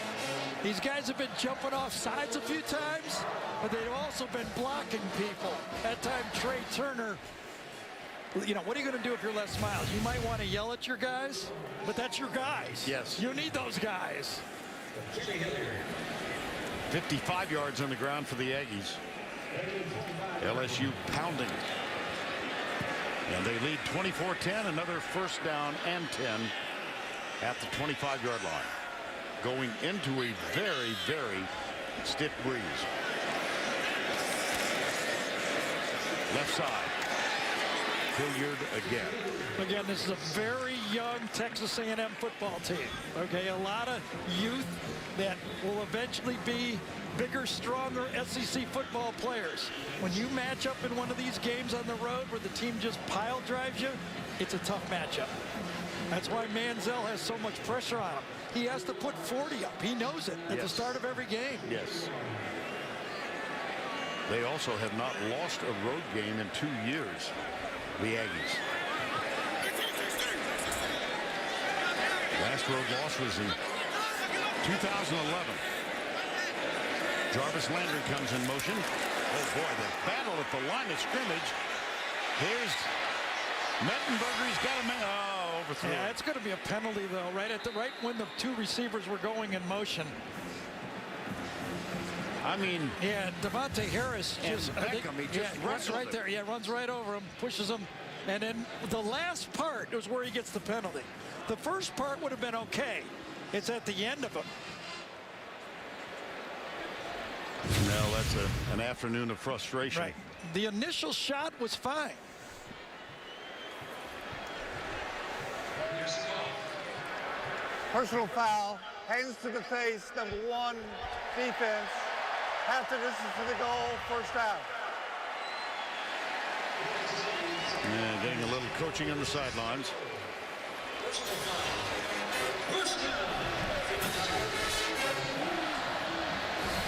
These guys have been jumping off sides a few times, but they've also been blocking people. That time, Trey Turner. You know, what are you going to do if you're Les Miles? You might want to yell at your guys, but that's your guys. Yes. You need those guys. 55 yards on the ground for the Aggies. LSU pounding. And they lead 24-10, another first down and 10 at the 25-yard line. Going into a very, very stiff breeze. Left side. Hilliard again. Again, this is a very young Texas A&M football team. Okay, a lot of youth that will eventually be bigger, stronger SEC football players. When you match up in one of these games on the road where the team just pile drives you, it's a tough matchup. That's why Manziel has so much pressure on him. He has to put 40 up. He knows it at the start of every game. Yes. They also have not lost a road game in 2 years, the Aggies. Last road loss was in 2011. Jarvis Landry comes in motion. Oh boy, the battle at the line of scrimmage. Here's Mettenberger. He's got a man. Oh, overthrown. Yeah, it's going to be a penalty though, right when the two receivers were going in motion. I mean, yeah, Devontae Harris just Beckham, he just runs right there. Yeah, runs right over him, pushes him, and then the last part is where he gets the penalty. The first part would have been okay. It's at the end of it. No, that's an afternoon of frustration. Right. The initial shot was fine. Personal foul, hands to the face, number 1, defense. Half the distance to the goal, first down. Yeah, getting a little coaching on the sidelines.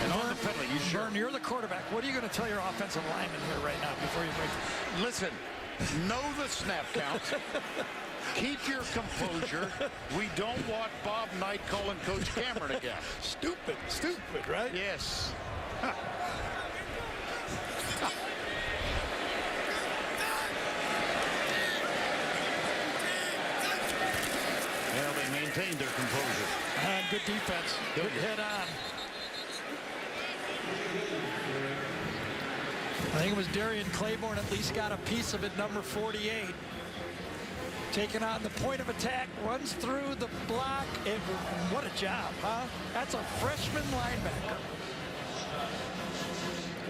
And on the penalty, you sure? Vern, you're the quarterback. What are you going to tell your offensive lineman here right now before you break it? Listen, know the snap count. Keep your composure. We don't want Bob Knight calling Coach Cameron again. Stupid, right? Yes. Well, they maintained their composure. Good defense. Good head on. I think it was Darian Claiborne at least got a piece of it, number 48. Taking on the point of attack, runs through the block. What a job, huh? That's a freshman linebacker.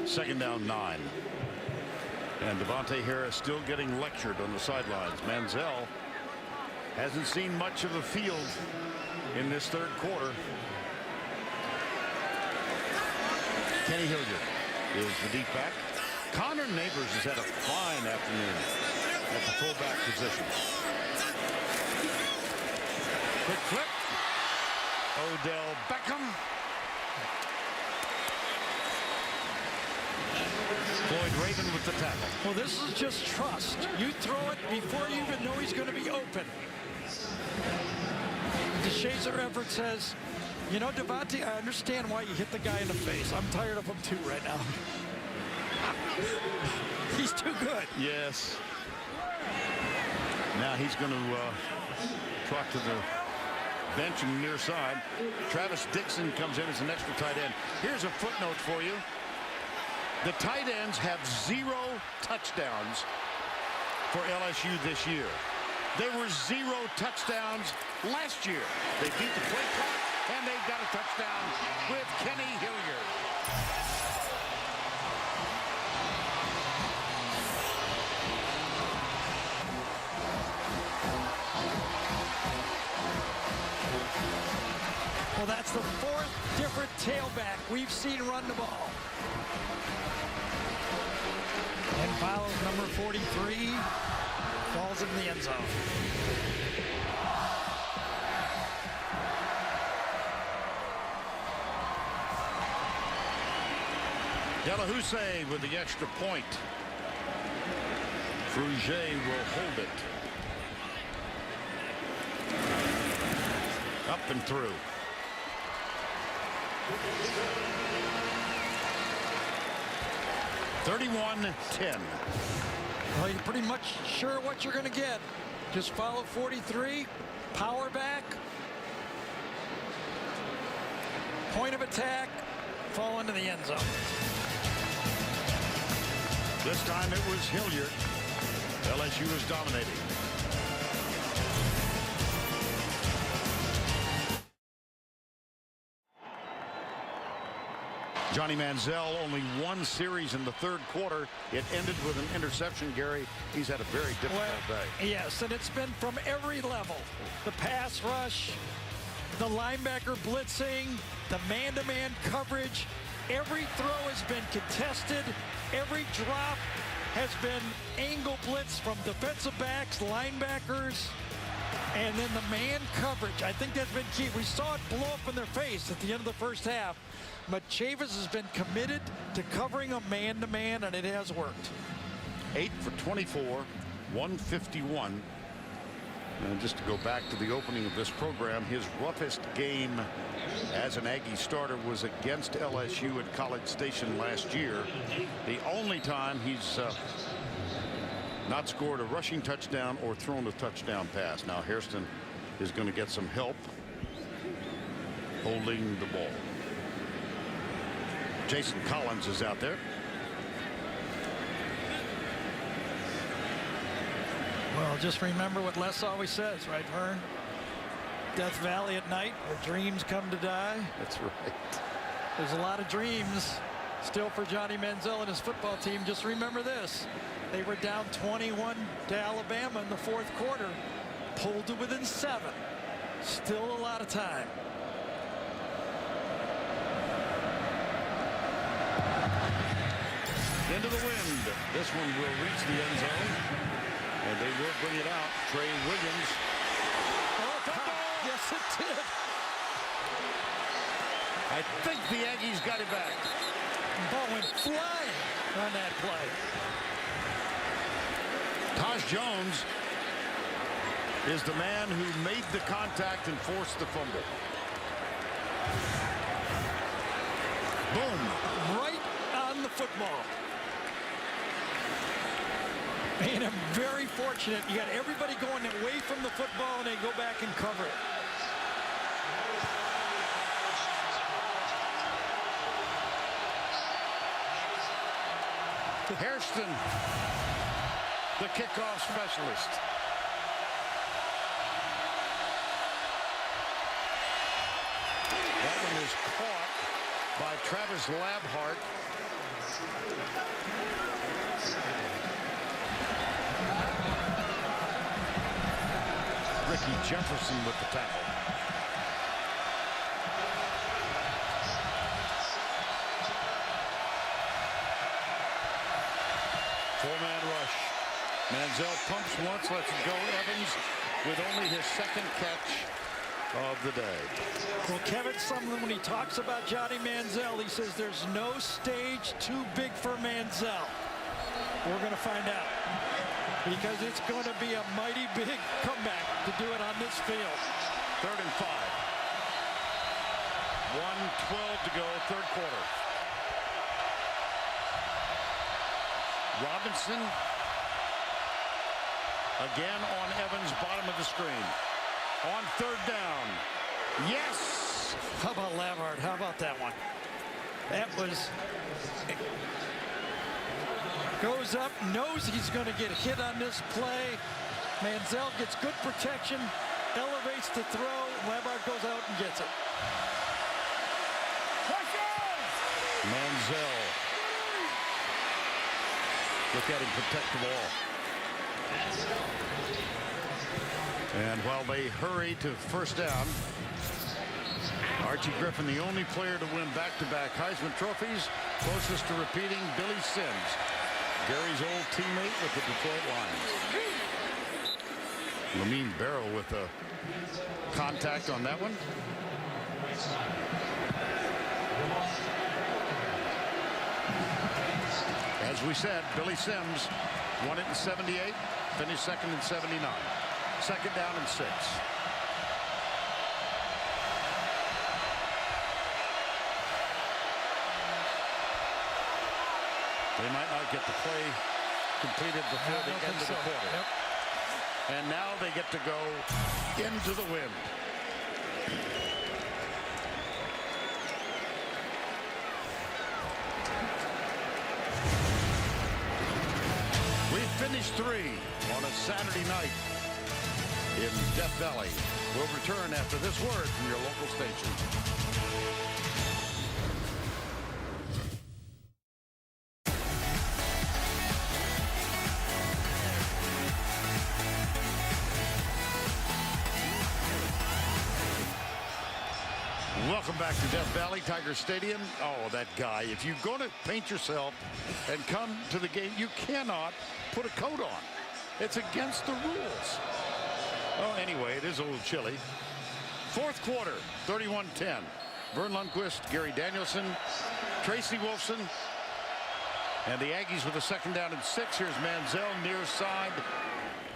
Second down 9. And Devontae Harris still getting lectured on the sidelines. Manziel hasn't seen much of the field in this third quarter. Kenny Hilliard is the deep back. Connor Neighbors has had a fine afternoon at the fullback position. Quick flip. Odell Beckham. Floyd Raven with the tackle. Well, this is just trust. You throw it before you even know he's going to be open. DeShazer Everett says, you know, Devontae, I understand why you hit the guy in the face. I'm tired of him too right now. He's too good. Yes. Now he's going to trot to the bench on the near side. Travis Dixon comes in as an extra tight end. Here's a footnote for you. The tight ends have 0 touchdowns for LSU this year. There were 0 touchdowns last year. They beat the play clock, and they've got a touchdown with Kenny Hilliard. Well, that's the 4th different tailback we've seen run the ball. And follows number 43, falls in the end zone. Delahousse with the extra point. Fruget will hold it. Up and through. (31-10). Well, you're pretty much sure what you're going to get. Just follow 43, power back, point of attack, fall into the end zone. This time it was Hilliard. LSU is dominating. Johnny Manziel, only one series in the third quarter. It ended with an interception, Gary. He's had a very difficult day. Yes, and it's been from every level. The pass rush, the linebacker blitzing, the man-to-man coverage. Every throw has been contested. Every drop has been angle blitz from defensive backs, linebackers, and then the man coverage. I think that's been key. We saw it blow up in their face at the end of the first half. But Chavis has been committed to covering a man-to-man, and it has worked. 8 for 24, 151. And just to go back to the opening of this program, his roughest game as an Aggie starter was against LSU at College Station last year. The only time he's not scored a rushing touchdown or thrown a touchdown pass. Now Hairston is going to get some help holding the ball. Jason Collins is out there. Well, just remember what Les always says, right, Vern? Death Valley at night, where dreams come to die. That's right. There's a lot of dreams still for Johnny Manziel and his football team. Just remember this. They were down 21 to Alabama in the fourth quarter. Pulled to within 7. Still a lot of time. Into the wind. This one will reach the end zone. And they will bring it out. Trey Williams. Oh, yes, it did. I think the Aggies got it back. Ball went flying on that play. Taj Jones is the man who made the contact and forced the fumble. Boom. Right on the football. And I'm very fortunate. You got everybody going away from the football, and they go back and cover it. Hairston, the kickoff specialist. That one is caught by Travis Labhart. Ricky Jefferson with the tackle. Four-man rush. Manziel pumps once, lets it go. Evans with only his second catch of the day. Well, Kevin Sumlin, when he talks about Johnny Manziel, he says there's no stage too big for Manziel. We're going to find out, because it's going to be a mighty big comeback to do it on this field. 3rd and 5. 1:12 to go, third quarter. Robinson again on Evans, bottom of the screen. On 3rd down. Yes! How about Lavard? How about that one? That was... Goes up, knows he's going to get hit on this play. Manziel gets good protection, elevates the throw. Lavard goes out and gets it. Manziel. Look at him protect the ball. And while they hurry to first down, Archie Griffin, the only player to win back-to-back Heisman trophies, closest to repeating Billy Sims, Gary's old teammate with the Detroit Lions. Lamine Barrow with a contact on that one. As we said, Billy Sims won it in 78, finished second in 79. 2nd down and 6. They might not get the play completed before the end of the quarter. Yep. And now they get to go into the wind. Finish 3 on a Saturday night in Death Valley. We'll return after this word from your local station. Welcome back to Death Valley, Tiger Stadium. Oh, that guy. If you're going to paint yourself and come to the game, you cannot put a coat on. It's against the rules. Oh, anyway, it is a little chilly. Fourth quarter, 31-10. Vern Lundquist, Gary Danielson, Tracy Wolfson, and the Aggies with a 2nd down and 6. Here's Manziel near side,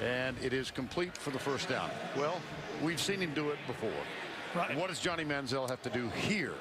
and it is complete for the first down. Well, we've seen him do it before. Right. What does Johnny Manziel have to do here?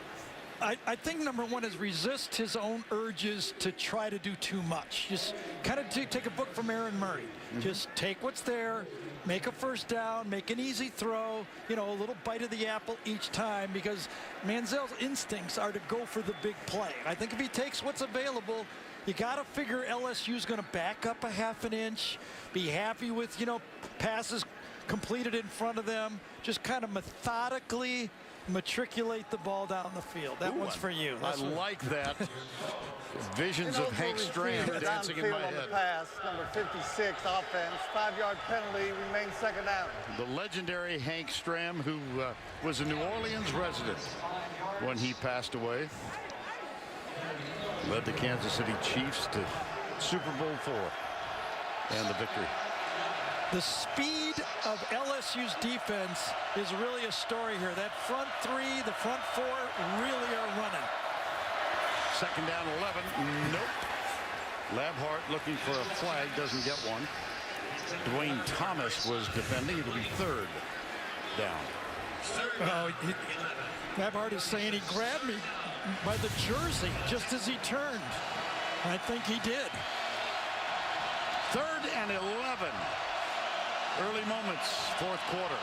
I think number one is resist his own urges to try to do too much. Just kind of take a book from Aaron Murray. Just take what's there, make a first down, make an easy throw, you know, a little bite of the apple each time, because Manziel's instincts are to go for the big play. I think if he takes what's available, you got to figure LSU's going to back up a half an inch, be happy with, you know, passes completed in front of them, just kind of methodically matriculate the ball down the field. That one's for you. I like that. Visions of Hank Stram dancing in my head. On the pass, number 56, offense, 5-yard penalty, remains 2nd down. The legendary Hank Stram, who was a New Orleans resident when he passed away. Led the Kansas City Chiefs to Super Bowl IV and the victory. The speed of LSU's defense is really a story here. That front 3, the front 4 really are running. 2nd down, 11. Nope. Labhart looking for a flag, doesn't get one. Dwayne Thomas was defending. It'll be 3rd down. Labhart is saying he grabbed me by the jersey just as he turned. I think he did. 3rd and 11. Early moments, 4th quarter.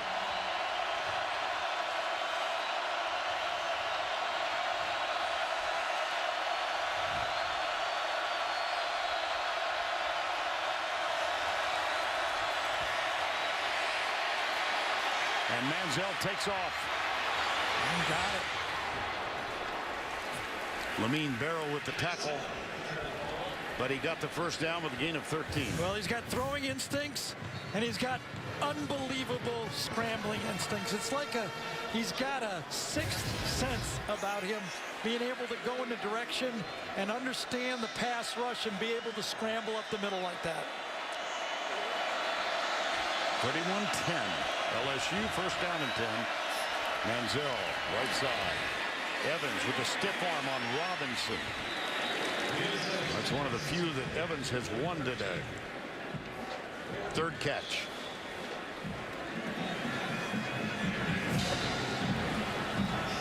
And Manziel takes off. Got it. Lamine Barrow with the tackle. But he got the first down with a gain of 13. Well, he's got throwing instincts, and he's got unbelievable scrambling instincts. It's like he's got a 6th sense about him, being able to go in the direction and understand the pass rush and be able to scramble up the middle like that. 31-10. LSU 1st down and 10. Manziel, right side. Evans with a stiff arm on Robinson. That's one of the few that Evans has won today. 3rd catch.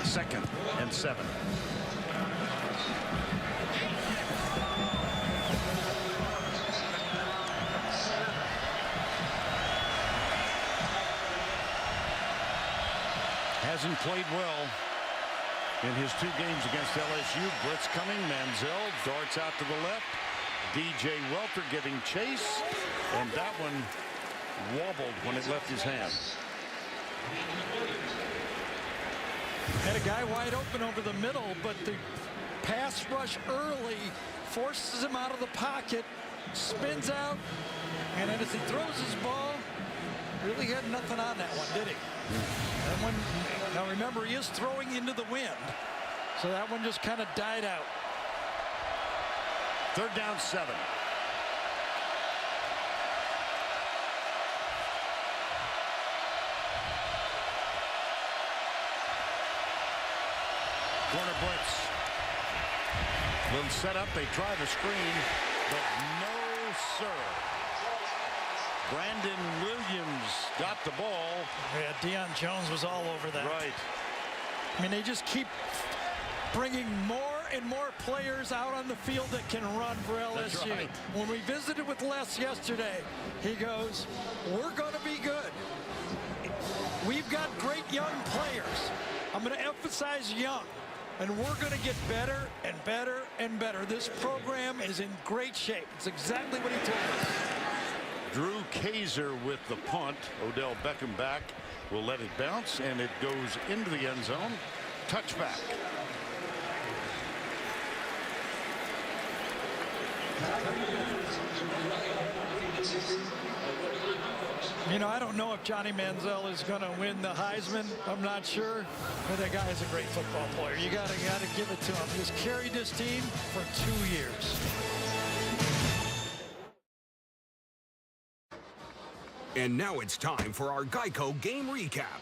Second and 7. Hasn't played well in his 2 games against LSU. Blitz coming. Manziel darts out to the left. DJ Welter giving chase. And that one wobbled when it left his hand. Had a guy wide open over the middle, but the pass rush early forces him out of the pocket, spins out, and then as he throws his ball, really had nothing on that one, did he? That one, now remember, he is throwing into the wind, so that one just kind of died out. 3rd down, 7. Corner blitz. Little set up. They try the screen, but no, sir. Brandon Williams got the ball. Yeah, Deion Jones was all over that. Right. I mean, they just keep bringing more and more players out on the field that can run for LSU. That's right. When we visited with Les yesterday, he goes, we're going to be good. We've got great young players. I'm going to emphasize young. And we're going to get better and better and better. This program is in great shape. It's exactly what he told us. Drew Kaiser with the punt. Odell Beckham back will let it bounce, and it goes into the end zone. Touchback. You know, I don't know if Johnny Manziel is going to win the Heisman. I'm not sure. But that guy is a great football player. You gotta give it to him. He's carried this team for 2 years. And now it's time for our Geico game recap.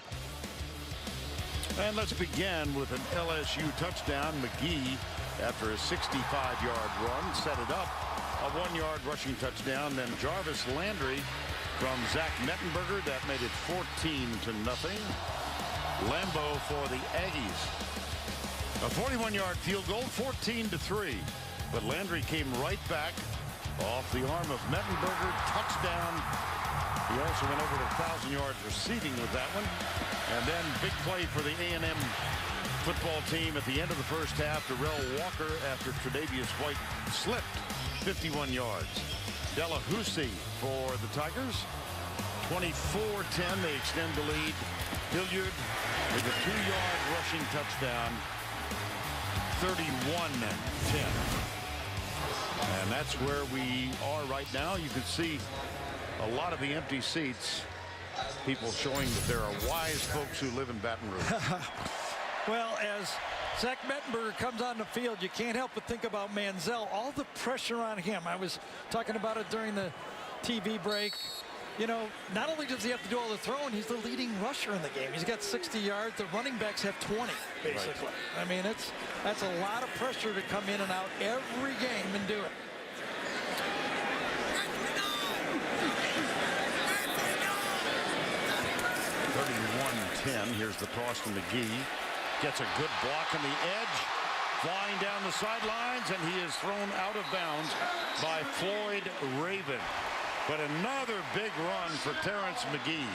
And let's begin with an LSU touchdown. McGee, after a 65-yard run, set it up. A 1-yard rushing touchdown. Then Jarvis Landry from Zach Mettenberger. That made it 14-0. Lambeau for the Aggies. A 41-yard field goal, 14-3. But Landry came right back off the arm of Mettenberger. Touchdown. He also went over to 1,000 yards receiving with that one. And then big play for the A&M football team at the end of the first half. Darrell Walker, after Tre'Davious White slipped, 51 yards. Delahousie for the Tigers. 24-10. They extend the lead. Hilliard with a 2-yard rushing touchdown. 31-10. And that's where we are right now. You can see a lot of the empty seats. People showing that there are wise folks who live in Baton Rouge. Well, as Zach Mettenberger comes on the field, you can't help but think about Manziel. All the pressure on him. I was talking about it during the TV break. You know, not only does he have to do all the throwing, he's the leading rusher in the game. He's got 60 yards. The running backs have 20, basically. Right. I mean, that's a lot of pressure to come in and out every game and do it. 31-10. Here's the toss to McGee. Gets a good block on the edge. Flying down the sidelines, and he is thrown out of bounds by Floyd Raven. But another big run for Terrence McGee.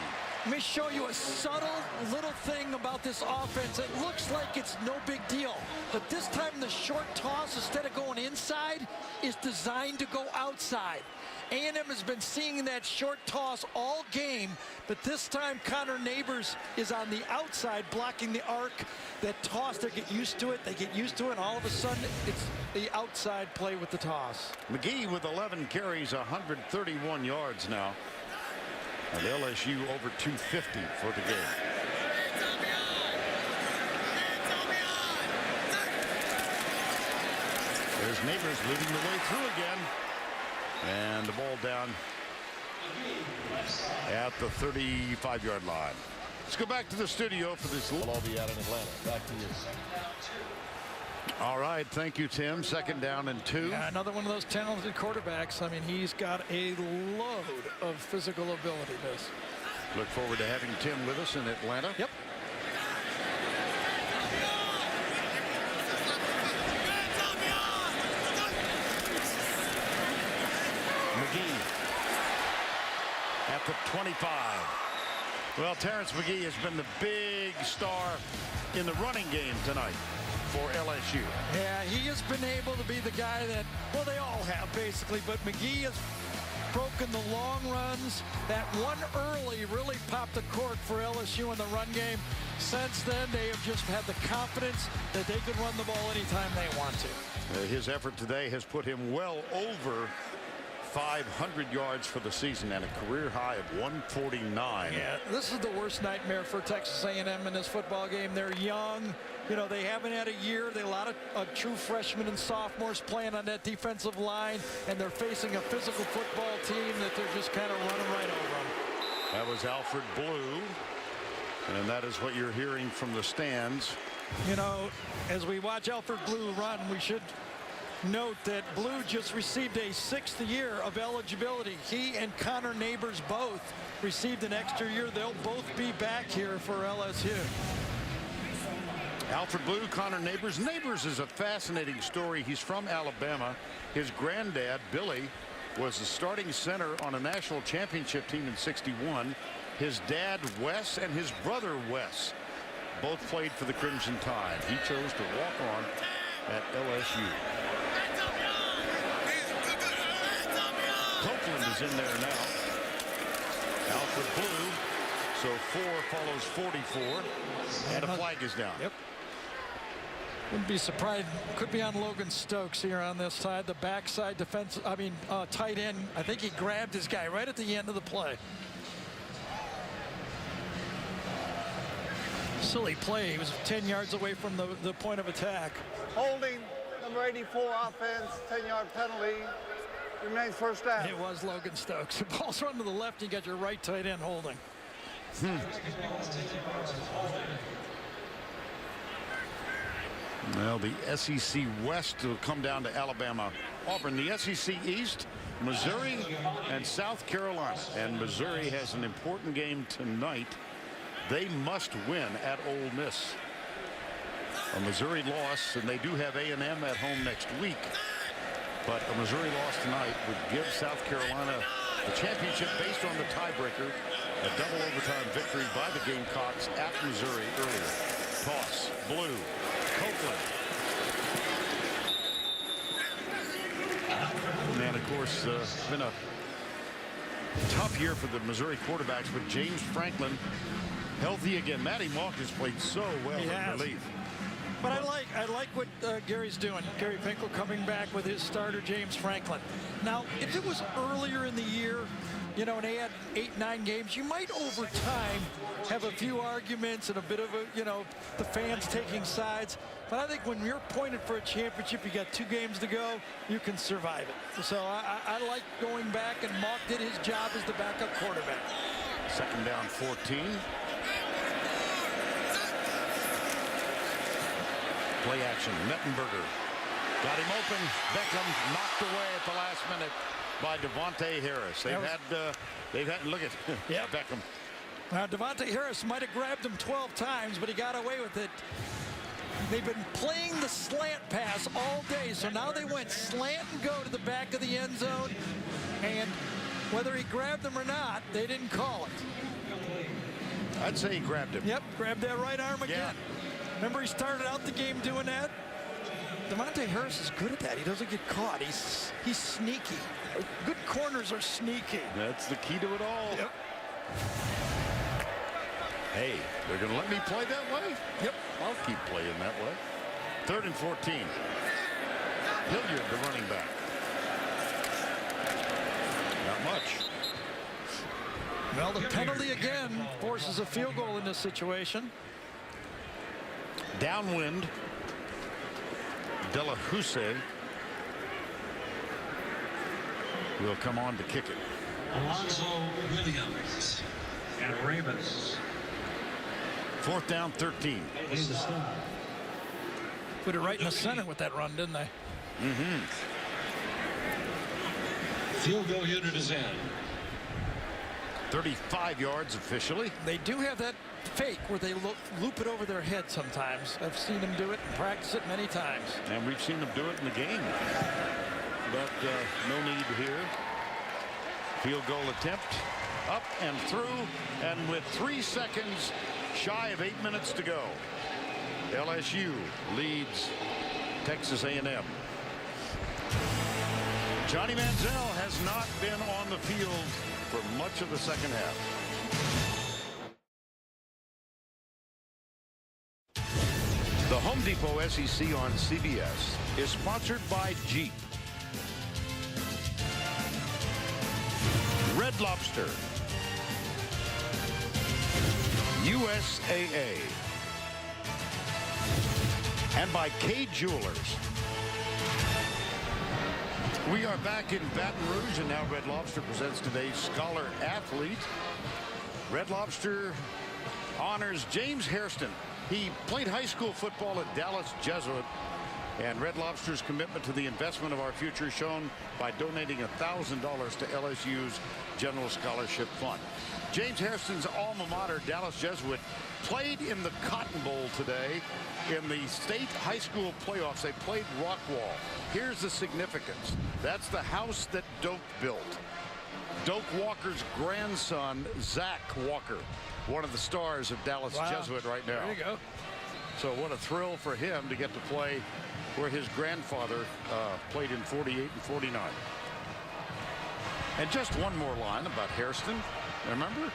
Let me show you a subtle little thing about this offense. It looks like it's no big deal, but this time the short toss, instead of going inside, is designed to go outside. A&M has been seeing that short toss all game, but this time Connor Neighbors is on the outside blocking the arc. That toss, they get used to it, and all of a sudden it's the outside play with the toss. McGee with 11 carries, 131 yards now. And LSU over 250 for the game. There's Neighbors leading the way through again. And the ball down at the 35-yard line. Let's go back to the studio for this. We'll all be out in Atlanta. Back to you. All right, thank you, Tim. Second down and 2. Yeah, another one of those talented quarterbacks. I mean, he's got a load of physical ability. Look forward to having Tim with us in Atlanta. Yep. McGee at the 25. Well, Terrence McGee has been the big star in the running game tonight for LSU. Yeah, he has been able to be the guy that, well, they all have basically, but McGee has broken the long runs. That one early really popped the cork for LSU in the run game. Since then, they have just had the confidence that they can run the ball anytime they want to. His effort today has put him well over 500 yards for the season and a career high of 149. Yeah, this is the worst nightmare for Texas A&M in this football game. They're young. You know, they haven't had a year. They have a lot of true freshmen and sophomores playing on that defensive line, and they're facing a physical football team that they're just kind of running right over them. That was Alfred Blue, and that is what you're hearing from the stands. You know, as we watch Alfred Blue run, we should note that Blue just received a 6th year of eligibility. He and Connor Neighbors both received an extra year. They'll both be back here for LSU. Alfred Blue, Connor Neighbors. Neighbors is a fascinating story. He's from Alabama. His granddad, Billy, was the starting center on a national championship team in '61. His dad, Wes, and his brother, Wes, both played for the Crimson Tide. He chose to walk on at LSU. Copeland is in there now. Alfred Blue. So 4 follows 44. And a flag is down. Yep. Wouldn't be surprised. Could be on Logan Stokes here on this side. The backside defense, tight end. I think he grabbed his guy right at the end of the play. Silly play. He was 10 yards away from the point of attack. Holding, number 84 offense, 10-yard penalty. Remains first down. It was Logan Stokes. The ball's run to the left. You got your right tight end holding. Well, the SEC West will come down to Alabama, Auburn. The SEC East, Missouri and South Carolina. And Missouri has an important game tonight. They must win at Ole Miss. A Missouri loss, and they do have A&M at home next week. But a Missouri loss tonight would give South Carolina the championship based on the tiebreaker. A double overtime victory by the Gamecocks at Missouri earlier. Toss, Blue, Copeland. And of course, it's been a tough year for the Missouri quarterbacks, but James Franklin healthy again. Matty Mock has played so well in relief. But I like what Gary's doing. Gary Finkel coming back with his starter, James Franklin. Now, if it was earlier in the year, and they had 8-9 games, you might over time have a few arguments and a bit of the fans taking sides. But I think when you're pointed for a championship, you got 2 games to go, you can survive it. So I like going back, and Mock did his job as the backup quarterback. Second down, 14. Play action. Mettenberger got him open. Beckham knocked away at the last minute by Devontae Harris. They've had look at Beckham. Now Devontae Harris might have grabbed him 12 times, but he got away with it. They've been playing the slant pass all day, so now they went slant and go to the back of the end zone, and whether he grabbed them or not, they didn't call it. I'd say he grabbed him. Yep, grabbed that right arm again. Remember, he started out the game doing that. Devontae Harris is good at that. He doesn't get caught. He's sneaky. Good corners are sneaky. That's the key to it all. Yep. Hey, they're going to let me play that way? Yep. I'll keep playing that way. 3rd and 14. Hilliard, the running back. Not much. Well, the penalty again forces a field goal in this situation. Downwind. Delahousse will come on to kick it. Alonzo Williams and Ravens. 4th down, 13. Put it right in the center with that run, didn't they? Field goal unit is in. 35 yards officially. They do have that fake where they loop it over their head sometimes. I've seen them do it and practice it many times. And we've seen them do it in the game. But no need here. Field goal attempt. Up and through. And with 3 seconds shy of 8 minutes to go, LSU leads Texas A&M. Johnny Manziel has not been on the field for much of the second half. The Home Depot SEC on CBS is sponsored by Jeep, Red Lobster, USAA, and by K Jewelers. We are back in Baton Rouge, and now Red Lobster presents today's Scholar Athlete. Red Lobster honors James Hairston. He played high school football at Dallas Jesuit, and Red Lobster's commitment to the investment of our future is shown by donating $1,000 to LSU's General Scholarship Fund. James Hairston's alma mater, Dallas Jesuit, played in the Cotton Bowl today in the state high school playoffs. They played Rockwall. Here's the significance. That's the house that Doak built. Doak Walker's grandson, Zach Walker, one of the stars of Dallas Jesuit right now. There you go. So what a thrill for him to get to play where his grandfather played in 48 and 49. And just one more line about Hairston. Remember?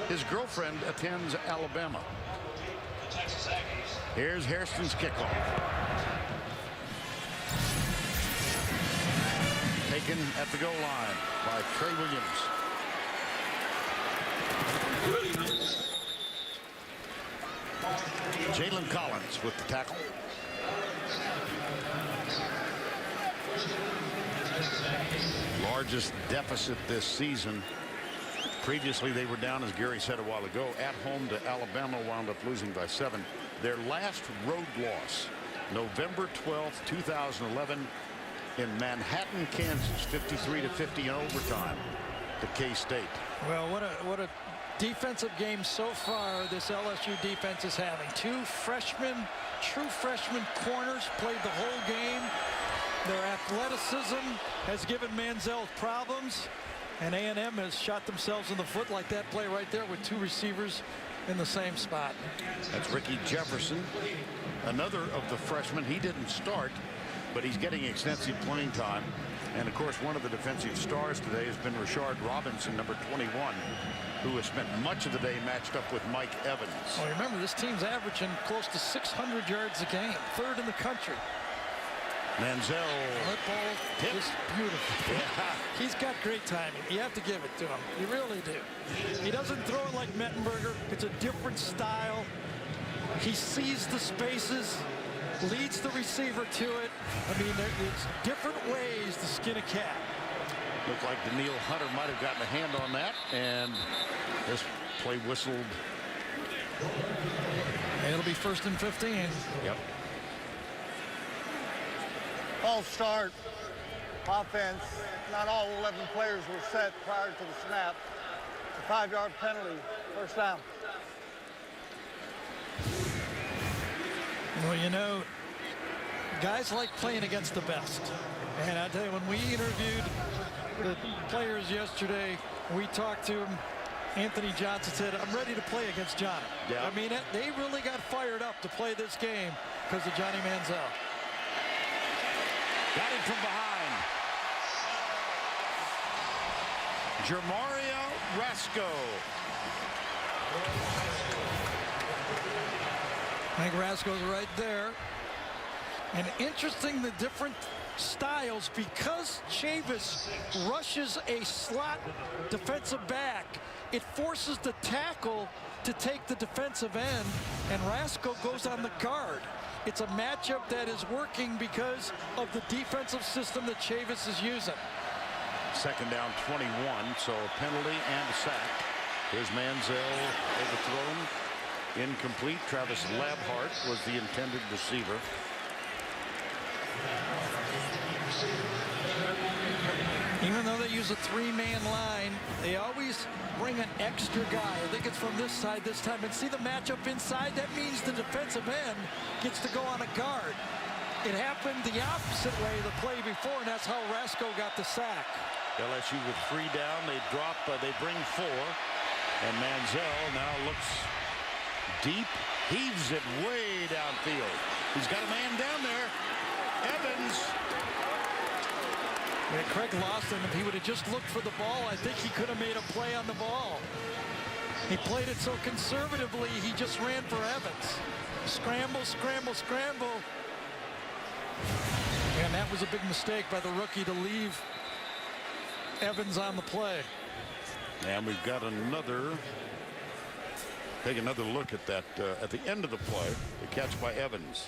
His girlfriend attends Alabama. Here's Hairston's kickoff. Taken at the goal line by Trey Williams. Jalen Collins with the tackle. Largest deficit this season. Previously, they were down, as Gary said a while ago, at home to Alabama, wound up losing by 7. Their last road loss, November 12th, 2011, in Manhattan, Kansas, 53-50 in overtime to K-State. Well, what a defensive game so far this LSU defense is having. 2 true freshman corners played the whole game. Their athleticism has given Manziel problems, and A&M has shot themselves in the foot like that play right there with 2 receivers in the same spot. That's Ricky Jefferson, another of the freshmen. He didn't start, but he's getting extensive playing time. And of course, one of the defensive stars today has been Rashard Robinson, number 21, who has spent much of the day matched up with Mike Evans. Well, remember, this team's averaging close to 600 yards a game, 3rd in the country. Manziel. That ball is beautiful. Yeah. He's got great timing. You have to give it to him. You really do. He doesn't throw it like Mettenberger. It's a different style. He sees the spaces, leads the receiver to it. I mean, there's different ways to skin a cat. Looked like Daniil Hunter might have gotten a hand on that, and this play whistled. It'll be 1st and 15. Yep. False start. Offense. Not all 11 players were set prior to the snap. A 5-yard penalty. 1st down. Well, you know, guys like playing against the best. And I tell you, when we interviewed the players yesterday, we talked to them. Anthony Johnson said, I'm ready to play against Johnny. Yeah. I mean, they really got fired up to play this game because of Johnny Manziel. Got him from behind. Jermario Rasco. I think Rasco's right there. And interesting, the different styles, because Chavis rushes a slot defensive back, it forces the tackle to take the defensive end, and Rasco goes on the guard. It's a matchup that is working because of the defensive system that Chavis is using. 2nd down, 21, so a penalty and a sack. Here's Manziel overthrown. Incomplete. Travis Labhart was the intended receiver. Even though they use a 3-man line, they always bring an extra guy. I think it's from this side this time. And see the matchup inside? That means the defensive end gets to go on a guard. It happened the opposite way the play before, and that's how Rasco got the sack. LSU with 3 down. They drop, they bring 4. And Manziel now looks deep, heaves it way downfield. He's got a man down there. Evans. Yeah, Craig Lawson, if he would have just looked for the ball, I think he could have made a play on the ball. He played it so conservatively, he just ran for Evans. Scramble, scramble, scramble. And that was a big mistake by the rookie to leave Evans on the play. And we've got another. Take another look at that at the end of the play. The catch by Evans.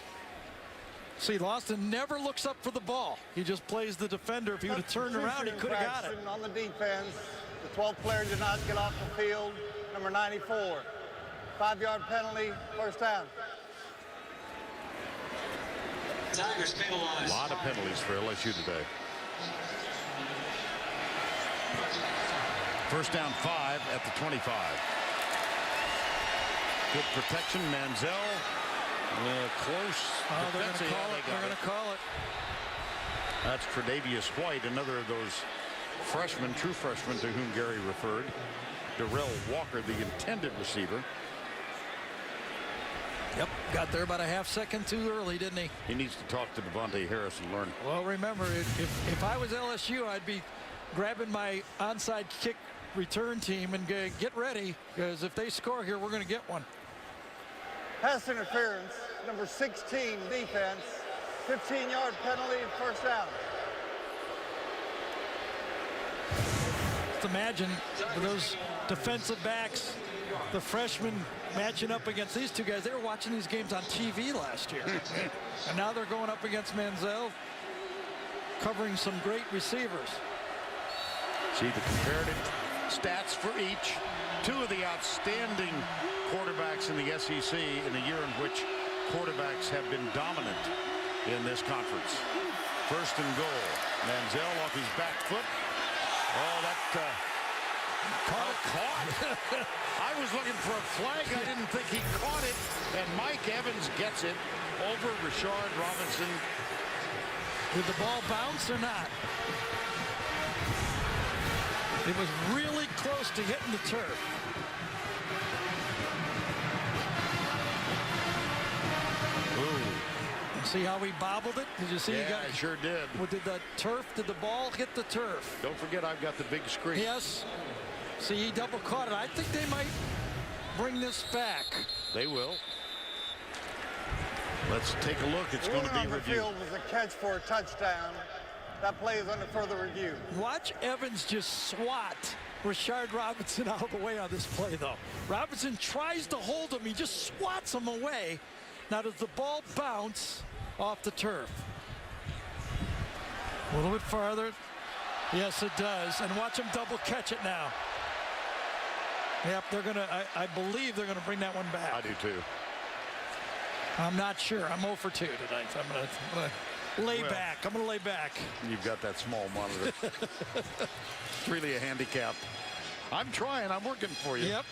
See, Lawson never looks up for the ball. He just plays the defender. If he would have turned around, he could have got it. On the defense, the 12th player did not get off the field. Number 94. 5-yard penalty. 1st down. Tigers penalized. A lot of penalties for LSU today. 1st down 5 at the 25. Good protection. Manziel. Close. Oh, they're going to call it. They're going to call it. That's Tre'Davious White, another of those freshmen, true freshmen to whom Gary referred. Darrell Walker, the intended receiver. Yep, got there about a half second too early, didn't he? He needs to talk to Devontae Harris and learn. Well, remember, if I was LSU, I'd be grabbing my onside kick return team and get ready, because if they score here, we're going to get one. Pass interference, number 16 defense, 15-yard penalty, first down. Just imagine for those defensive backs, the freshmen matching up against these two guys. They were watching these games on TV last year. And now they're going up against Manziel, covering some great receivers. See the comparative stats for each. Two of the outstanding quarterbacks in the SEC in a year in which quarterbacks have been dominant in this conference. First and goal. Manziel off his back foot. Oh, that caught. I was looking for a flag. I didn't think he caught it. And Mike Evans gets it over Rashard Robinson. Did the ball bounce or not? It was really close to hitting the turf. Ooh. See how he bobbled it? Did you see? Yeah, I sure did. Well, did the ball hit the turf? Don't forget, I've got the big screen. Yes. See, he double caught it. I think they might bring this back. They will. Let's take a look. It's going to be on the reviewed. field was a catch for a touchdown. That play is under further review. Watch Evans just swat Rashard Robinson out of the way on this play, though. Robinson tries to hold him. He just swats him away. Now, does the ball bounce off the turf? A little bit farther. Yes, it does. And watch him double catch it now. Yep, they're going to, I believe they're going to bring that one back. I do, too. I'm not sure. I'm 0 for 2 tonight. So I'm going to lay back. I'm going to lay back. You've got that small monitor. It's really a handicap. I'm trying. I'm working for you. Yep.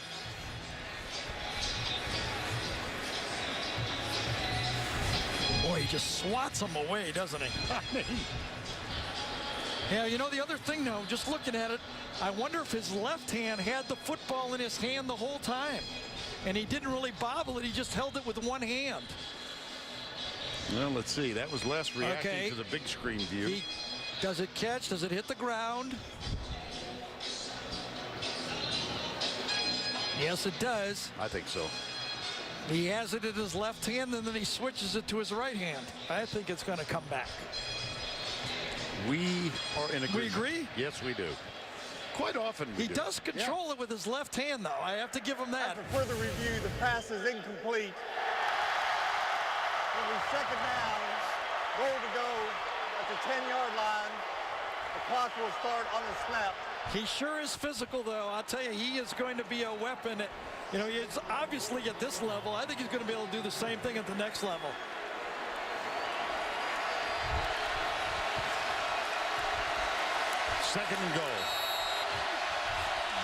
Boy, he just swats him away, doesn't he? I mean, yeah, you know, the other thing, though, just looking at it, I wonder if his left hand had the football in his hand the whole time. And he didn't really bobble it. He just held it with one hand. well, let's see. That was less reacting to the big screen view. Does it catch? Does it hit the ground? Yes, it does. I think so. He has it in his left hand, and then he switches it to his right hand. I think it's going to come back. We are in agreement. We agree? Yes, we do. Quite often we He does control it with his left hand, though. I have to give him that. After further review, the pass is incomplete. It'll be second down, goal to go at the 10-yard line. The clock will start on the snap. He sure is physical, though. I'll tell you, he is going to be a weapon. You know, he's obviously at this level. I think he's going to be able to do the same thing at the next level. Second and goal.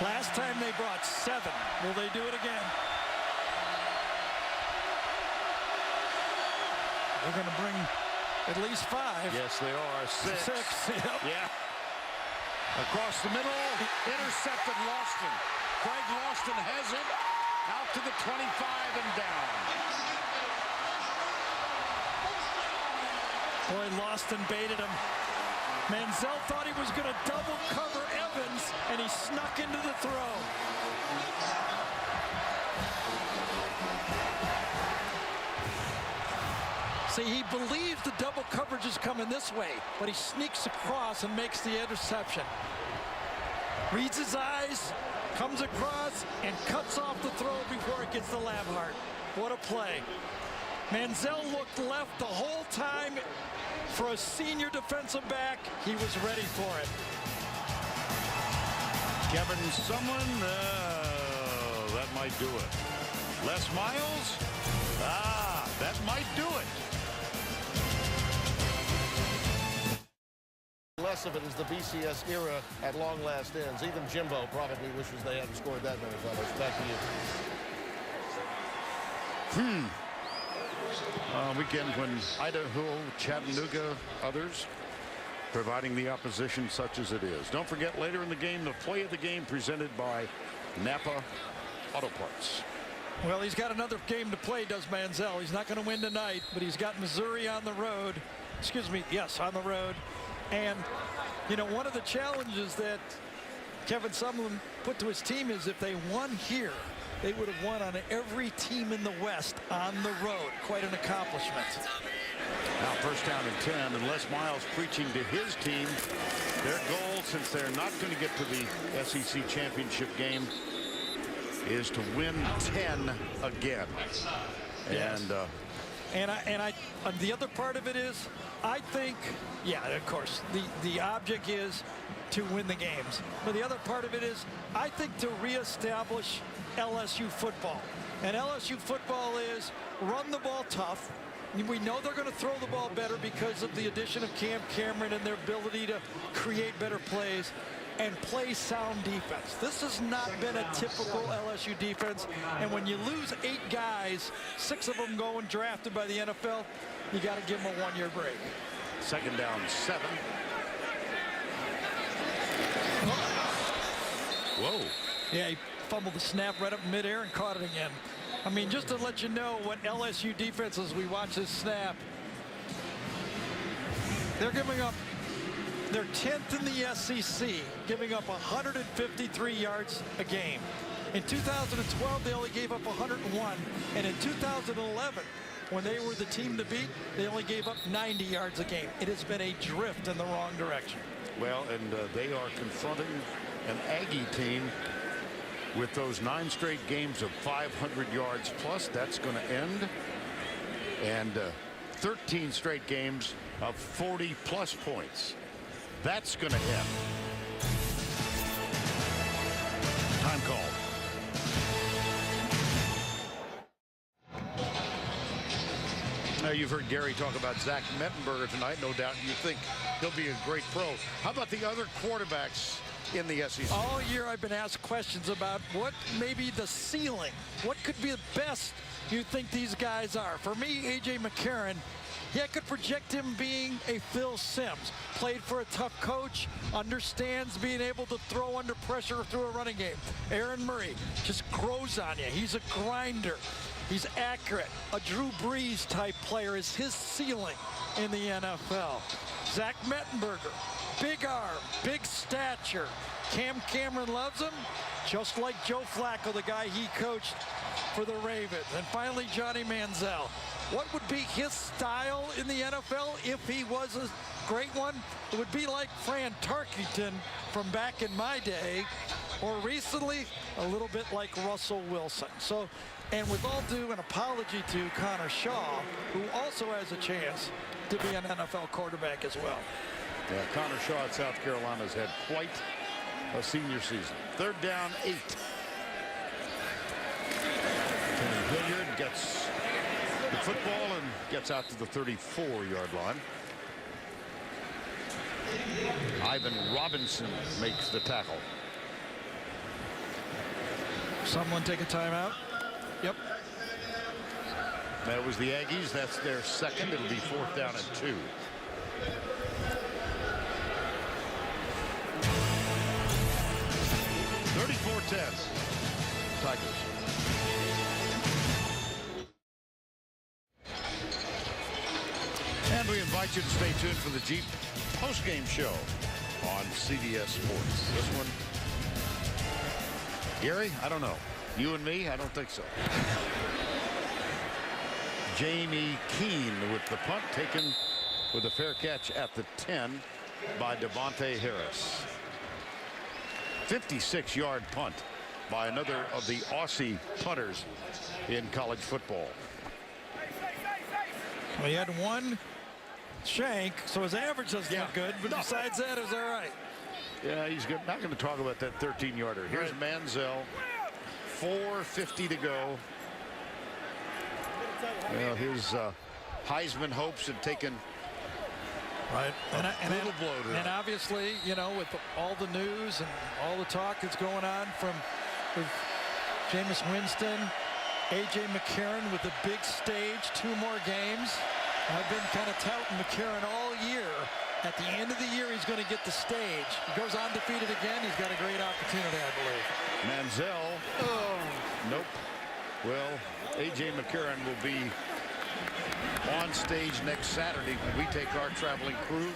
Last time they brought 7. Will they do it again? They're going to bring at least 5. Yes, they are. 6. 6, yep. Yeah. Across the middle, intercepted Lawston. Craig Lawston has it out to the 25 and down. Boy, Lawston baited him. Manziel thought he was going to double cover Evans, and he snuck into the throw. See, he believes the double coverage is coming this way, but he sneaks across and makes the interception. Reads his eyes, comes across, and cuts off the throw before it gets to Labhart. What a play. Manziel looked left the whole time. For a senior defensive back, he was ready for it. Kevin Sumlin, that might do it. Les Miles, that might do it. Less of it as the BCS era at long last ends. Even Jimbo probably wishes they hadn't scored that many fellas. Back to you. Weekend when Idaho, Chattanooga, others providing the opposition such as it is. Don't forget, later in the game, the play of the game presented by Napa Auto Parts. Well, he's got another game to play, does Manziel. He's not going to win tonight, but he's got Missouri on the road. Excuse me, yes, on the road. And, you know, one of the challenges that Kevin Sumlin put to his team is if they won here, they would have won on every team in the West on the road. Quite an accomplishment. Now first down and 10, and Les Miles preaching to his team. Their goal, since they're not going to get to the SEC championship game, is to win 10 again. Yes. And the other part of it is, I think, yeah, of course, the object is to win the games. But the other part of it is, I think, to reestablish LSU football. And LSU football is run the ball tough. We know they're going to throw the ball better because of the addition of Cam Cameron and their ability to create better plays and play sound defense. This has not been a typical LSU defense. And when you lose 8 guys, 6 of them going drafted by the NFL, you got to give them a 1-year break. Second down, 7. Whoa. Yeah, he fumbled the snap right up midair and caught it again. I mean, just to let you know what LSU defense, as we watch this snap, they're giving up, they're 10th in the SEC, giving up 153 yards a game. In 2012, they only gave up 101. And in 2011, when they were the team to beat, they only gave up 90 yards a game. It has been a drift in the wrong direction. Well, and they are confronting an Aggie team with those 9 straight games of 500 yards plus. That's going to end. And 13 straight games of 40-plus points. That's going to end. Time call. Now, you've heard Gary talk about Zach Mettenberger tonight. No doubt you think he'll be a great pro. How about the other quarterbacks in the SEC? All year I've been asked questions about what maybe the ceiling, what could be the best you think these guys are. For me, A.J. McCarron, I could project him being a Phil Simms. Played for a tough coach, understands being able to throw under pressure through a running game. Aaron Murray just grows on you. He's a grinder. He's accurate. A Drew Brees type player is his ceiling in the NFL. Zach Mettenberger, big arm, big stature. Cam Cameron loves him, just like Joe Flacco, the guy he coached for the Ravens. And finally, Johnny Manziel. What would be his style in the NFL if he was a great one? It would be like Fran Tarkenton from back in my day, or recently, a little bit like Russell Wilson. So, and with all due an apology to Connor Shaw, who also has a chance to be an NFL quarterback as well. Yeah, Connor Shaw at South Carolina has had quite a senior season. Third down, 8. Kenny Hilliard gets the football and gets out to the 34-yard line. Ivan Robinson makes the tackle. Someone take a timeout. Yep. That was the Aggies. That's their second. It'll be 4th down and 2. Tigers. And we invite you to stay tuned for the Jeep postgame show on CBS Sports. This one, Gary, I don't know. You and me, I don't think so. Jamie Keene with the punt, taken with a fair catch at the 10 by Devontae Harris. 56-yard punt by another of the Aussie punters in college football. Well, he had one shank, so his average doesn't look good, but besides that, it's all right. Yeah, he's good. Not going to talk about that 13-yarder. Here's Manziel. 4:50 to go. Well, his Heisman hopes have taken a little blow to and obviously, you know, with all the news and all the talk that's going on from Jameis Winston, A.J. McCarron with the big stage, 2 more games. I've been kind of touting McCarron all year. At the end of the year, he's going to get the stage. He goes undefeated again. He's got a great opportunity, I believe. Manziel. Nope. Well, A.J. McCarron will be on stage next Saturday when we take our traveling crew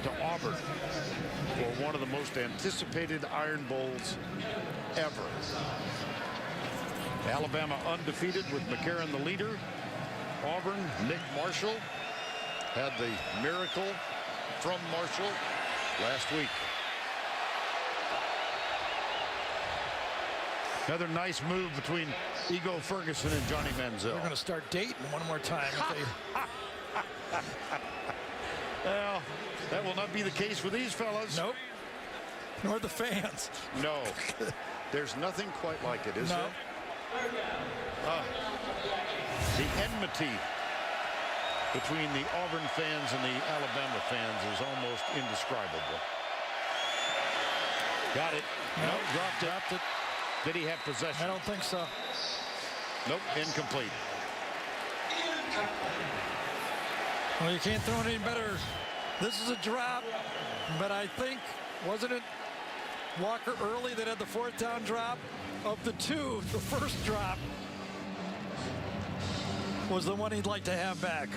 to Auburn for one of the most anticipated Iron Bowls ever. Alabama undefeated with McCarron the leader. Auburn, Nick Marshall had the miracle from Marshall last week. Another nice move between Ego Ferguson and Johnny Manziel. They're going to start dating one more time. Well, that will not be the case with these fellas. Nope. Nor the fans. No. There's nothing quite like it, is there? The enmity between the Auburn fans and the Alabama fans is almost indescribable. Got it. No, dropped it. Did he have possession? I don't think so. Nope, incomplete. Well, you can't throw it any better. This is a drop, but I think, wasn't it Walker Early that had the 4th down drop? Of the two, the first drop was the one he'd like to have back.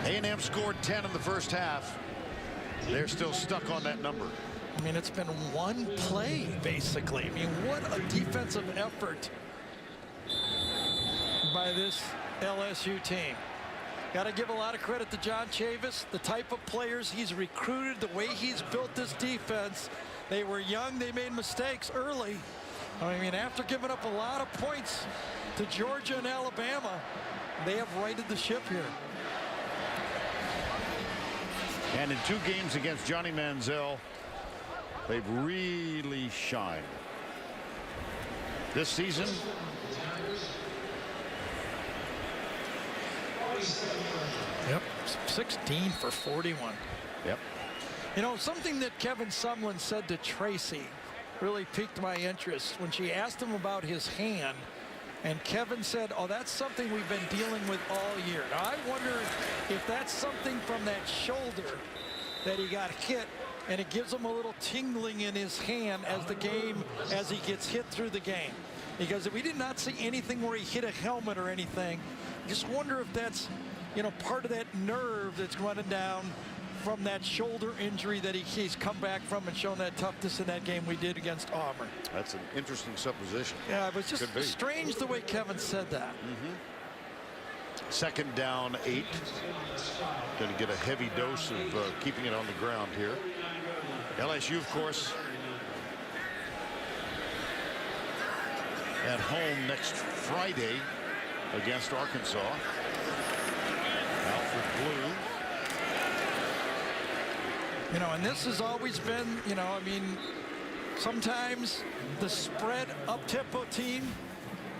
A&M scored 10 in the first half. They're still stuck on that number. I mean, it's been one play, basically. I mean, what a defensive effort by this LSU team. Got to give a lot of credit to John Chavis, the type of players he's recruited, the way he's built this defense. They were young. They made mistakes early. I mean, after giving up a lot of points to Georgia and Alabama, they have righted the ship here. And in 2 games against Johnny Manziel, they've really shined. This season, yep, 16 for 41. Yep. You know, something that Kevin Sumlin said to Tracy really piqued my interest when she asked him about his hand. And Kevin said, oh, that's something we've been dealing with all year. Now, I wonder if that's something from that shoulder that he got hit, and it gives him a little tingling in his hand as he gets hit through the game. Because we did not see anything where he hit a helmet or anything. Just wonder if that's, you know, part of that nerve that's running down from that shoulder injury that he's come back from and shown that toughness in that game we did against Auburn. That's an interesting supposition. Yeah, it was just strange the way Kevin said that. Second down, 8. Going to get a heavy dose of keeping it on the ground here. LSU, of course, at home next Friday against Arkansas. Alfred Blue. You know, and this has always been, you know, I mean, sometimes the spread up-tempo team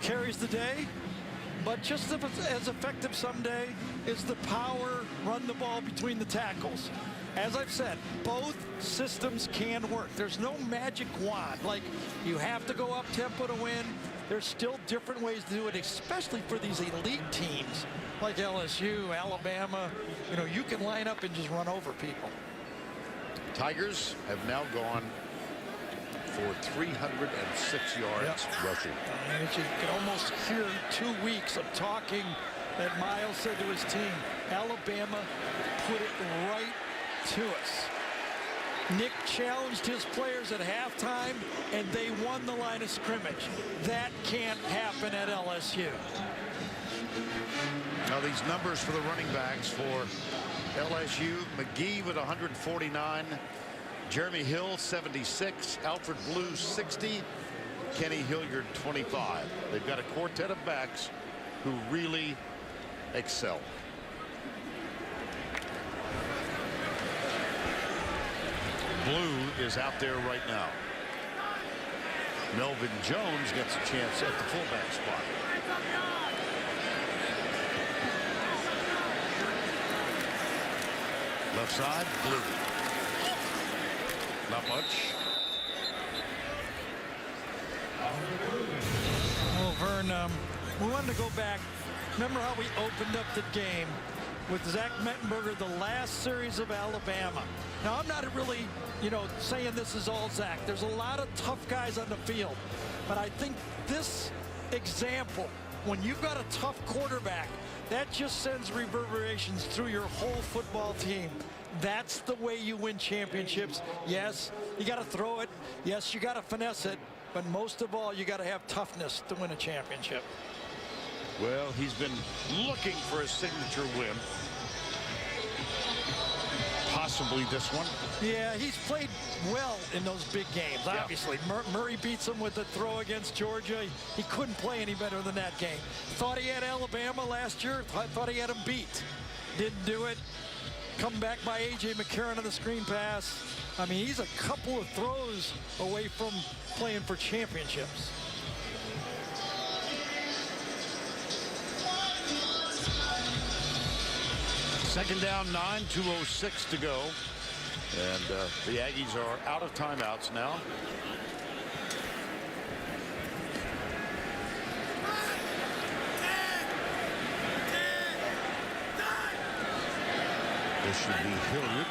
carries the day, but just as effective someday is the power run the ball between the tackles. As I've said, both systems can work. There's no magic wand. Like, you have to go up-tempo to win. There's still different ways to do it, especially for these elite teams like LSU, Alabama. You know, you can line up and just run over people. Tigers have now gone for 306 yards rushing. And you can almost hear 2 weeks of talking that Miles said to his team, Alabama put it right to us. Nick challenged his players at halftime, and they won the line of scrimmage. That can't happen at LSU. Now these numbers for the running backs for LSU: McGee with 149, Jeremy Hill 76, Alfred Blue 60, Kenny Hilliard 25. They've got a quartet of backs who really excel. Blue is out there right now. Melvin Jones gets a chance at the fullback spot. Left side, Blue. Not much. Well, Vern, we wanted to go back. Remember how we opened up the game with Zach Mettenberger, the last series of Alabama. Now, I'm not really, you know, saying this is all Zach. There's a lot of tough guys on the field. But I think this example, when you've got a tough quarterback that just sends reverberations through your whole football team. That's the way you win championships. Yes, you got to throw it. Yes, you got to finesse it. But most of all, you got to have toughness to win a championship. Well, he's been looking for a signature win. Possibly this one. Yeah, he's played well in those big games, obviously. Murray beats him with the throw against Georgia. He couldn't play any better than that game. Thought he had Alabama last year. Thought he had him beat. Didn't do it. Come back by A.J. McCarron on the screen pass. I mean, he's a couple of throws away from playing for championships. Second down, 9, 2:06 to go. And the Aggies are out of timeouts now. This should be Hilliard.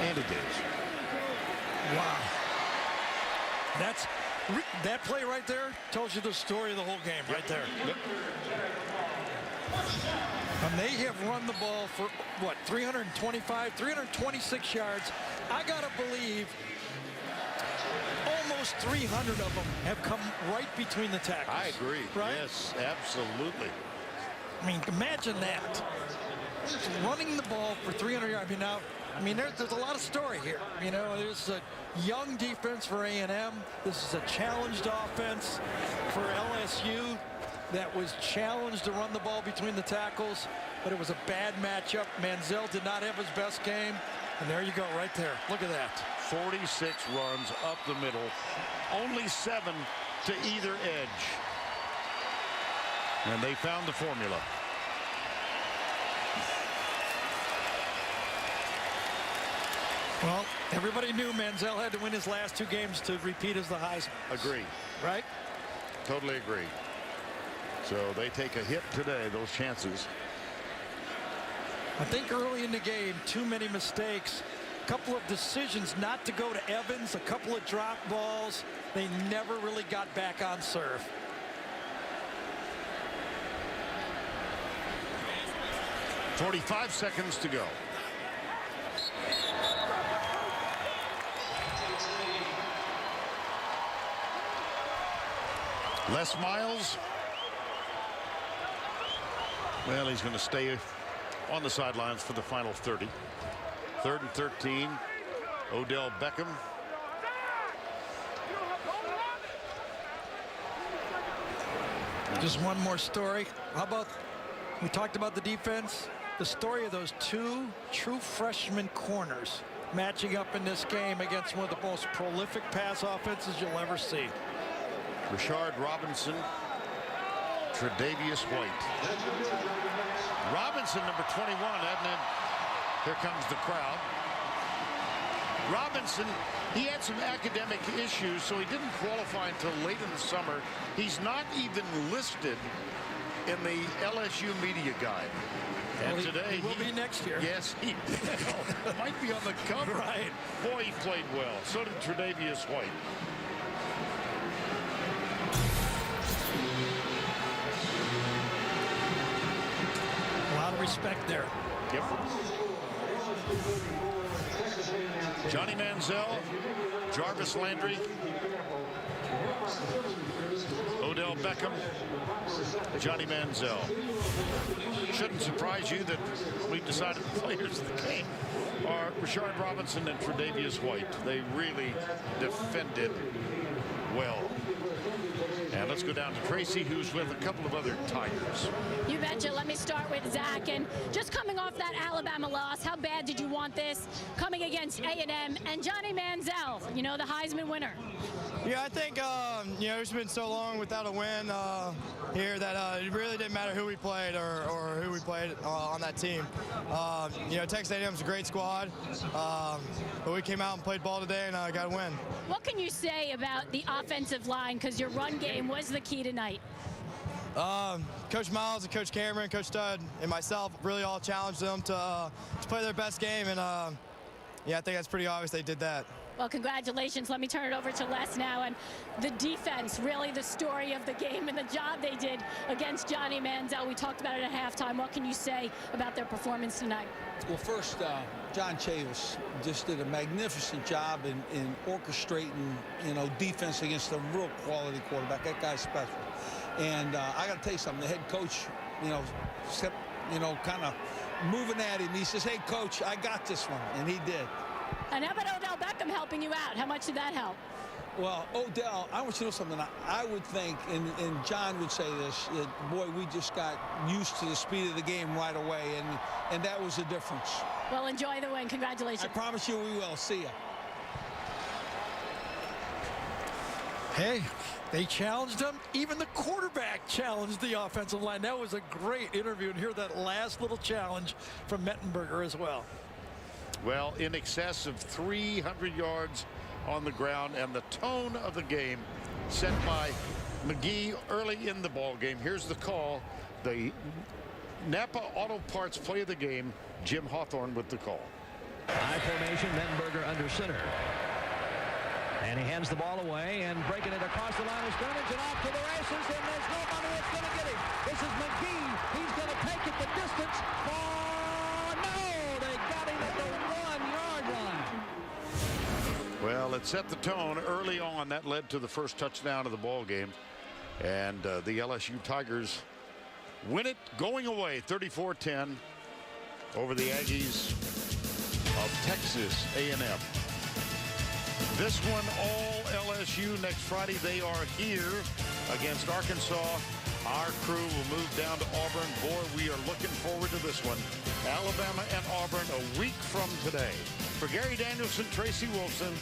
And it is. Wow. That play right there tells you the story of the whole game right there. Yep. And they have run the ball for, what, 325, 326 yards. I got to believe almost 300 of them have come right between the tackles. I agree. Right? Yes, absolutely. I mean, imagine that. Running the ball for 300 yards. I mean, there's a lot of story here. You know, there's a young defense for A&M. This is a challenged offense for LSU that was challenged to run the ball between the tackles, but it was a bad matchup. Manziel did not have his best game, and there you go right there. Look at that. 46 runs up the middle, only 7 to either edge. And they found the formula. Well, everybody knew Manziel had to win his last 2 games to repeat as the Heisman. Agree. Right? Totally agree. So they take a hit today, those chances. I think early in the game, too many mistakes. A couple of decisions not to go to Evans, a couple of drop balls. They never really got back on serve. .45 seconds to go. Les Miles. Well, he's going to stay on the sidelines for the final 30. 3rd and 13. Odell Beckham. Just one more story. How about, we talked about the defense, the story of those 2 true freshman corners matching up in this game against one of the most prolific pass offenses you'll ever see. Rashard Robinson, Tre'Davious White. Robinson, number 21, and then here comes the crowd. Robinson, he had some academic issues, so he didn't qualify until late in the summer. He's not even listed in the LSU media guide. And well, today he will be next year. Yes, he might be on the cover. Right. Boy, he played well. So did Tre'Davious White. A lot of respect there. Yep. Johnny Manziel, Jarvis Landry, Odell Beckham, Johnny Manziel. Shouldn't surprise you that we've decided the players of the game are Rashard Robinson and Tre'Davious White. They really defended well. And let's go down to Tracy, who's with a couple of other Tigers. You betcha. Let me start with Zach. And just coming off that Alabama loss, how bad did you want this coming against A&M and Johnny Manziel, you know, the Heisman winner? Yeah, I think, you know, it's been so long without a win here that it really didn't matter who we played or who we played on that team. You know, Texas A&M's a great squad, but we came out and played ball today and got a win. What can you say about the offensive line? Because your run game was the key tonight. Coach Miles and Coach Cameron, Coach Stud, and myself really all challenged them to play their best game, and yeah, I think that's pretty obvious they did that. Well, congratulations. Let me turn it over to Les now. And the defense, really the story of the game and the job they did against Johnny Manziel. We talked about it at halftime. What can you say about their performance tonight? Well, first, John Chavis just did a magnificent job in orchestrating, defense against a real quality quarterback. That guy's special. And I got to tell you something. The head coach, kept, kind of moving at him. He says, "Hey, coach, I got this one," and he did. And how about Odell Beckham helping you out? How much did that help? Well, Odell, I want you to know something. I would think, and John would say this, that, boy, we just got used to the speed of the game right away, and that was the difference. Well, enjoy the win. Congratulations. I promise you we will. See ya. Hey, they challenged him. Even the quarterback challenged the offensive line. That was a great interview, and hear that last little challenge from Mettenberger as well. Well, in excess of 300 yards on the ground, and the tone of the game set by McGee early in the ball game. Here's the call. The Napa Auto Parts play of the game. Jim Hawthorne with the call. High formation, Mettenberger under center. And he hands the ball away and breaking it across the line of scrimmage and off to the races, and there's nobody that's going to get him. This is McGee. He's going to take it the distance. They got him at the 1-yard line. Well, it set the tone early on. That led to the first touchdown of the ball game. And the LSU Tigers win it going away 34-10 over the Aggies of Texas A&M. This one all LSU next Friday. They are here against Arkansas. Our crew will move down to Auburn. Boy, we are looking forward to this one. Alabama and Auburn a week from today. For Gary Danielson, Tracy Wolfson,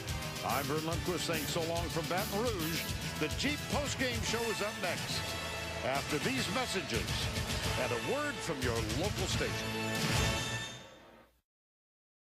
I'm Vern Lundquist saying so long from Baton Rouge. The Jeep postgame show is up next after these messages and a word from your local station.